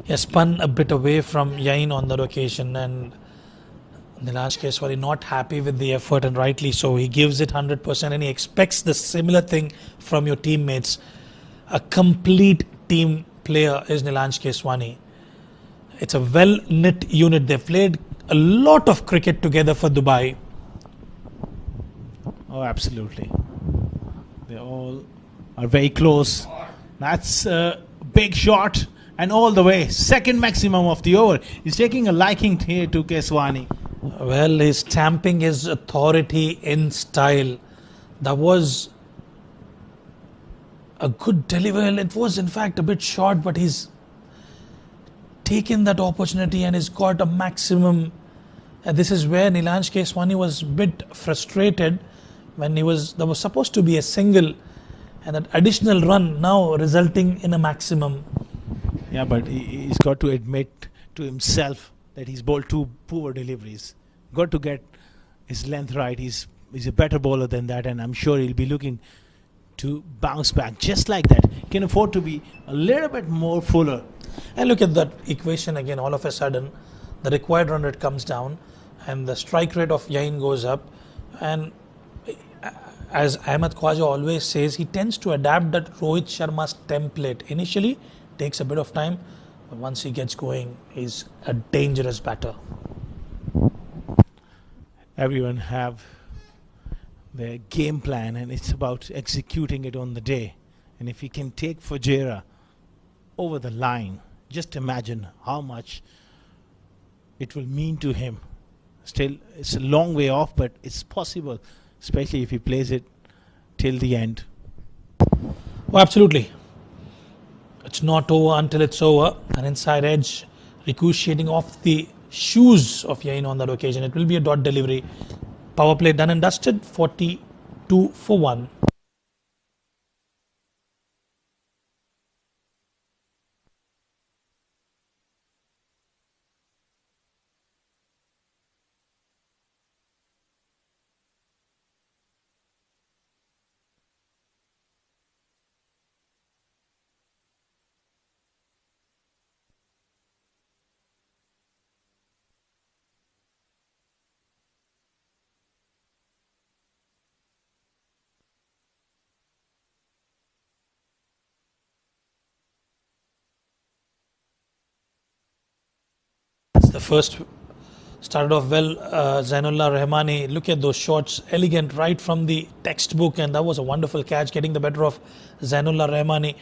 He spun a bit away from Yain on that occasion, and Nilansh Keswani not happy with the effort, and rightly so. He gives it 100% and he expects the similar thing from your teammates. A complete team player is Nilansh Keswani. It's a well-knit unit. They've played a lot of cricket together for Dubai. Oh, absolutely. They all are very close. That's a big shot, and all the way. Second maximum of the over. He's taking a liking here to Keswani. Well, he's stamping his authority in style. That was a good delivery. It was in fact a bit short, but he's taken that opportunity and he's got a maximum. This is where Nilansh Keswani was a bit frustrated when there was supposed to be a single, and that additional run now resulting in a maximum. Yeah, but he's got to admit to himself that he's bowled two poor deliveries. Got to get his length right. He's a better bowler than that, and I'm sure he'll be looking to bounce back just like that. He can afford to be a little bit more fuller. And look at that equation again. All of a sudden, the required run rate comes down, and the strike rate of Yain goes up. And as Ahmed Khwaja always says, he tends to adapt that Rohit Sharma's template. Initially, takes a bit of time, but once he gets going, he's a dangerous batter. Everyone have their game plan, and it's about executing it on the day. And if he can take Fujairah over the line, just imagine how much it will mean to him. Still, it's a long way off, but it's possible, especially if he plays it till the end. Oh, absolutely. It's not over until it's over. An inside edge ricocheting off the shoes of Yain on that occasion. It will be a dot delivery. Power play done and dusted. 42 for 1. The first started off well. Zainullah Rahmani, look at those shots, elegant right from the textbook, and that was a wonderful catch, getting the better of Zainullah Rahmani.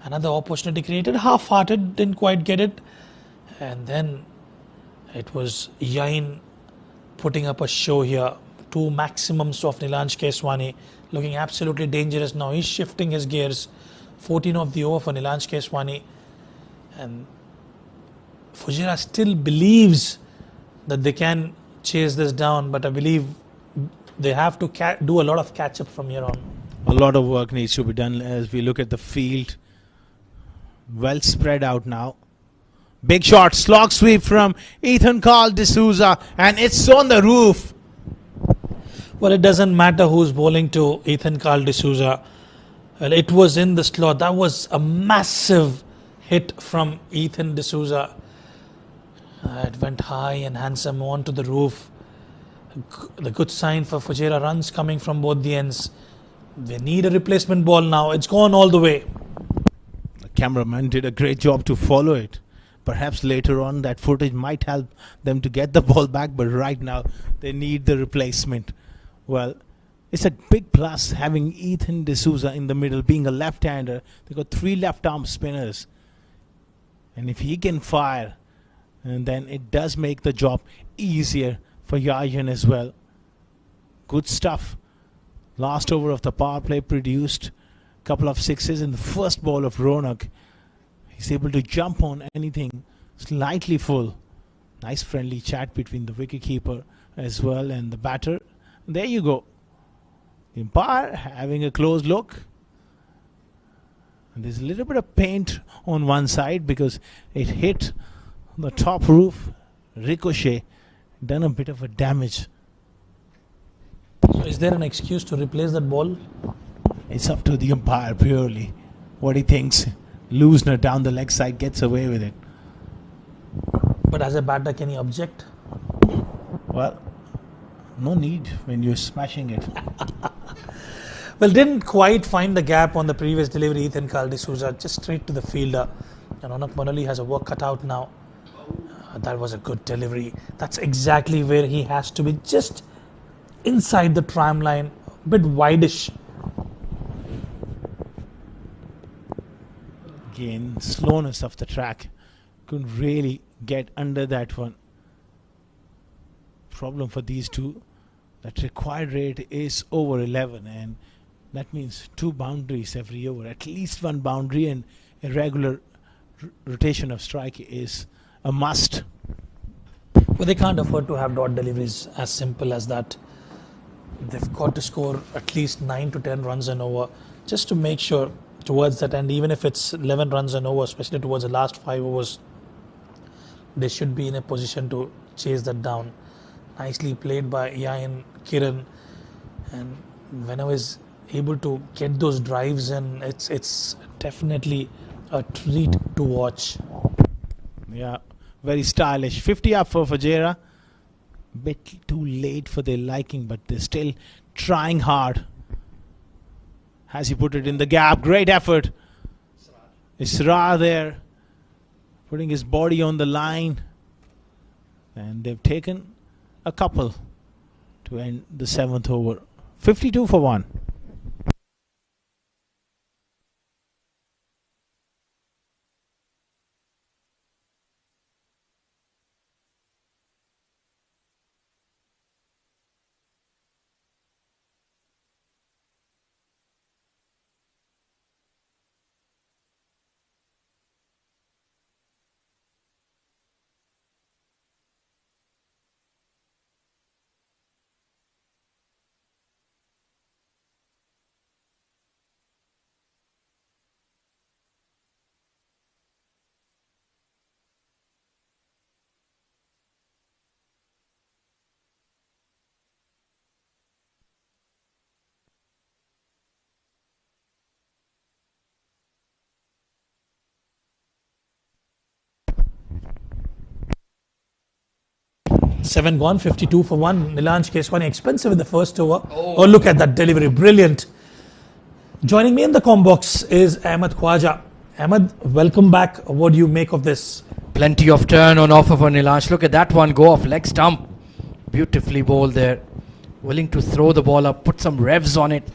Another opportunity created, half-hearted, didn't quite get it, and then It was Yain putting up a show here. 2 maximums of Nilanj Keswani, looking absolutely dangerous now. He's shifting his gears. 14 of the over for Nilanj Keswani, and Fujairah still believes that they can chase this down, but I believe they have to do a lot of catch up from here on. A lot of work needs to be done as we look at the field. Well spread out now. Big shot, slog sweep from Ethan Carl D'Souza, and it's on the roof. Well, it doesn't matter who's bowling to Ethan Carl D'Souza. Well, it was in the slot. That was a massive hit from Ethan D'Souza. It went high and handsome onto the roof. The good sign for Fujairah, runs coming from both the ends. They need a replacement ball now. It's gone all the way. The cameraman did a great job to follow it. Perhaps later on that footage might help them to get the ball back, but right now they need the replacement. Well, it's a big plus having Ethan D'Souza in the middle, being a left-hander. They got 3 left-arm spinners, and if he can fire, and then it does make the job easier for Yayan as well. Good stuff. Last over of the power play produced a couple of sixes in the first ball of Ronak. He's able to jump on anything slightly full. Nice friendly chat between the wicketkeeper as well and the batter. There you go. The umpire having a close look. And there's a little bit of paint on one side because it hit the top roof, ricochet, done a bit of a damage. So is there an excuse to replace that ball? It's up to the umpire purely. What he thinks. Loosner down the leg side gets away with it. But as a batter, can he object? Well, no need when you're smashing it. Well, didn't quite find the gap on the previous delivery. Ethan Carl D'Souza just straight to the fielder. And Ronak Manoli has a work cut out now. That was a good delivery. That's exactly where he has to be. Just inside the tram line. A bit wideish. Again, slowness of the track. Couldn't really get under that one. Problem for these two. That required rate is over 11, and that means 2 boundaries every over. At least 1 boundary, and a regular rotation of strike is a must. But they can't afford to have dot deliveries as simple as that. They've got to score at least 9 to 10 runs and over just to make sure towards that. And even if it's 11 runs and over, especially towards the last 5 overs, they should be in a position to chase that down. Nicely played by Yain Kiran, and whenever he's able to get those drives in, it's definitely a treat to watch. Yeah, very stylish. 50 up for Fujairah. Bit too late for their liking, but they're still trying hard. Has he put it in the gap? Great effort. Israr there, putting his body on the line, and they've taken a couple to end the 7th over. 52 for 1. Seven gone, 52 for 1. Nilanj Keswani expensive in the first over. Oh, look at that delivery. Brilliant. Joining me in the com box is Ahmed Khwaja. Ahmed, welcome back. What do you make of this? Plenty of turn on offer for Nilanj. Look at that one go off leg stump. Beautifully bowled there. Willing to throw the ball up, put some revs on it.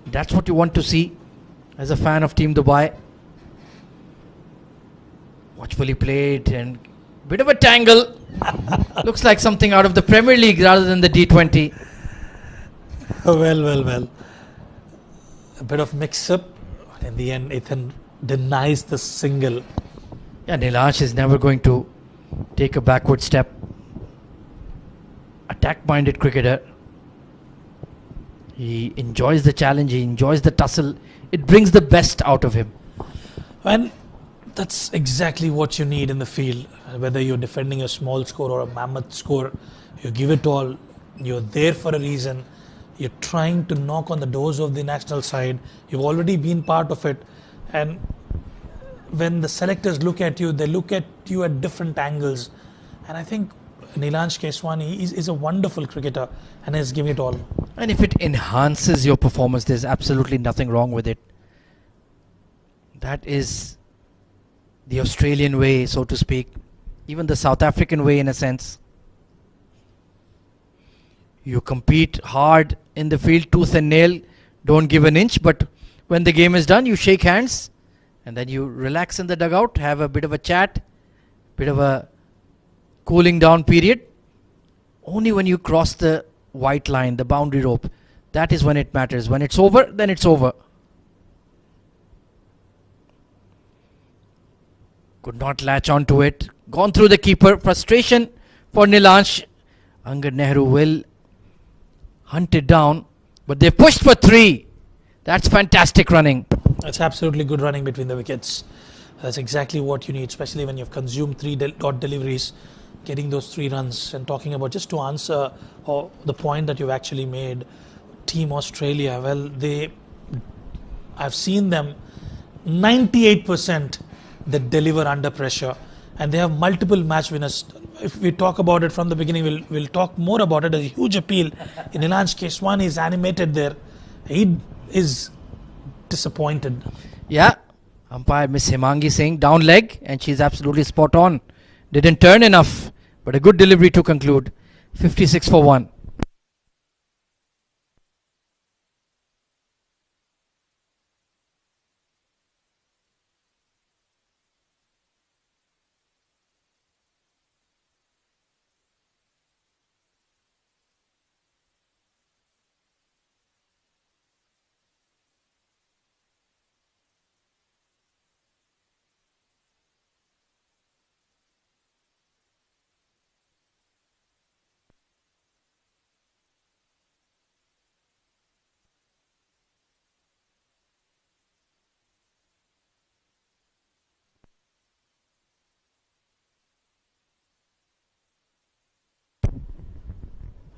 That's what you want to see as a fan of Team Dubai. Watchfully played and Bit of a tangle. Looks like something out of the Premier League rather than the D20. Well. A bit of mix-up. In the end, Ethan denies the single. Yeah, Nilansh is never going to take a backward step. Attack-minded cricketer. He enjoys the challenge. He enjoys the tussle. It brings the best out of him. And that's exactly what you need in the field. Whether you're defending a small score or a mammoth score, you give it all. You're there for a reason. You're trying to knock on the doors of the national side. You've already been part of it. And when the selectors look at you, they look at you at different angles. And I think Nilansh Keswani is a wonderful cricketer and is giving it all. And if it enhances your performance, there's absolutely nothing wrong with it. That is the Australian way, so to speak. Even the South African way in a sense. You compete hard in the field, tooth and nail, don't give an inch, but when the game is done, you shake hands and then you relax in the dugout, have a bit of a chat, bit of a cooling down period. Only when you cross the white line, the boundary rope, that is when it matters. When it's over, then it's over. Could not latch onto it. Gone through the keeper. Frustration for Nilansh. Angad Nehru will hunt it down, but they pushed for 3. That's fantastic running. That's absolutely good running between the wickets. That's exactly what you need, especially when you've consumed 3 dot deliveries. Getting those 3 runs and talking about, just to answer the point that you've actually made, Team Australia, well, I've seen them 98% that deliver under pressure, and they have multiple match winners. If we talk about it from the beginning, we'll talk more about it. There's a huge appeal. Nilansh Keswani is animated there. He is disappointed. Yeah, umpire Miss Himangi saying down leg, and she's absolutely spot on. Didn't turn enough, but a good delivery to conclude. 56 for 1.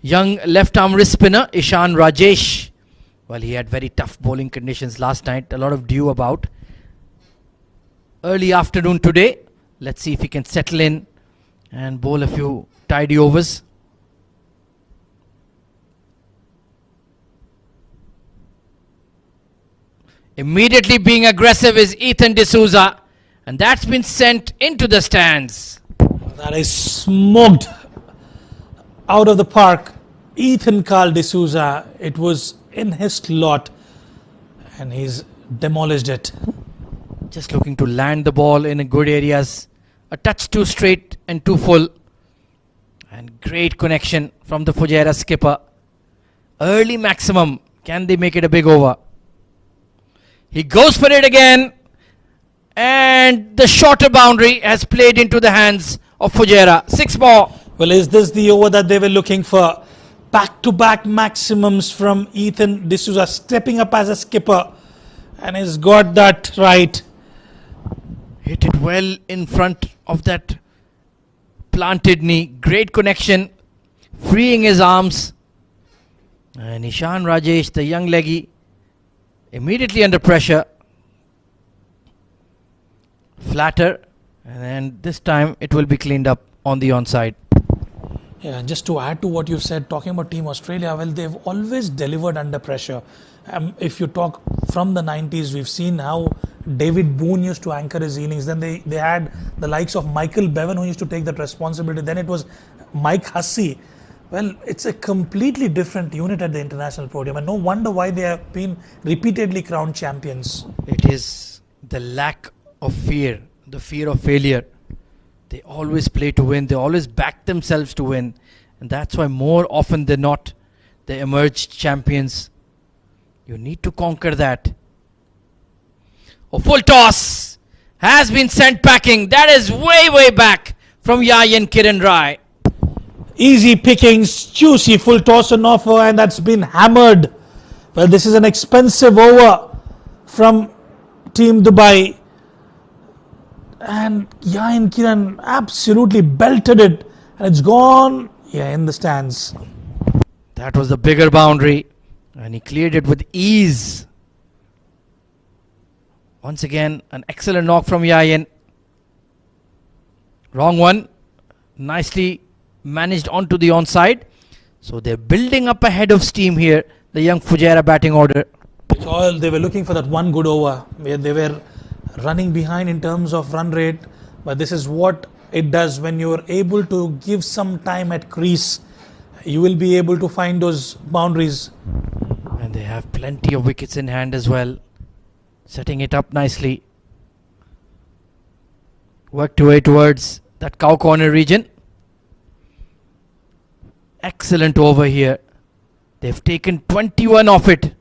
Young left-arm wrist spinner Ishan Rajesh. Well, he had very tough bowling conditions last night. A lot of dew about. Early afternoon today. Let's see if he can settle in and bowl a few tidy overs. Immediately being aggressive is Ethan D'Souza, and that's been sent into the stands. That is smoked out of the park. Ethan Carl D'Souza, it was in his slot and he's demolished it. Just looking to land the ball in good areas. A touch too straight and too full. And great connection from the Fujairah skipper. Early maximum. Can they make it a big over? He goes for it again. And the shorter boundary has played into the hands of Fujairah. 6 more. Well, is this the over that they were looking for? Back-to-back maximums from Ethan D'Souza, stepping up as a skipper, and he's got that right. Hit it well in front of that planted knee. Great connection, freeing his arms. And Ishan Rajesh, the young leggy, immediately under pressure. Flatter, and this time it will be cleaned up on the onside. Yeah, and just to add to what you've said, talking about Team Australia, well, they've always delivered under pressure. If you talk from the 90s, we've seen how David Boone used to anchor his innings. Then they had the likes of Michael Bevan who used to take that responsibility. Then it was Mike Hussey. Well, it's a completely different unit at the international podium, and no wonder why they have been repeatedly crowned champions. It is the lack of fear, the fear of failure. They always play to win. They always back themselves to win. And that's why more often than not, they emerge champions. You need to conquer that. A full toss has been sent packing. That is way back from Yayan Kiran Rai. Easy pickings, juicy full toss on offer, and that's been hammered. Well, this is an expensive over from Team Dubai. And Yayan Kiran absolutely belted it, and it's gone, in the stands. That was the bigger boundary, and he cleared it with ease. Once again, an excellent knock from Yayan. Wrong one. Nicely managed onto the onside. So they're building up a head of steam here, the young Fujairah batting order. It's all, they were looking for that one good over where they were running behind in terms of run rate. But this is what it does when you're able to give some time at crease. You will be able to find those boundaries. And they have plenty of wickets in hand as well. Setting it up nicely. Worked away towards that cow corner region. Excellent over here. They've taken 21 off it.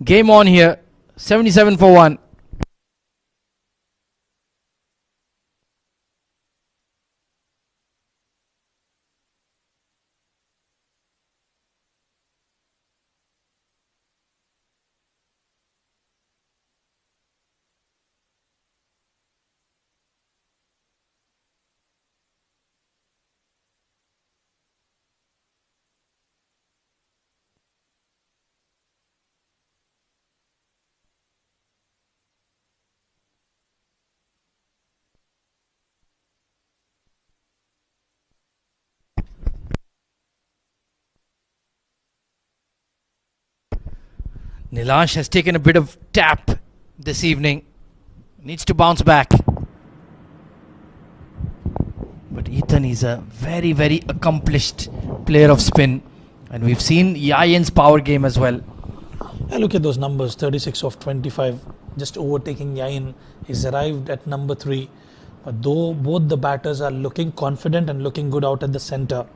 Game on here. 77 for 1. Nilansh has taken a bit of tap this evening. Needs to bounce back. But Ethan is a very accomplished player of spin. And we've seen Yayan's power game as well. Look at those numbers, 36 of 25. Just overtaking Yayan. He's arrived at number 3. But though both the batters are looking confident and looking good out at the centre.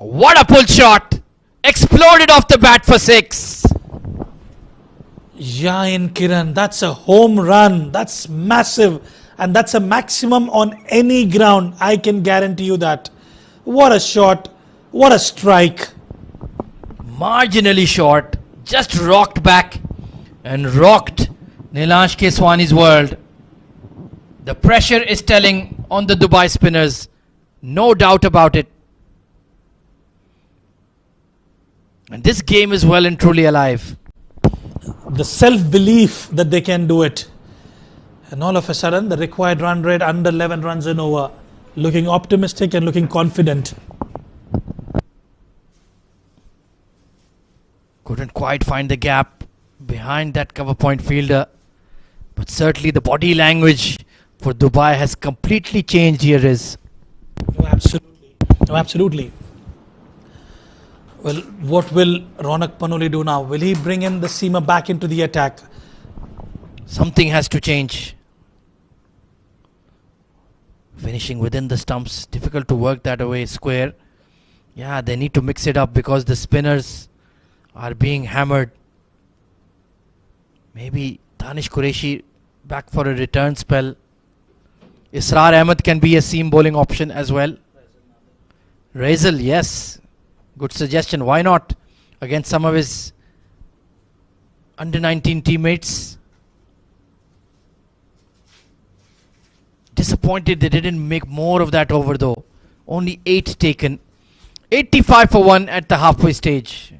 What a pull shot! Exploded off the bat for 6. Yayan Kiran, that's a home run. That's massive. And that's a maximum on any ground. I can guarantee you that. What a shot. What a strike. Marginally short. Just rocked back. And rocked Nilansh Keswani's world. The pressure is telling on the Dubai spinners. No doubt about it. And this game is well and truly alive. The self-belief that they can do it. And all of a sudden, the required run rate under 11 runs and over. Looking optimistic and looking confident. Couldn't quite find the gap behind that cover point fielder. But certainly the body language for Dubai has completely changed here. No, absolutely. No, absolutely. Well, what will Ronak Panoli do now? Will he bring in the seamer back into the attack? Something has to change. Finishing within the stumps. Difficult to work that away square. Yeah, they need to mix it up because the spinners are being hammered. Maybe Danish Qureshi back for a return spell. Israr Ahmed can be a seam bowling option as well. Razel, yes. Good suggestion. Why not? Against some of his under 19 teammates. Disappointed they didn't make more of that over though. Only 8 taken. 85 for 1 at the halfway stage.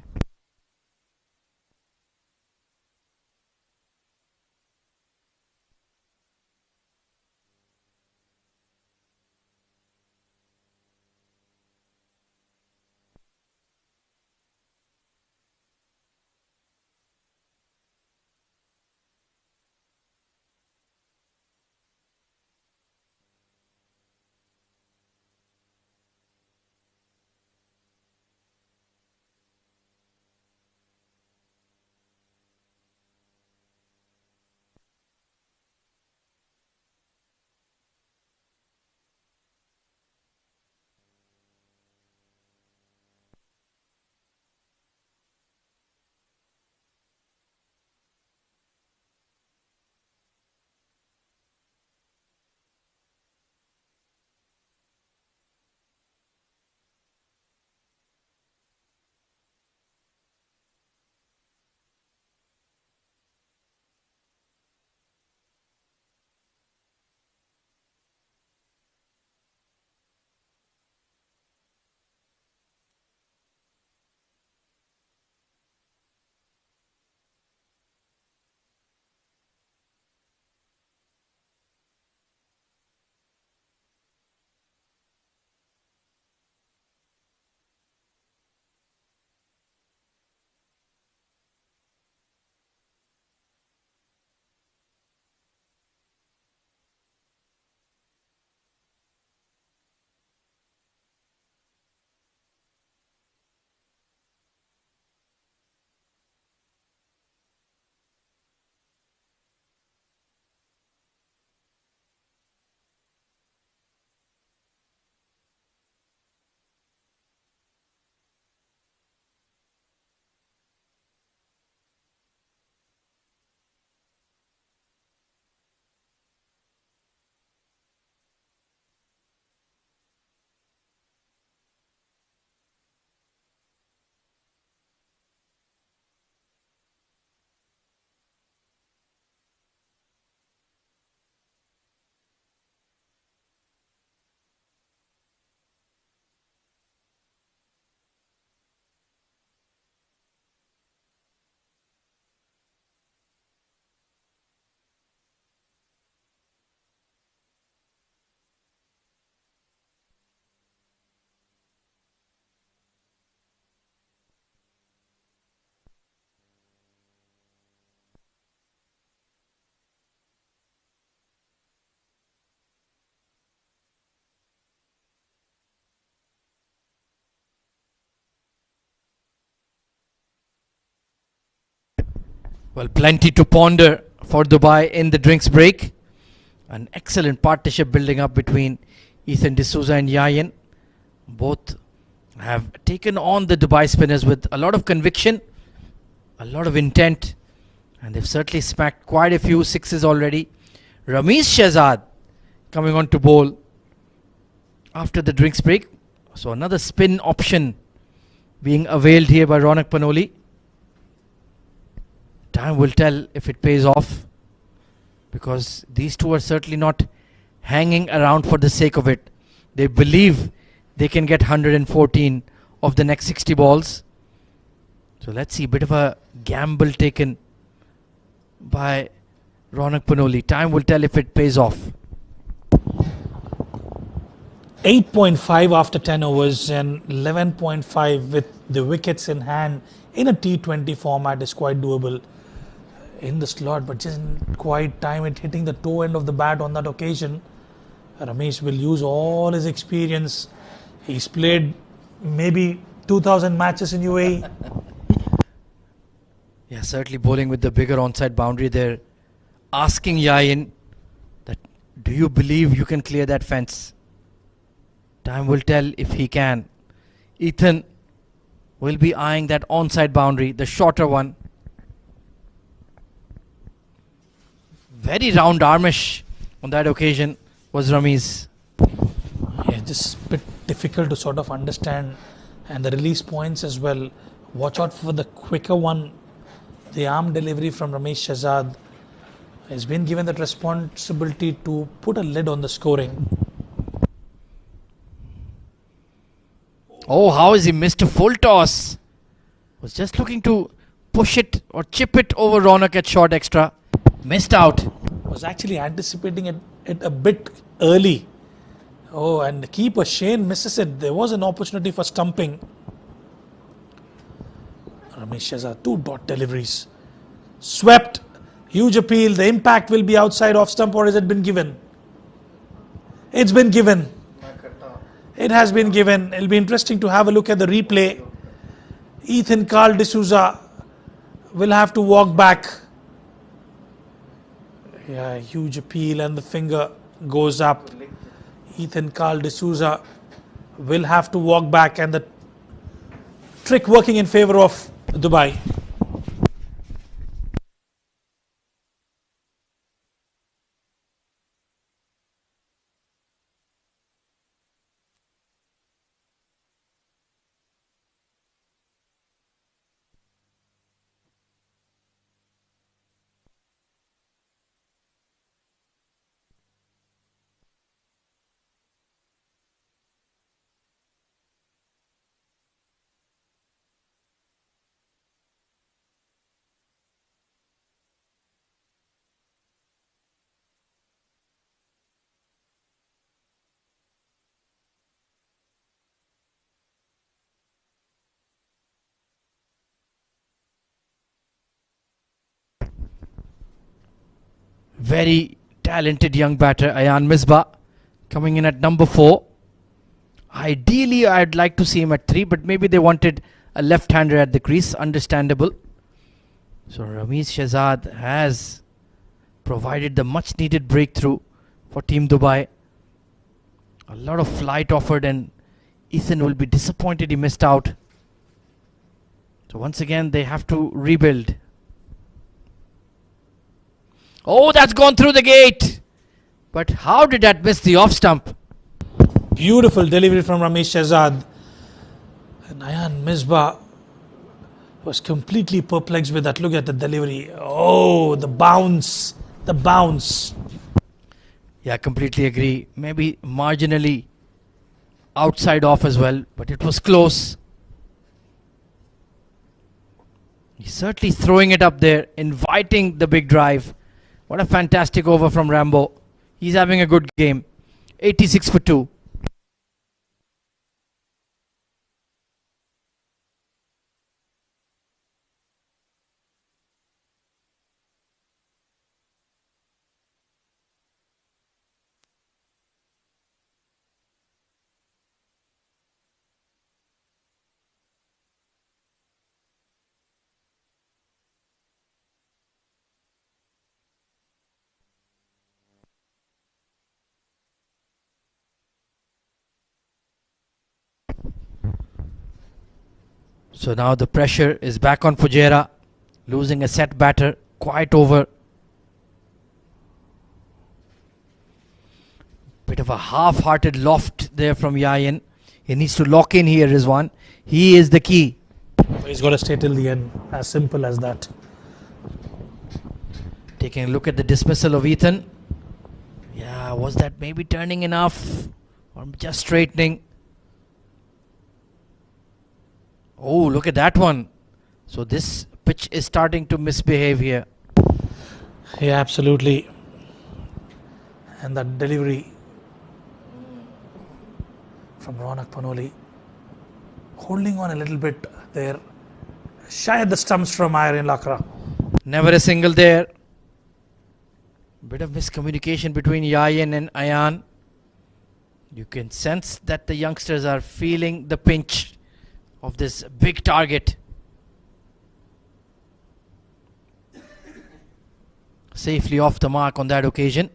Well, plenty to ponder for Dubai in the drinks break. An excellent partnership building up between Ethan D'Souza and Yayan. Both have taken on the Dubai spinners with a lot of conviction, a lot of intent, and they've certainly smacked quite a few sixes already. Ramesh Shehzad coming on to bowl after the drinks break. So another spin option being availed here by Ronak Panoli. Time will tell if it pays off, because these two are certainly not hanging around for the sake of it. They believe they can get 114 of the next 60 balls. So let's see, bit of a gamble taken by Ronak Panoli. Time will tell if it pays off. 8.5 after 10 overs and 11.5 with the wickets in hand in a T20 format is quite doable in the slot, but just didn't quite time it hitting the toe end of the bat on that occasion. Ramesh will use all his experience. He's played maybe 2,000 matches in UAE. Yeah, certainly bowling with the bigger onside boundary there. Asking Yayin that, do you believe you can clear that fence? Time will tell if he can. Ethan will be eyeing that onside boundary, the shorter one. Very round armish on that occasion was Ramesh. Yeah, just a bit difficult to sort of understand, and the release points as well. Watch out for the quicker one. The arm delivery from Ramesh Shehzad has been given that responsibility to put a lid on the scoring. Oh, how has he missed a full toss? Was just looking to push it or chip it over Ronak at short extra. Missed out. Was actually anticipating it a bit early. Oh, and the keeper Shane misses it. There was an opportunity for stumping. Ramesh Shehzad, 2 dot deliveries. Swept. Huge appeal. The impact will be outside off stump, or has it been given? It's been given. It has been given. It'll be interesting to have a look at the replay. Ethan Carl D'Souza will have to walk back. Yeah, huge appeal and the finger goes up. Ethan Carl D'Souza will have to walk back, and the trick working in favor of Dubai. Very talented young batter Ayan Misbah coming in at number 4. Ideally, I'd like to see him at 3, but maybe they wanted a left-hander at the crease. Understandable. So Ramesh Shehzad has provided the much-needed breakthrough for Team Dubai. A lot of flight offered, and Ethan will be disappointed he missed out. So once again, they have to rebuild. Oh, that's gone through the gate. But how did that miss the off stump? Beautiful delivery from Ramesh Shehzad. And Ayan Misbah was completely perplexed with that. Look at the delivery. Oh, the bounce. The bounce. Yeah, completely agree. Maybe marginally outside off as well, but it was close. He's certainly throwing it up there, inviting the big drive. What a fantastic over from Rambo. He's having a good game. 86 for 2. So now the pressure is back on Fujairah, losing a set batter, quite over. Bit of a half-hearted loft there from Yayin. He needs to lock in here, Rizwan. He is the key. He's got to stay till the end. As simple as that. Taking a look at the dismissal of Ethan. Yeah, was that maybe turning enough? Or just straightening? Oh, look at that one. So this pitch is starting to misbehave here. Yeah, absolutely. And that delivery from Ronak Panoli. Holding on a little bit there. Shy at the stumps from Iron Lakra. Never a single there. Bit of miscommunication between Yayin and Ayan. You can sense that the youngsters are feeling the pinch of this big target. Safely off the mark on that occasion.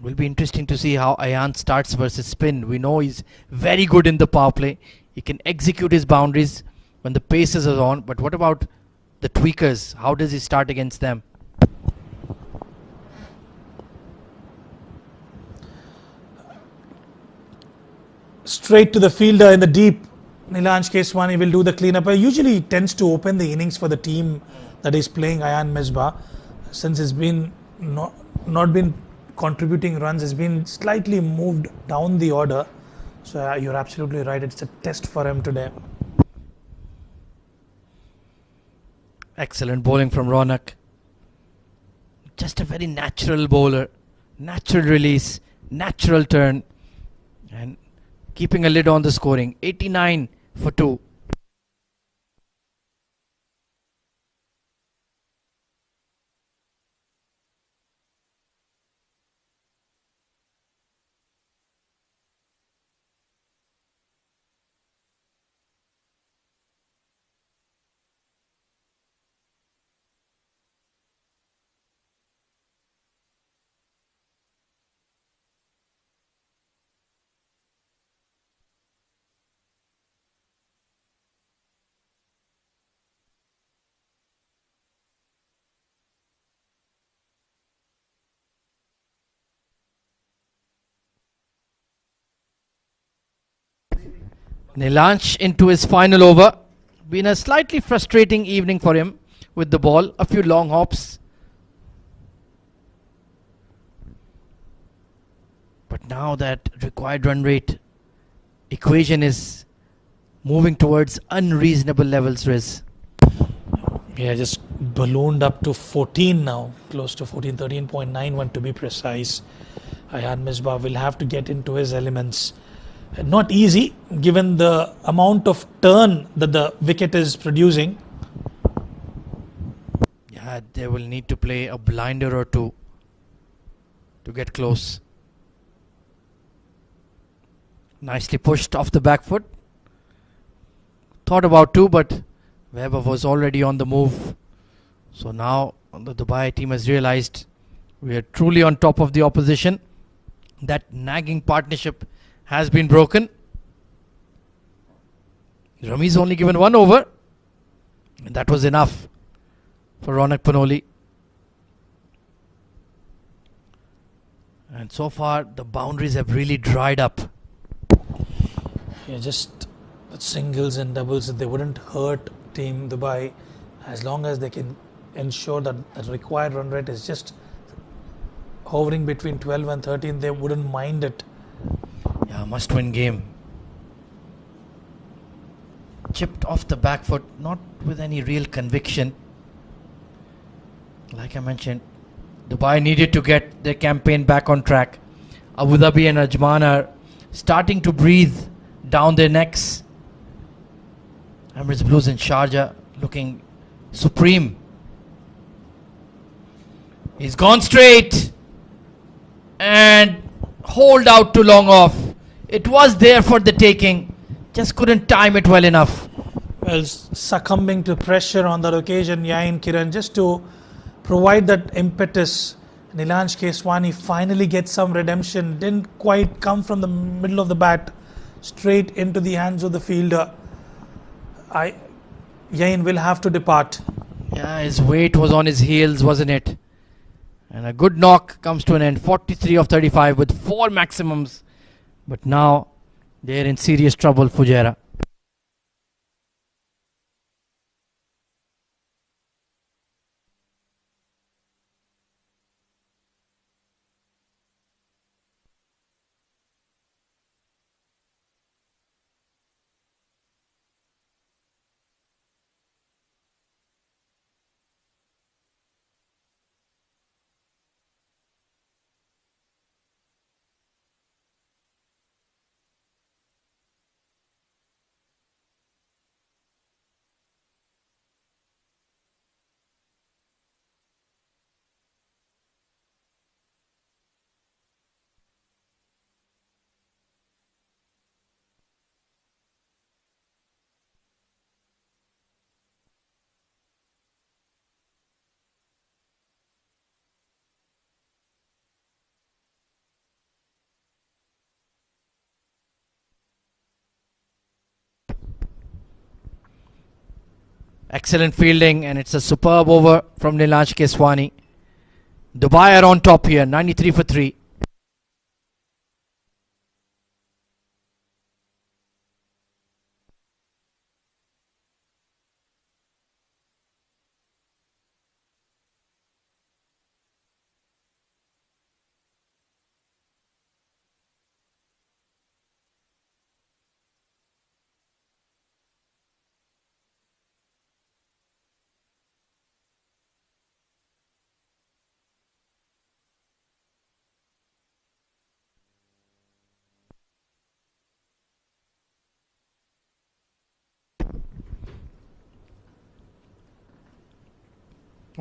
Will be interesting to see how Ayan starts versus spin. We know he's very good in the power play. He can execute his boundaries when the paces are on. But what about the tweakers? How does he start against them? Straight to the fielder in the deep. Nilansh Keswani will do the cleanup. Usually he tends to open the innings for the team that is playing Ayan Misbah. Since he's been not been contributing runs, has been slightly moved down the order. So you're absolutely right. It's a test for him today. Excellent bowling from Ronak. Just a very natural bowler. Natural release. Natural turn. And keeping a lid on the scoring. 89 for 2. Nilansh into his final over. Been a slightly frustrating evening for him with the ball. A few long hops. But now that required run rate equation is moving towards unreasonable levels, Riz. Yeah, just ballooned up to 14 now. Close to 14, 13.91 to be precise. Ayan Misbah will have to get into his elements. Not easy given the amount of turn that the wicket is producing. Yeah, they will need to play a blinder or two to get close. Nicely pushed off the back foot. Thought about two, but Weber was already on the move. So now the Dubai team has realized we are truly on top of the opposition. That nagging partnership has been broken. Rami's only given one over. And that was enough for Ronak Panoli. And so far the boundaries have really dried up. Yeah, just singles and doubles, they wouldn't hurt Team Dubai as long as they can ensure that the required run rate is just hovering between 12 and 13. They wouldn't mind it. Yeah, must-win game. Chipped off the back foot, not with any real conviction. Like I mentioned, Dubai needed to get their campaign back on track. Abu Dhabi and Ajman are starting to breathe down their necks. Emirates Blues in Sharjah looking supreme. He's gone straight and hold out to long off. It was there for the taking, just couldn't time it well enough. Well, succumbing to pressure on that occasion, Yain Kiran, just to provide that impetus. Nilansh Keswani finally gets some redemption. Didn't quite come from the middle of the bat, straight into the hands of the fielder. Yain will have to depart. Yeah, his weight was on his heels, wasn't it? And a good knock comes to an end. 43 of 35 with 4 maximums. But now they're in serious trouble, Fujairah. Excellent fielding, and it's a superb over from Nilansh Keswani. Dubai are on top here, 93 for 3.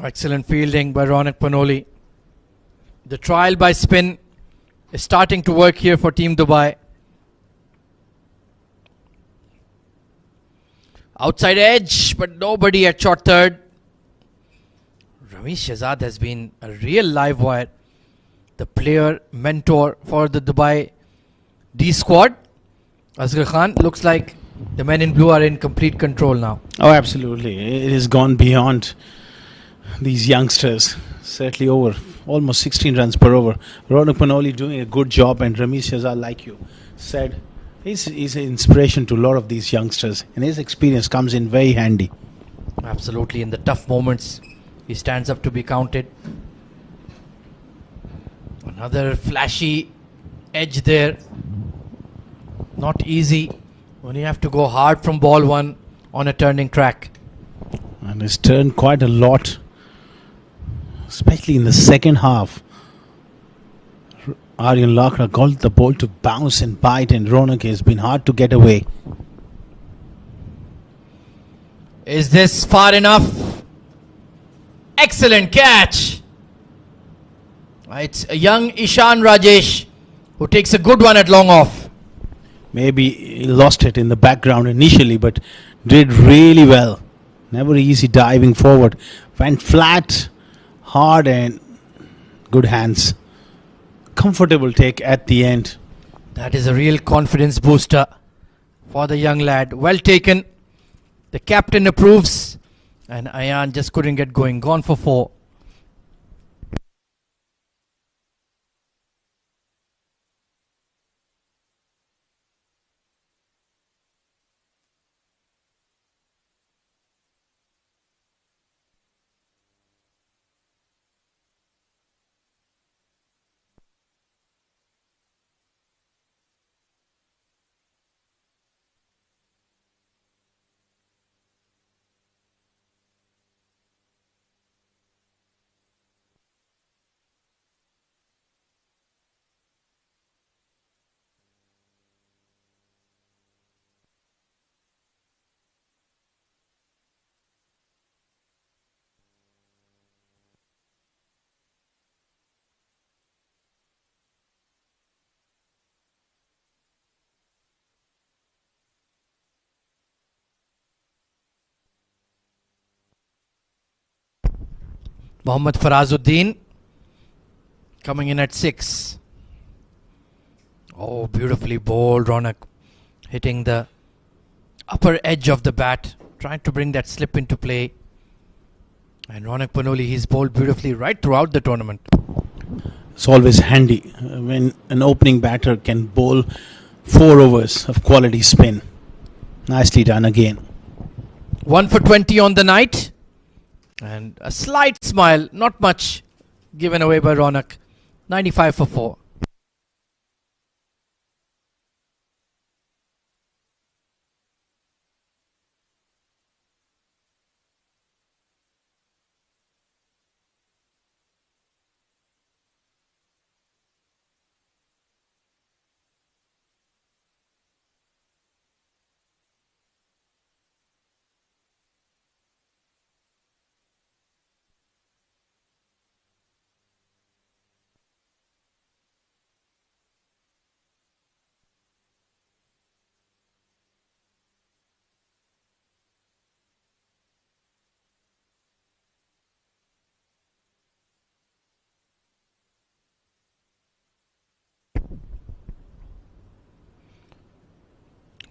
Excellent fielding by Ronak Panoli. The trial by spin is starting to work here for Team Dubai. Outside edge, but nobody at short third. Ramesh Shahzad has been a real live wire. The player mentor for the Dubai D squad. Asghar Khan, looks like the men in blue are in complete control now. Oh, absolutely. It has gone beyond these youngsters. Certainly over almost 16 runs per over. Ronak Panoli doing a good job, and Ramesh Shahzad, like you said, he's an inspiration to a lot of these youngsters, and his experience comes in very handy. Absolutely, in the tough moments, he stands up to be counted. Another flashy edge there. Not easy when you have to go hard from ball one on a turning track. And he's turned quite a lot, especially in the second half. Aryan Lakra got the ball to bounce and bite, and Ronak has been hard to get away. Is this far enough? Excellent catch. It's a young Ishan Rajesh who takes a good one at long off. Maybe he lost it in the background initially, but did really well. Never easy diving forward. Went flat, hard, and good hands. Comfortable take at the end. That is a real confidence booster for the young lad. Well taken. The captain approves, and Ayan just couldn't get going. Gone for 4. Mohammad Farazuddin coming in at 6. Oh, beautifully bowled, Ronak, hitting the upper edge of the bat, trying to bring that slip into play. And Ronak Panoli, he's bowled beautifully right throughout the tournament. It's always handy when an opening batter can bowl 4 overs of quality spin. Nicely done again. 1 for 20 on the night. And a slight smile, not much, given away by Ronak. 95 for 4.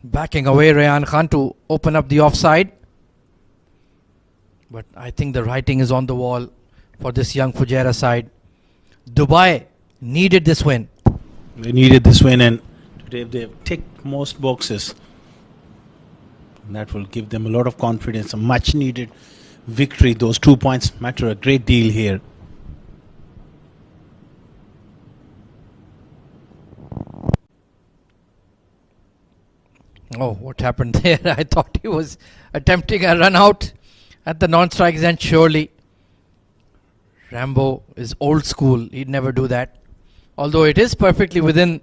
Backing away Rayan Khan to open up the offside. But I think the writing is on the wall for this young Fujairah side. Dubai needed this win. They needed this win, and today they've ticked most boxes. And that will give them a lot of confidence. A much needed victory. Those 2 points matter a great deal here. Oh, what happened there? I thought he was attempting a run out at the non-strike end, surely. Rambo is old school. He'd never do that. Although it is perfectly within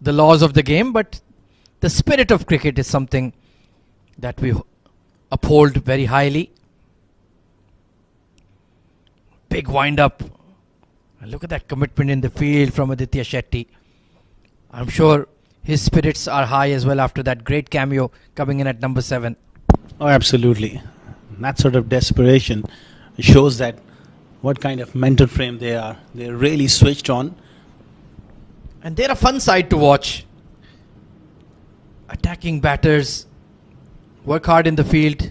the laws of the game, but the spirit of cricket is something that we uphold very highly. Big wind-up. And look at that commitment in the field from Aditya Shetty. I'm sure his spirits are high as well after that great cameo coming in at number 7. Oh, absolutely. That sort of desperation shows that what kind of mental frame they are. They're really switched on. And they're a fun side to watch. Attacking batters work hard in the field.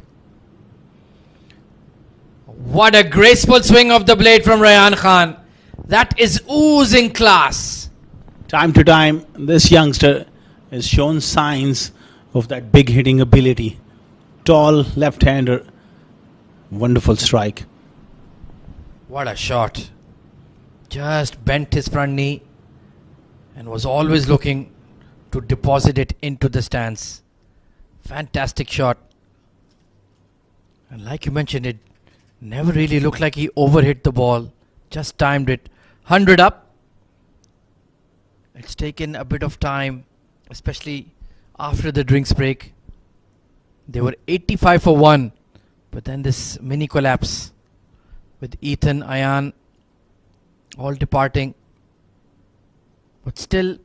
What a graceful swing of the blade from Rayan Khan. That is oozing class. Time to time, this youngster has shown signs of that big hitting ability. Tall left-hander. Wonderful strike. What a shot. Just bent his front knee and was always looking to deposit it into the stands. Fantastic shot. And like you mentioned, it never really looked like he overhit the ball. Just timed it. 100 up. It's taken a bit of time, especially after the drinks break. They were 85 for 1, but then this mini collapse with Ethan, Ayan all departing. But still,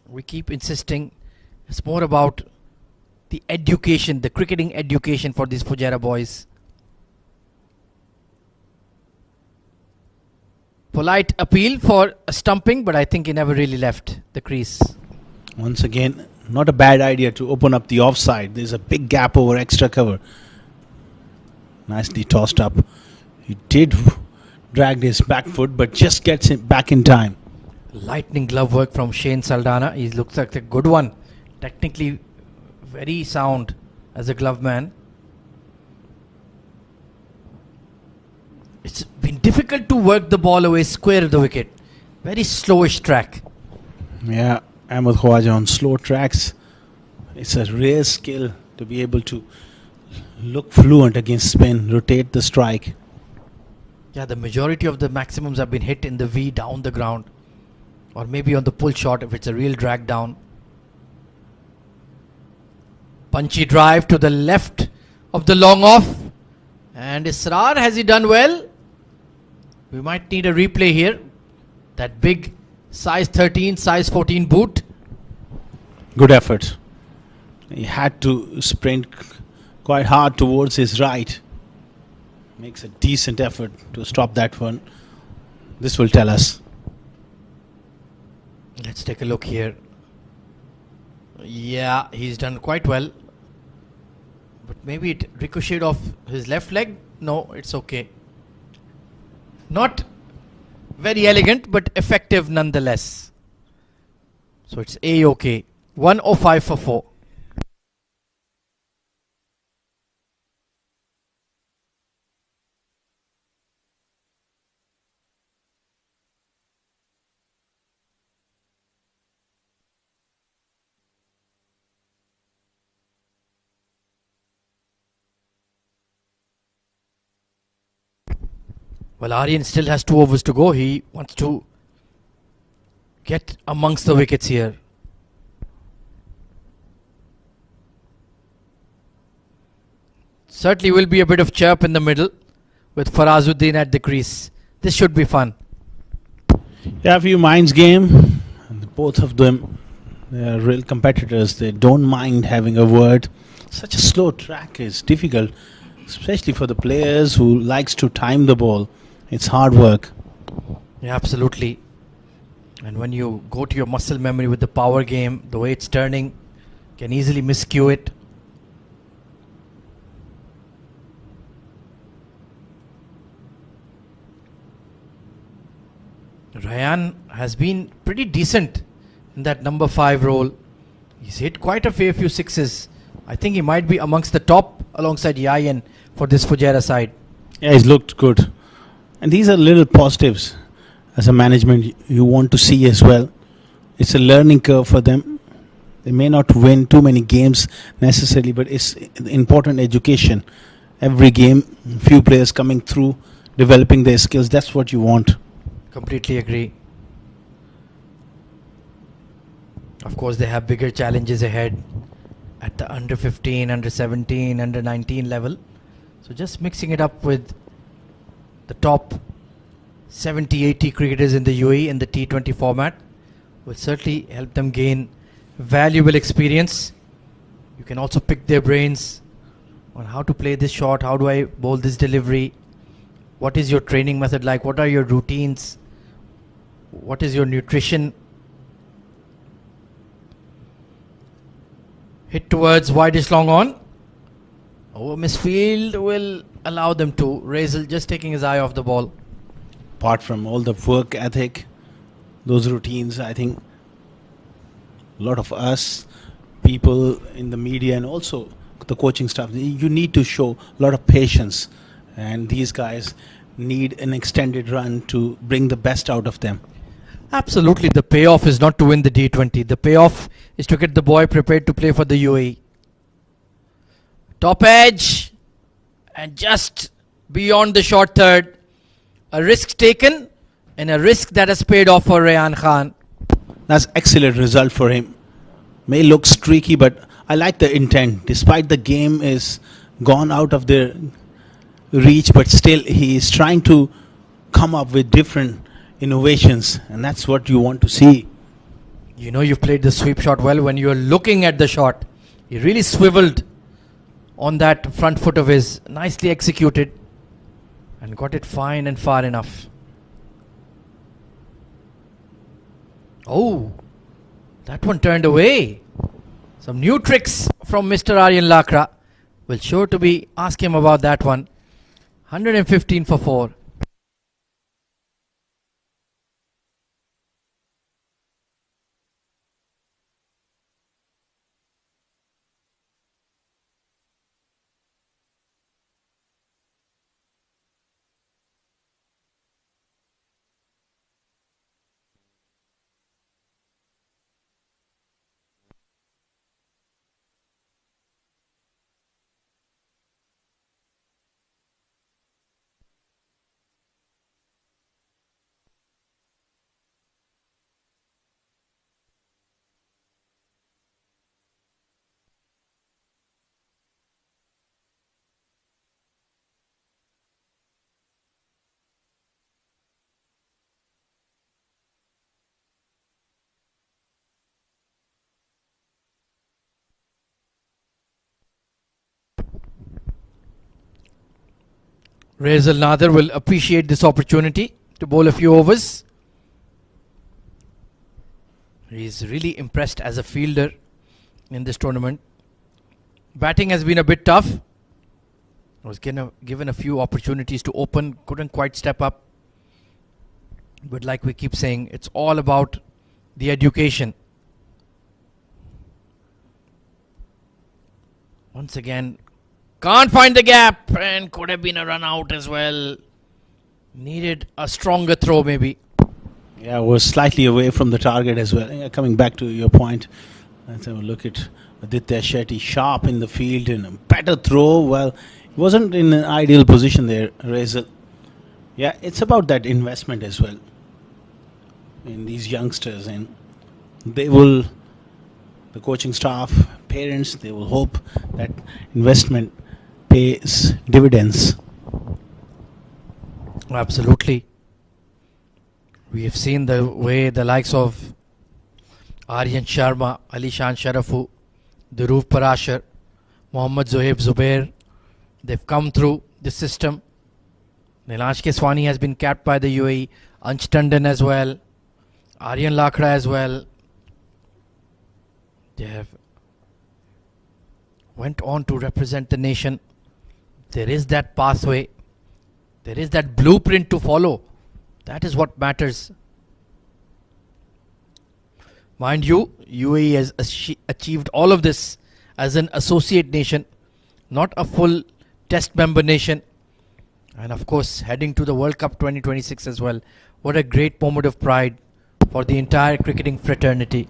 we keep insisting it's more about the education, the cricketing education for these Fujairah boys. Polite appeal for a stumping, but I think he never really left the crease. Once again, not a bad idea to open up the offside. There's a big gap over extra cover. Nicely tossed up. He did drag his back foot, but just gets it back in time. Lightning glove work from Shane Saldana. He looks like a good one. Technically very sound as a glove man. It's been difficult to work the ball away square of the wicket. Very slowish track. Yeah, Ahmed Khawaja on slow tracks. It's a rare skill to be able to look fluent against spin, rotate the strike. Yeah, the majority of the maximums have been hit in the V down the ground. Or maybe on the pull shot if it's a real drag down. Punchy drive to the left of the long off. And Israr, has he done well? We might need a replay here. That big size 13, size 14 boot. Good effort. He had to sprint quite hard towards his right. Makes a decent effort to stop that one. This will tell us. Let's take a look here. Yeah, he's done quite well. But maybe it ricocheted off his left leg. No, it's okay. Not very elegant, but effective nonetheless. So it's A-OK. 105 for 4. Well, Aryan still has 2 overs to go. He wants to get amongst the wickets here. Certainly will be a bit of chirp in the middle with Farazuddin at the crease. This should be fun. Yeah, a few minds game. And both of them, they are real competitors. They don't mind having a word. Such a slow track is difficult, especially for the players who likes to time the ball. It's hard work. Yeah, absolutely. And when you go to your muscle memory with the power game, the way it's turning can easily miscue it. Ryan has been pretty decent in that number 5 role. He's hit quite a fair few sixes. I think he might be amongst the top alongside Yayan for this Fujairah side. Yeah, he's looked good. And these are little positives as a management you want to see as well. It's a learning curve for them. They may not win too many games necessarily, but it's important education. Every game, few players coming through, developing their skills. That's what you want. Completely agree. Of course, they have bigger challenges ahead at the under 15, under 17, under 19 level. So just mixing it up with the top 70-80 cricketers in the UAE in the T20 format will certainly help them gain valuable experience. You can also pick their brains on how to play this shot, how do I bowl this delivery, what is your training method like, what are your routines, what is your nutrition. Hit towards wideish long on. Over misfield will allow them to. Razel just taking his eye off the ball. Apart from all the work ethic, those routines, I think a lot of us, people in the media and also the coaching staff, you need to show a lot of patience. And these guys need an extended run to bring the best out of them. Absolutely. The payoff is not to win the D20. The payoff is to get the boy prepared to play for the UAE. Top edge. And just beyond the short third. A risk taken and a risk that has paid off for Rayan Khan. That's excellent result for him. May look streaky, but I like the intent. Despite the game is gone out of their reach, but still he is trying to come up with different innovations, and that's what you want to see. You know you've played the sweep shot well when you're looking at the shot. He really swiveled on that front foot of his, nicely executed, and got it fine and far enough. Oh, that one turned away. Some new tricks from Mr. Aryan Lakra. We'll sure to be ask him about that one. 115 for 4. Razel Nader will appreciate this opportunity to bowl a few overs. He's really impressed as a fielder in this tournament. batting has been a bit tough. Was given a few opportunities to open, couldn't quite step up. But like we keep saying, it's all about the education. Once again, can't find the gap, and could have been a run out as well. Needed a stronger throw maybe. Yeah, was slightly away from the target as well. Yeah, coming back to your point, let's have a look at Aditya Shetty, sharp in the field and a better throw. Well, he wasn't in an ideal position there, Razel. Yeah, it's about that investment as well in these youngsters, and they will, the coaching staff, parents, they will hope that investment pays dividends. Absolutely. We have seen the way the likes of Aryan Sharma, Ali Shan Sharafu, Dhruv Parashar, Mohammad Zohaib Zubair, they've come through the system. Nilansh Keswani has been capped by the UAE, Ansh Tandon as well, Aryan Lakra as well. They have went on to represent the nation. There is that pathway. There is that blueprint to follow. That is what matters. Mind you, UAE has achieved all of this as an associate nation, not a full test member nation. And of course, heading to the World Cup 2026 as well. What a great moment of pride for the entire cricketing fraternity.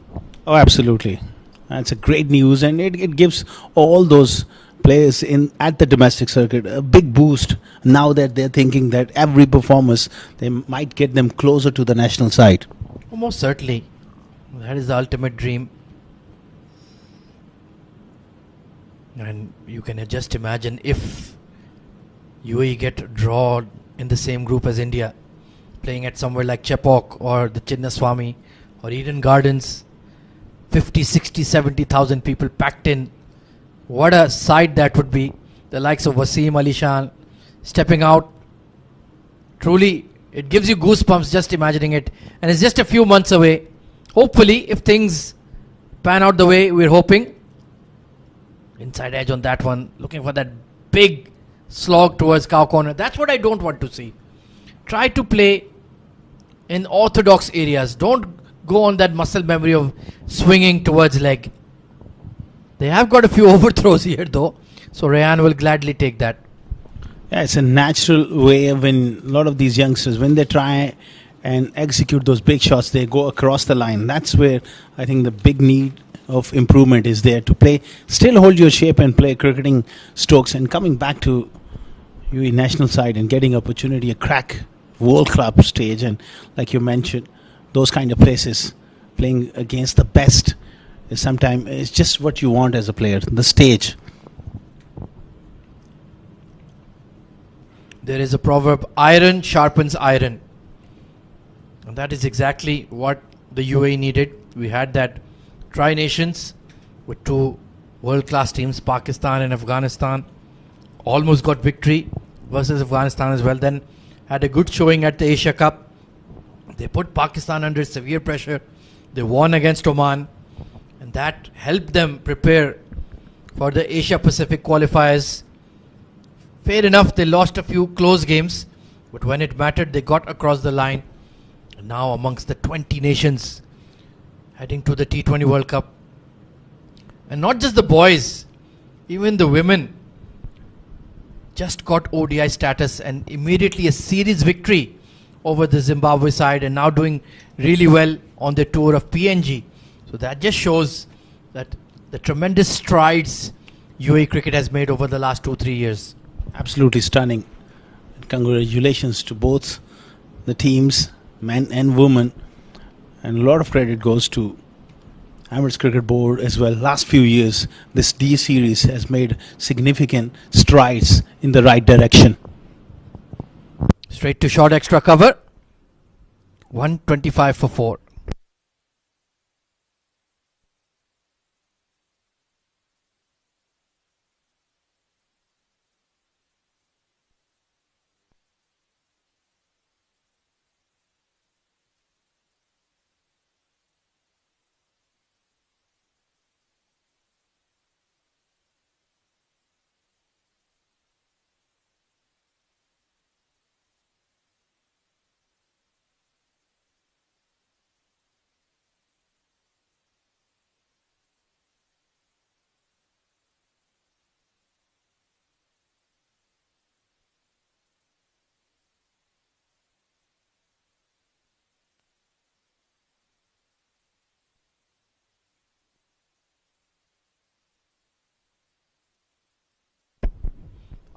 Oh, absolutely. That's a great news, and it gives all those players in at the domestic circuit a big boost now that they're thinking that every performance they might get them closer to the national side. Most certainly. That is the ultimate dream. And you can just imagine if UAE get drawn in the same group as India, playing at somewhere like Chepauk or the Chinnaswamy or Eden Gardens, 50, 60, 70,000 people packed in. What a sight that would be. The likes of Wasim Ali Shan stepping out. Truly, it gives you goosebumps just imagining it. And it's just a few months away. Hopefully, if things pan out the way we're hoping. Inside edge on that one. Looking for that big slog towards cow corner. That's what I don't want to see. Try to play in orthodox areas. Don't go on that muscle memory of swinging towards leg. They have got a few overthrows here though, so Rayan will gladly take that. Yeah, it's a natural way when a lot of these youngsters, when they try and execute those big shots, they go across the line. That's where I think the big need of improvement is there, to play, still hold your shape and play cricketing strokes, and coming back to UAE national side and getting opportunity, a crack World Cup stage, and like you mentioned, those kind of places, playing against the best is sometimes it's just what you want as a player, the stage. There is a proverb, iron sharpens iron. And that is exactly what the UAE needed. We had that tri-nations with two world-class teams, Pakistan and Afghanistan. Almost got victory versus Afghanistan as well. Then had a good showing at the Asia Cup. They put Pakistan under severe pressure. They won against Oman. And that helped them prepare for the Asia Pacific qualifiers. Fair enough, they lost a few close games, but when it mattered, they got across the line. And now amongst the 20 nations heading to the T20 World Cup. And not just the boys, even the women just got ODI status and immediately a series victory over the Zimbabwe side, and now doing really well on the tour of PNG. So that just shows that the tremendous strides UAE cricket has made over the last 2-3 years. Absolutely stunning. Congratulations to both the teams, men and women, and a lot of credit goes to Emirates Cricket Board as well. Last few years, this D series has made significant strides in the right direction. Straight to short extra cover. 125 for 4.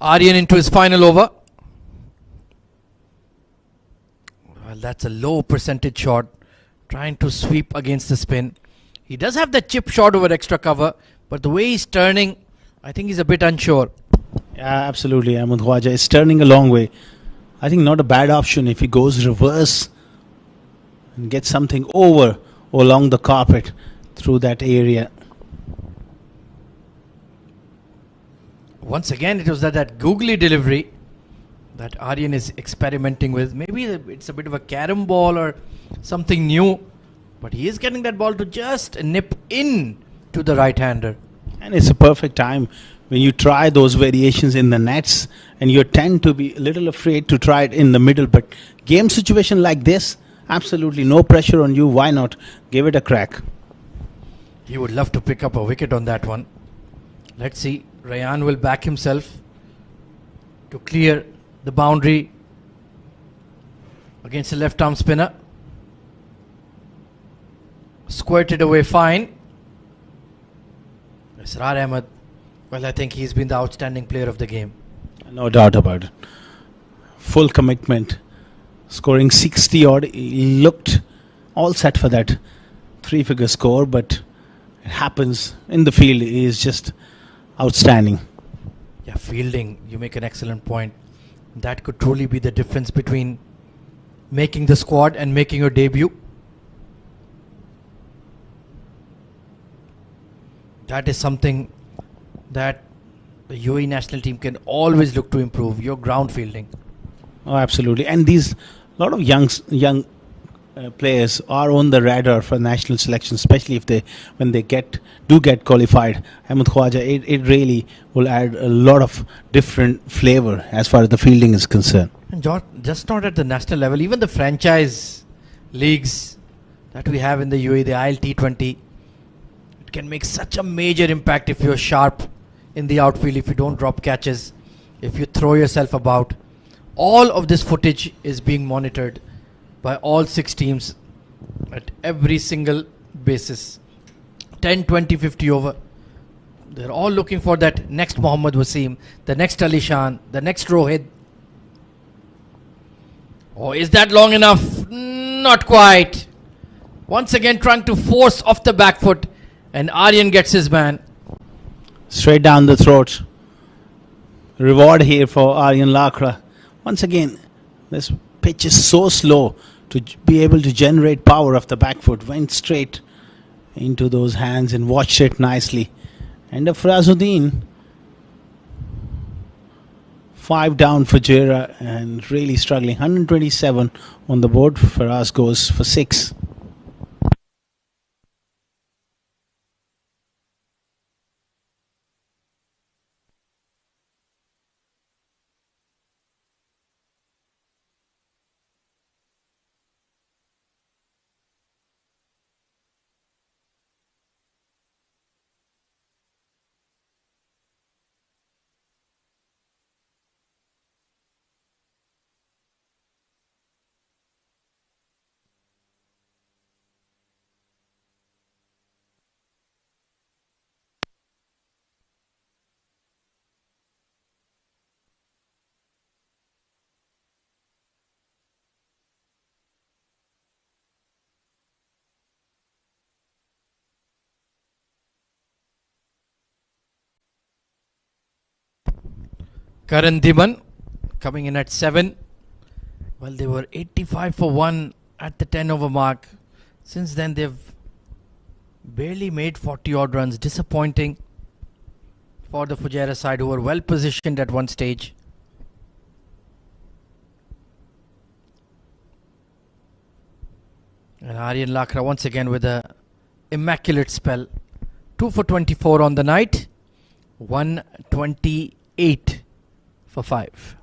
Aryan into his final over. Well, that's a low percentage shot. Trying to sweep against the spin. He does have that chip shot over extra cover, but the way he's turning, I think he's a bit unsure. Yeah, absolutely. Ahmed Khwaja is turning a long way. I think not a bad option if he goes reverse and gets something over or along the carpet through that area. Once again, it was that googly delivery that Aryan is experimenting with. Maybe it's a bit of a carom ball or something new, but he is getting that ball to just nip in to the right-hander. And it's a perfect time when you try those variations in the nets, and you tend to be a little afraid to try it in the middle. But game situation like this, absolutely no pressure on you. Why not give it a crack? He would love to pick up a wicket on that one. Let's see. Rayan will back himself to clear the boundary against the left arm spinner. Squirted away fine. Israr Ahmed, well, I think he's been the outstanding player of the game. No doubt about it. Full commitment. Scoring 60 odd. He looked all set for that 3-figure score, but it happens in the field. He is just outstanding. Yeah, fielding, you make an excellent point. That could truly be the difference between making the squad and making your debut. That is something that the UAE national team can always look to improve, your ground fielding. Oh, absolutely. And these lot of young players are on the radar for national selection, especially if when they do get qualified. Ahmed Khwaja, it really will add a lot of different flavor as far as the fielding is concerned. And just not at the national level, even the franchise leagues that we have in the UAE, the IL-T20, it can make such a major impact if you're sharp in the outfield, if you don't drop catches, if you throw yourself about. All of this footage is being monitored by all 6 teams at every single basis. 10, 20, 50 over. They're all looking for that next Mohammad Wasim, the next Ali Shan, the next Rohit. Oh, is that long enough? Not quite. Once again trying to force off the back foot, and Aryan gets his man. Straight down the throat. Reward here for Aryan Lakra. Once again, this pitch is so slow to be able to generate power off the back foot. Went straight into those hands and watched it nicely. And Farazuddin, 5 down for Fujairah and really struggling. 127 on the board. Faraz goes for 6. Karan Dhiman coming in at 7. Well, they were 85 for 1 at the 10 over mark. Since then, they've barely made 40 odd runs. Disappointing for the Fujairah side, who were well positioned at one stage. And Aryan Lakra once again with a immaculate spell. 2 for 24 on the night. 128 for 5.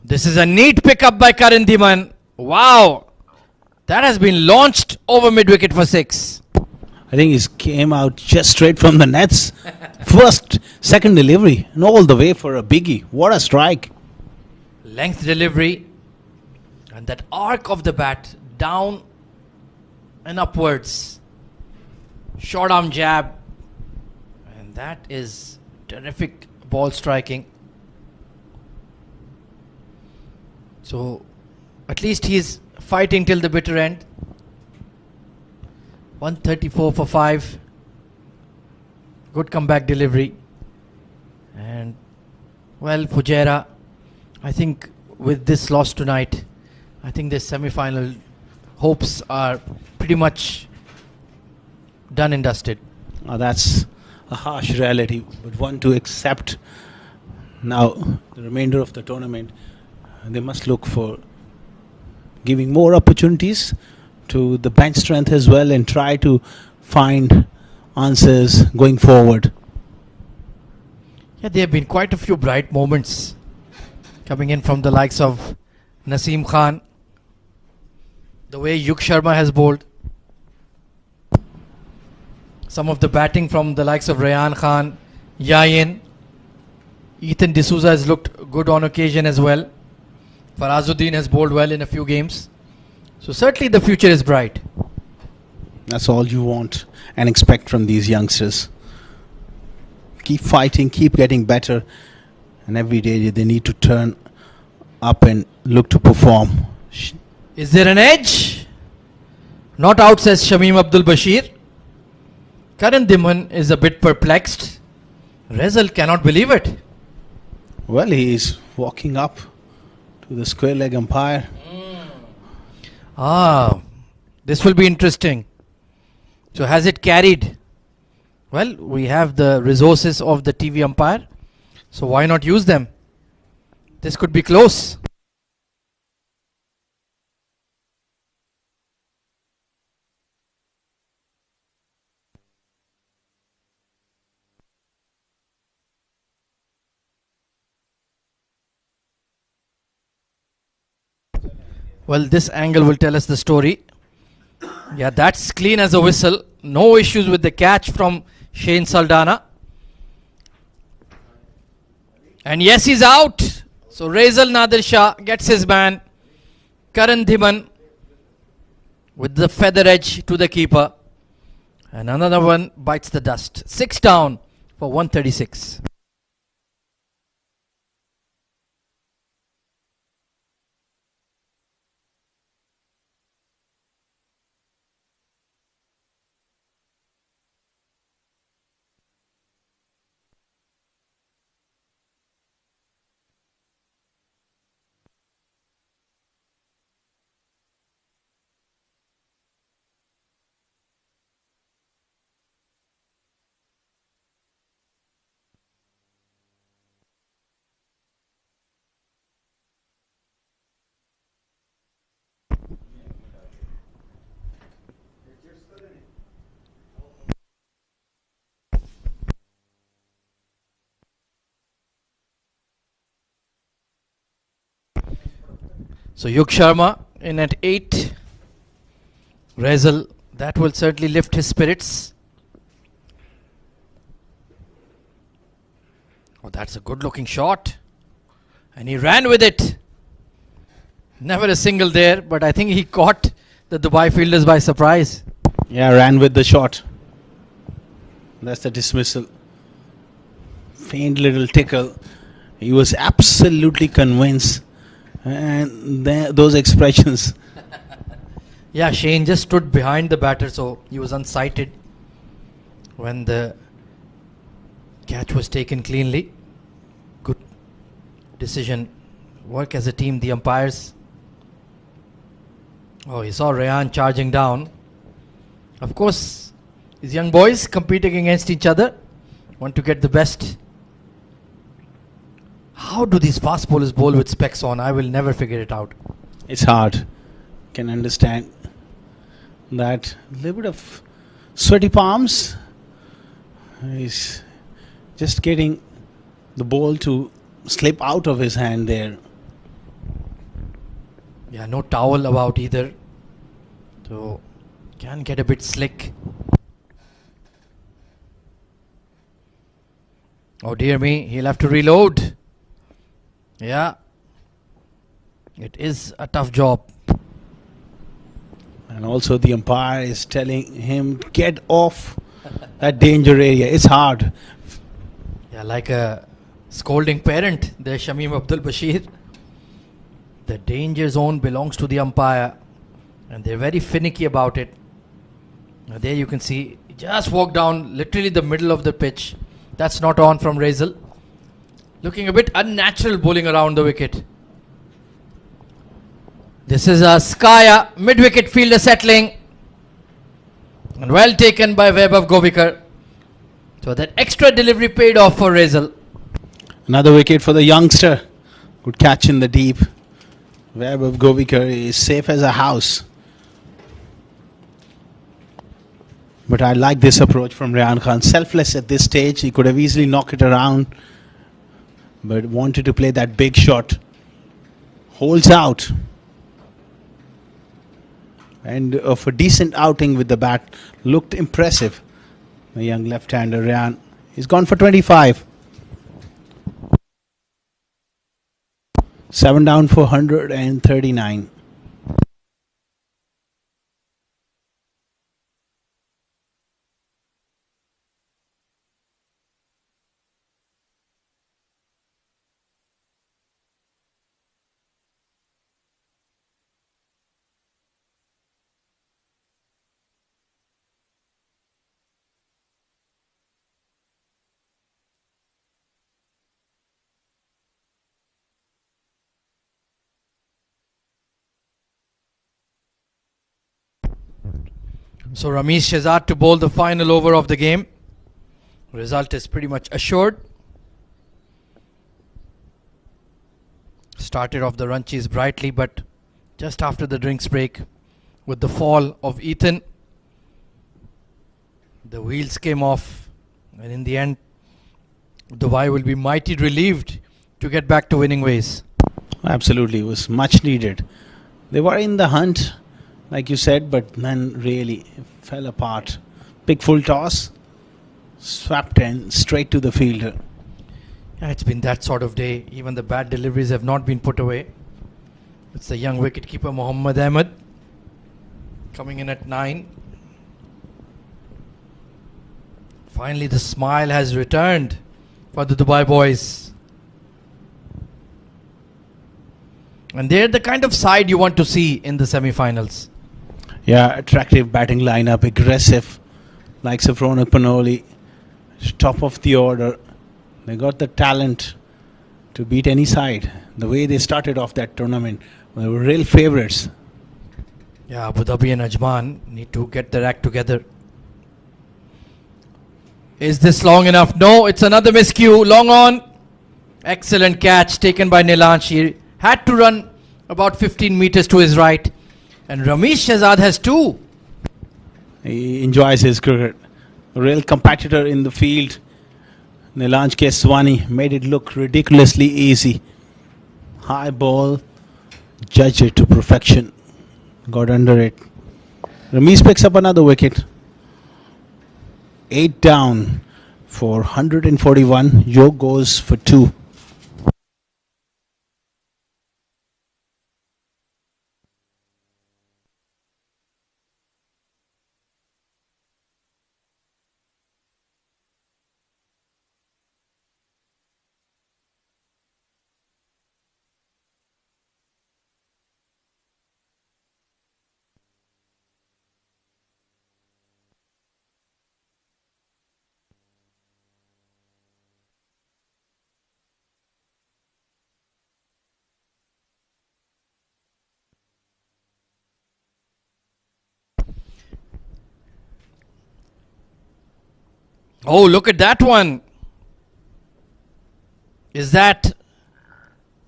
This is a neat pickup by Karan Dhiman. Wow. That has been launched over mid-wicket for 6. I think he came out just straight from the nets. First, second delivery, and all the way for a biggie. What a strike. Length delivery. And that arc of the bat down and upwards. Short arm jab. And that is terrific ball striking. So, at least he's fighting till the bitter end. 134 for 5. Good comeback delivery. And, well, Fujairah, I think with this loss tonight, I think the semi-final hopes are pretty much done and dusted. That's a harsh reality, but one to accept. Now, the remainder of the tournament, they must look for giving more opportunities to the bench strength as well and try to find answers going forward. Yeah, there have been quite a few bright moments coming in from the likes of Naseem Khan, the way Yuk Sharma has bowled, some of the batting from the likes of Rayan Khan, Yayin, Ethan D'Souza has looked good on occasion as well. Farazuddin has bowled well in a few games. So certainly the future is bright. That's all you want and expect from these youngsters. Keep fighting, keep getting better, and every day they need to turn up and look to perform. Is there an edge? Not out, says Shamim Abdul Bashir. Karan Dhiman is a bit perplexed. Rezal cannot believe it. Well, he is walking up to the square leg umpire. This will be interesting. So has it carried? Well, we have the resources of the TV umpire, so why not use them? This could be close. Well, this angle will tell us the story. Yeah, that's clean as a whistle. No issues with the catch from Shane Saldana. And yes, he's out. So Rezal Nadir Shah gets his man. Karan Dhiman with the feather edge to the keeper. And another one bites the dust. 6 down for 136. So Yuk Sharma in at 8. Rezal, that will certainly lift his spirits. Oh, that's a good looking shot. And he ran with it. Never a single there, but I think he caught the Dubai fielders by surprise. Yeah, ran with the shot. That's the dismissal. Faint little tickle. He was absolutely convinced. And those expressions. Yeah, Shane just stood behind the batter, so he was unsighted when the catch was taken cleanly. Good decision. Work as a team, the umpires. Oh, he saw Rayan charging down. Of course, these young boys competing against each other want to get the best. How do these fast bowlers bowl with specs on? I will never figure it out. It's hard. Can understand that. A little bit of sweaty palms. He's just getting the ball to slip out of his hand there. Yeah, no towel about either. So can get a bit slick. Oh dear me, he'll have to reload. Yeah. It is a tough job. And also the umpire is telling him, get off that danger area. It's hard. Yeah, like a scolding parent, there's Shamim Abdul Bashir. The danger zone belongs to the umpire, and they're very finicky about it. Now there you can see, he just walked down literally the middle of the pitch. That's not on from Razel. Looking a bit unnatural bowling around the wicket. This is a Skaya, mid-wicket fielder settling. And well taken by Vaibhav Govikar. So that extra delivery paid off for Razel. Another wicket for the youngster. Good catch in the deep. Vaibhav Govikar is safe as a house. But I like this approach from Rehan Khan. Selfless at this stage. He could have easily knocked it around, but wanted to play that big shot. Holds out. And of a decent outing with the bat. Looked impressive. The young left-hander Rehan. He's gone for 25. 7 down for 139. So Ramesh Shehzad to bowl the final over of the game. Result is pretty much assured. Started off the run chase brightly, but just after the drinks break, with the fall of Ethan, the wheels came off, and in the end, Dubai will be mighty relieved to get back to winning ways. Absolutely, it was much needed. They were in the hunt, like you said, but then really fell apart. Big full toss, swept in straight to the fielder. Yeah, it's been that sort of day. Even the bad deliveries have not been put away. It's the young wicketkeeper Mohammad Ahmed coming in at 9. Finally, the smile has returned for the Dubai boys. And they're the kind of side you want to see in the semi-finals. Yeah, attractive batting lineup, aggressive, like Ronak Panoli, top of the order. They got the talent to beat any side. The way they started off that tournament, they were real favourites. Yeah, Abu Dhabi and Ajman need to get their act together. Is this long enough? No, it's another miscue. Long on. Excellent catch taken by Nilansh. He had to run about 15 meters to his right. And Ramesh Shehzad has 2. He enjoys his cricket. A real competitor in the field. Nilansh Keswani made it look ridiculously easy. High ball, judged it to perfection. Got under it. Ramesh picks up another wicket. 8 down for 141. Joe goes for 2. Oh, look at that one. Is that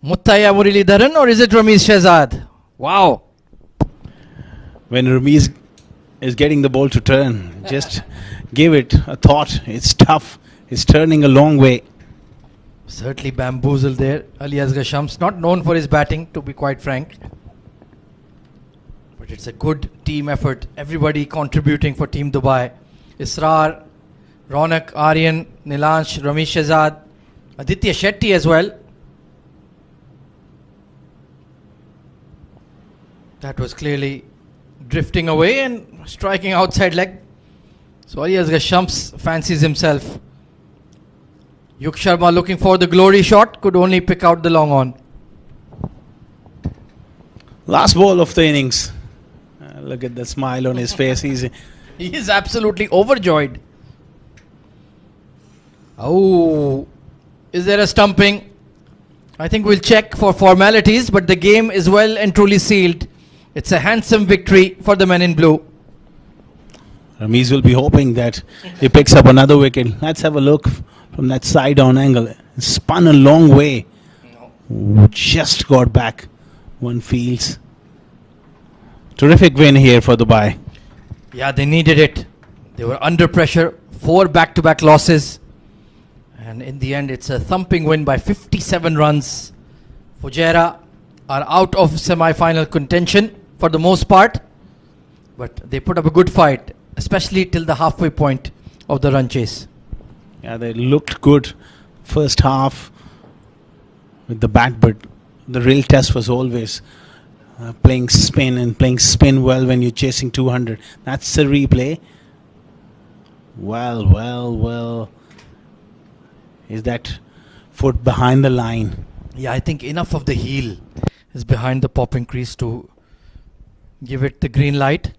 Muttaya Muralidharan or is it Ramesh Shehzad? Wow. When Ramesh is getting the ball to turn, just give it a thought. It's tough. It's turning a long way. Certainly bamboozled there. Ali Asghar Shams, not known for his batting, to be quite frank. But it's a good team effort. Everybody contributing for Team Dubai. Israr, Ronak, Aryan, Nilansh, Ramesh Shehzad, Aditya Shetty as well. That was clearly drifting away and striking outside leg. So Ali Asghar Shams fancies himself. Yuk Sharma looking for the glory shot, could only pick out the long on. Last ball of the innings. Look at the smile on his face. He is absolutely overjoyed. Oh, is there a stumping? I think we'll check for formalities, but the game is well and truly sealed. It's a handsome victory for the men in blue. Ramesh will be hoping that he picks up another wicket. Let's have a look from that side on angle. Spun a long way. Just got back. One feels. Terrific win here for Dubai. Yeah, they needed it. They were under pressure. 4 back-to-back losses. And in the end, it's a thumping win by 57 runs. Fujairah are out of semi-final contention for the most part. But they put up a good fight, especially till the halfway point of the run chase. Yeah, they looked good first half with the bat, but the real test was always playing spin well when you're chasing 200. That's the replay. Well. Is that foot behind the line? Yeah, I think enough of the heel is behind the popping crease to give it the green light.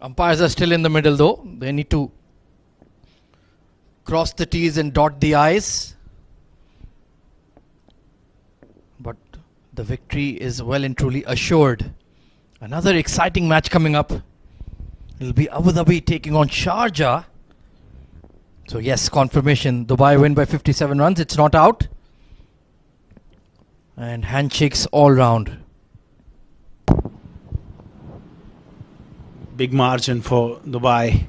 Umpires are still in the middle though. They need to cross the T's and dot the I's. But the victory is well and truly assured. Another exciting match coming up. It'll be Abu Dhabi taking on Sharjah. So yes, confirmation. Dubai win by 57 runs. It's not out. And handshakes all round. Big margin for Dubai.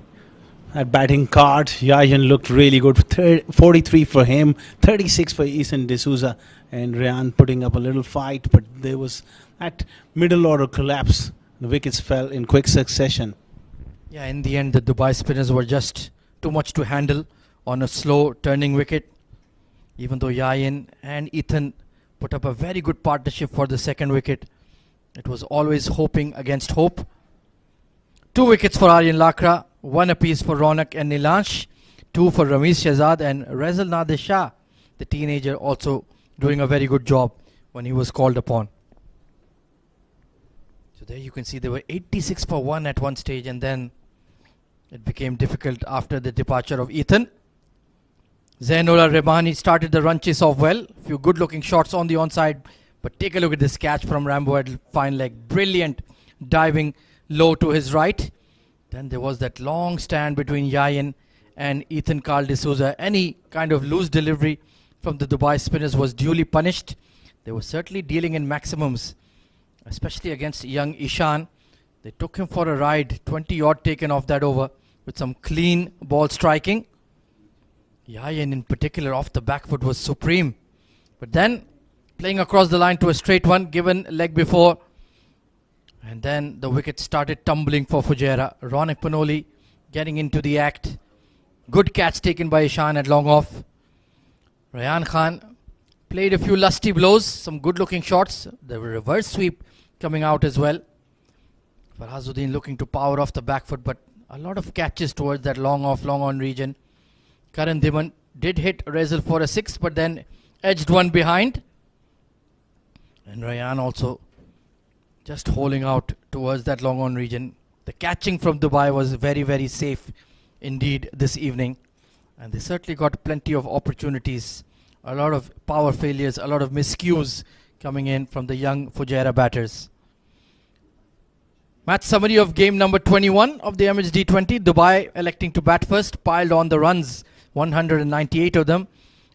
That batting card, Yayan looked really good. 43 for him, 36 for Ethan D'Souza, and Ryan putting up a little fight, but there was that middle order collapse. The wickets fell in quick succession. Yeah, in the end, the Dubai spinners were just too much to handle on a slow turning wicket. Even though Yayan and Ethan put up a very good partnership for the second wicket, it was always hoping against hope. 2 wickets for Aryan Lakra, 1 apiece for Ronak and Nilansh, 2 for Ramesh Shehzad, and Rezal Nadir Shah, the teenager, also doing a very good job when he was called upon. So there you can see they were 86 for 1 at one stage, and then it became difficult after the departure of Ethan. Zainullah Rebani started the run chase off well. Few good looking shots on the onside, but take a look at this catch from Rambo at fine leg. Brilliant diving low to his right. Then there was that long stand between Yayan and Ethan Carl D'Souza. Any kind of loose delivery from the Dubai spinners was duly punished. They were certainly dealing in maximums, especially against young Ishan. They took him for a ride, 20 odd taken off that over with some clean ball striking. Yayan in particular off the back foot was supreme. But then playing across the line to a straight one, given leg before. And then the wicket started tumbling for Fujairah. Ronak Panoli getting into the act. Good catch taken by Ishan at long off. Rayan Khan played a few lusty blows, some good looking shots. The reverse sweep coming out as well. Farhazuddin looking to power off the back foot, but a lot of catches towards that long off, long on region. Karan Dhiman did hit Rezal for a 6, but then edged one behind. And Rayan also just holding out towards that long on region. The catching from Dubai was very, very safe indeed this evening. And they certainly got plenty of opportunities. A lot of power failures, a lot of miscues coming in from the young Fujairah batters. Match summary of game number 21 of the Emirates D20. Dubai electing to bat first, piled on the runs, 198 of them.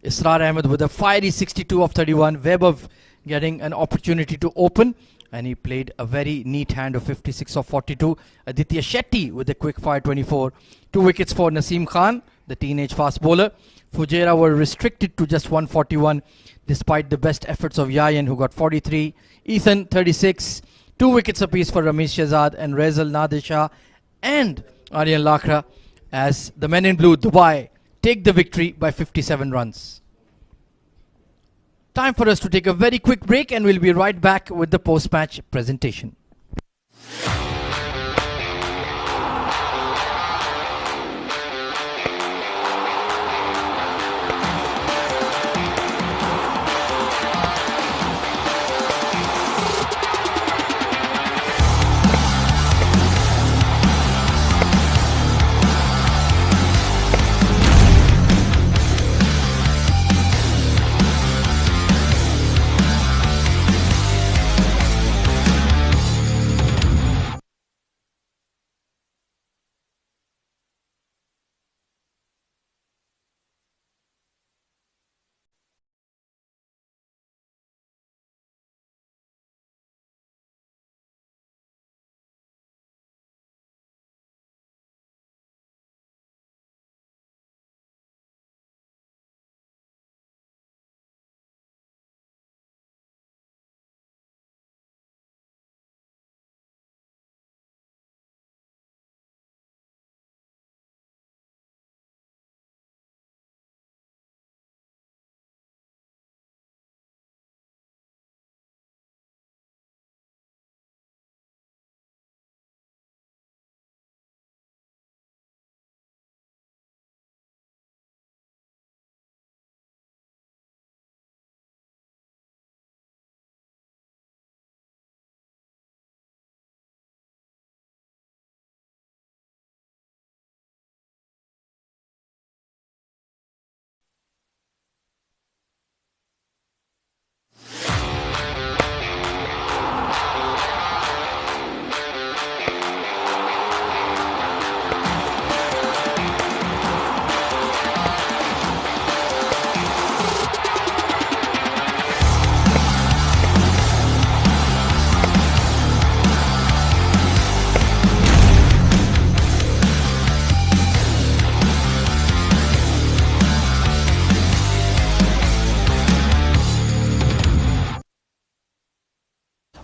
Israr Ahmed with a fiery 62 of 31. Vaibhav getting an opportunity to open, and he played a very neat hand of 56 of 42. Aditya Shetty with a quick fire 24. 2 wickets for Naseem Khan, the teenage fast bowler. Fujairah were restricted to just 141 despite the best efforts of Yayan, who got 43. Ethan 36. 2 wickets apiece for Ramesh Shehzad and Rezal Nadir Shah and Aryan Lakra as the men in blue, Dubai, take the victory by 57 runs. Time for us to take a very quick break and we'll be right back with the post-match presentation.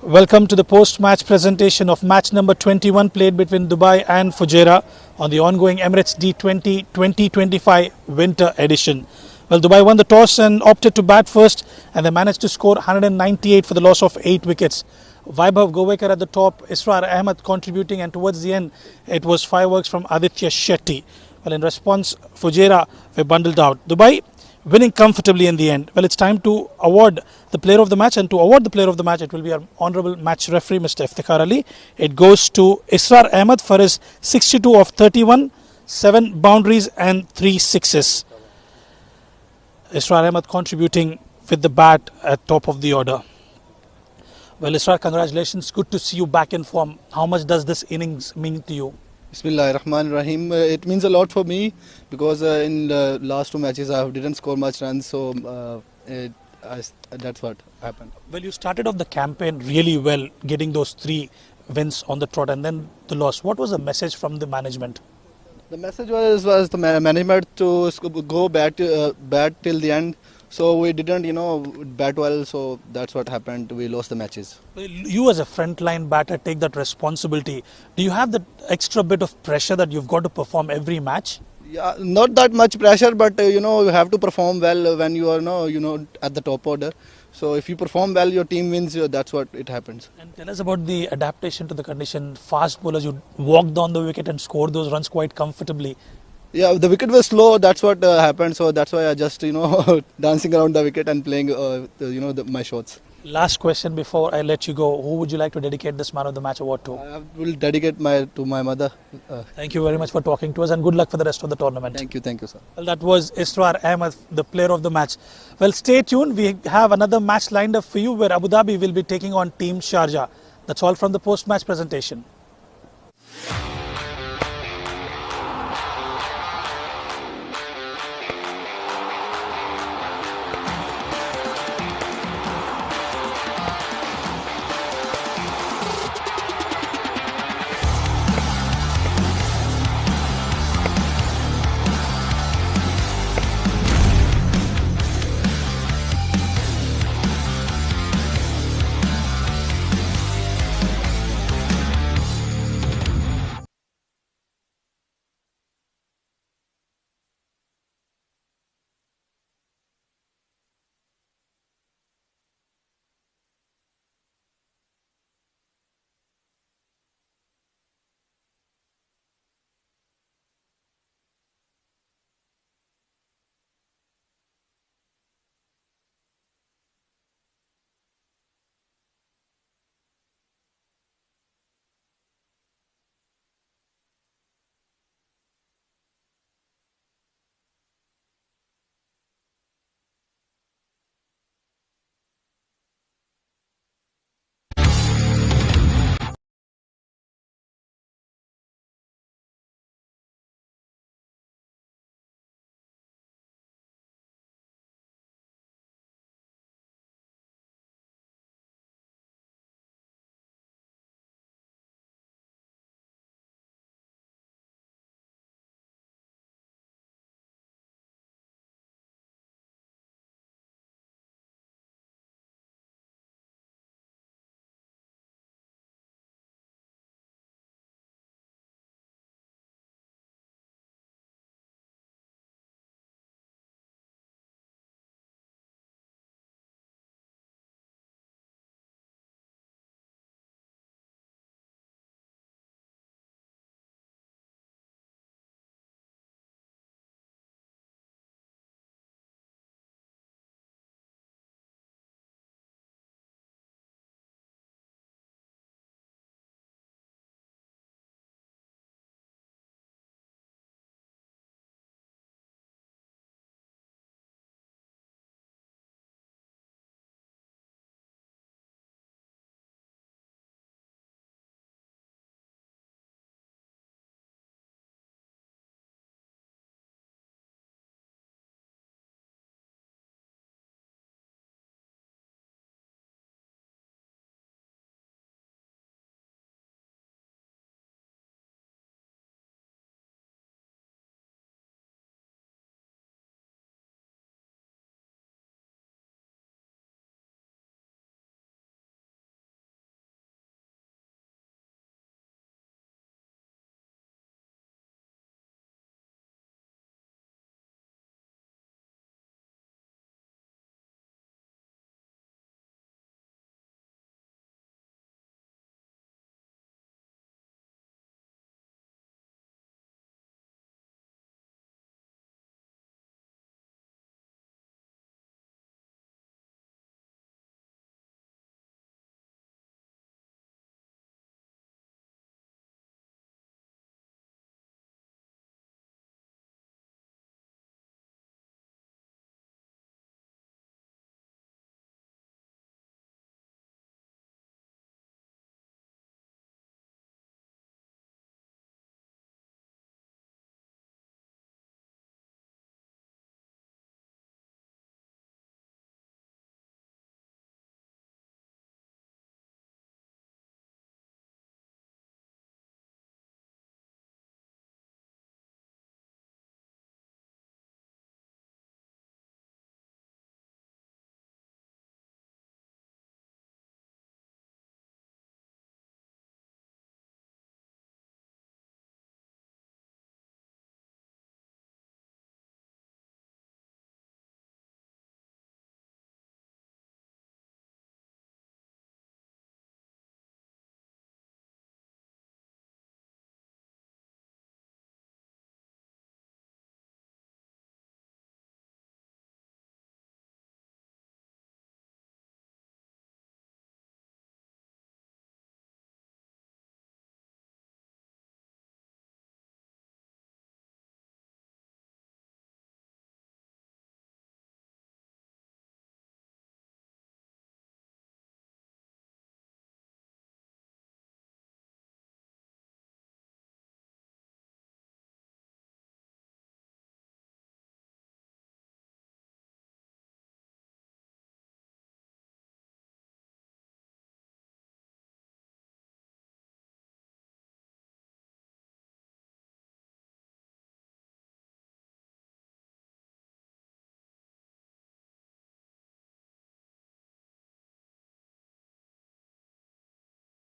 Welcome to the post-match presentation of match number 21 played between Dubai and Fujairah on the ongoing Emirates D20 2025 winter edition. Well, Dubai won the toss and opted to bat first, and they managed to score 198 for the loss of 8 wickets. Vaibhav Govekar at the top, Israr Ahmed contributing, and towards the end it was fireworks from Aditya Shetty. Well, in response, Fujairah were bundled out. Dubai winning comfortably in the end. Well, it's time to award the player of the match, and to award the player of the match, it will be our honourable match referee, Mr. Iftikhar Ali. It goes to Israr Ahmed for his 62 of 31, 7 boundaries and 3 sixes. Israr Ahmed contributing with the bat at top of the order. Well, Israr, congratulations. Good to see you back in form. How much does this innings mean to you? Bismillahirrahmanirrahim. It means a lot for me because in the last 2 matches I didn't score much runs, so that's what happened. Well, you started off the campaign really well, getting those 3 wins on the trot, and then the loss. What was the message from the management? The message was the management to go bat till the end. So we didn't, bat well. So that's what happened. We lost the matches. Well, you as a frontline batter take that responsibility. Do you have that extra bit of pressure that you've got to perform every match? Yeah, not that much pressure, but you have to perform well when you are at the top order. So if you perform well, your team wins. That's what it happens. And tell us about the adaptation to the condition. Fast bowlers, you walked on the wicket and scored those runs quite comfortably. Yeah, the wicket was slow. That's what happened. So that's why I just dancing around the wicket and playing my shots. Last question before I let you go. Who would you like to dedicate this Man of the Match award to? I will dedicate to my mother. Thank you very much for talking to us, and good luck for the rest of the tournament. Thank you, sir. Well, that was Israr Ahmed, the player of the match. Well, stay tuned. We have another match lined up for you where Abu Dhabi will be taking on Team Sharjah. That's all from the post-match presentation.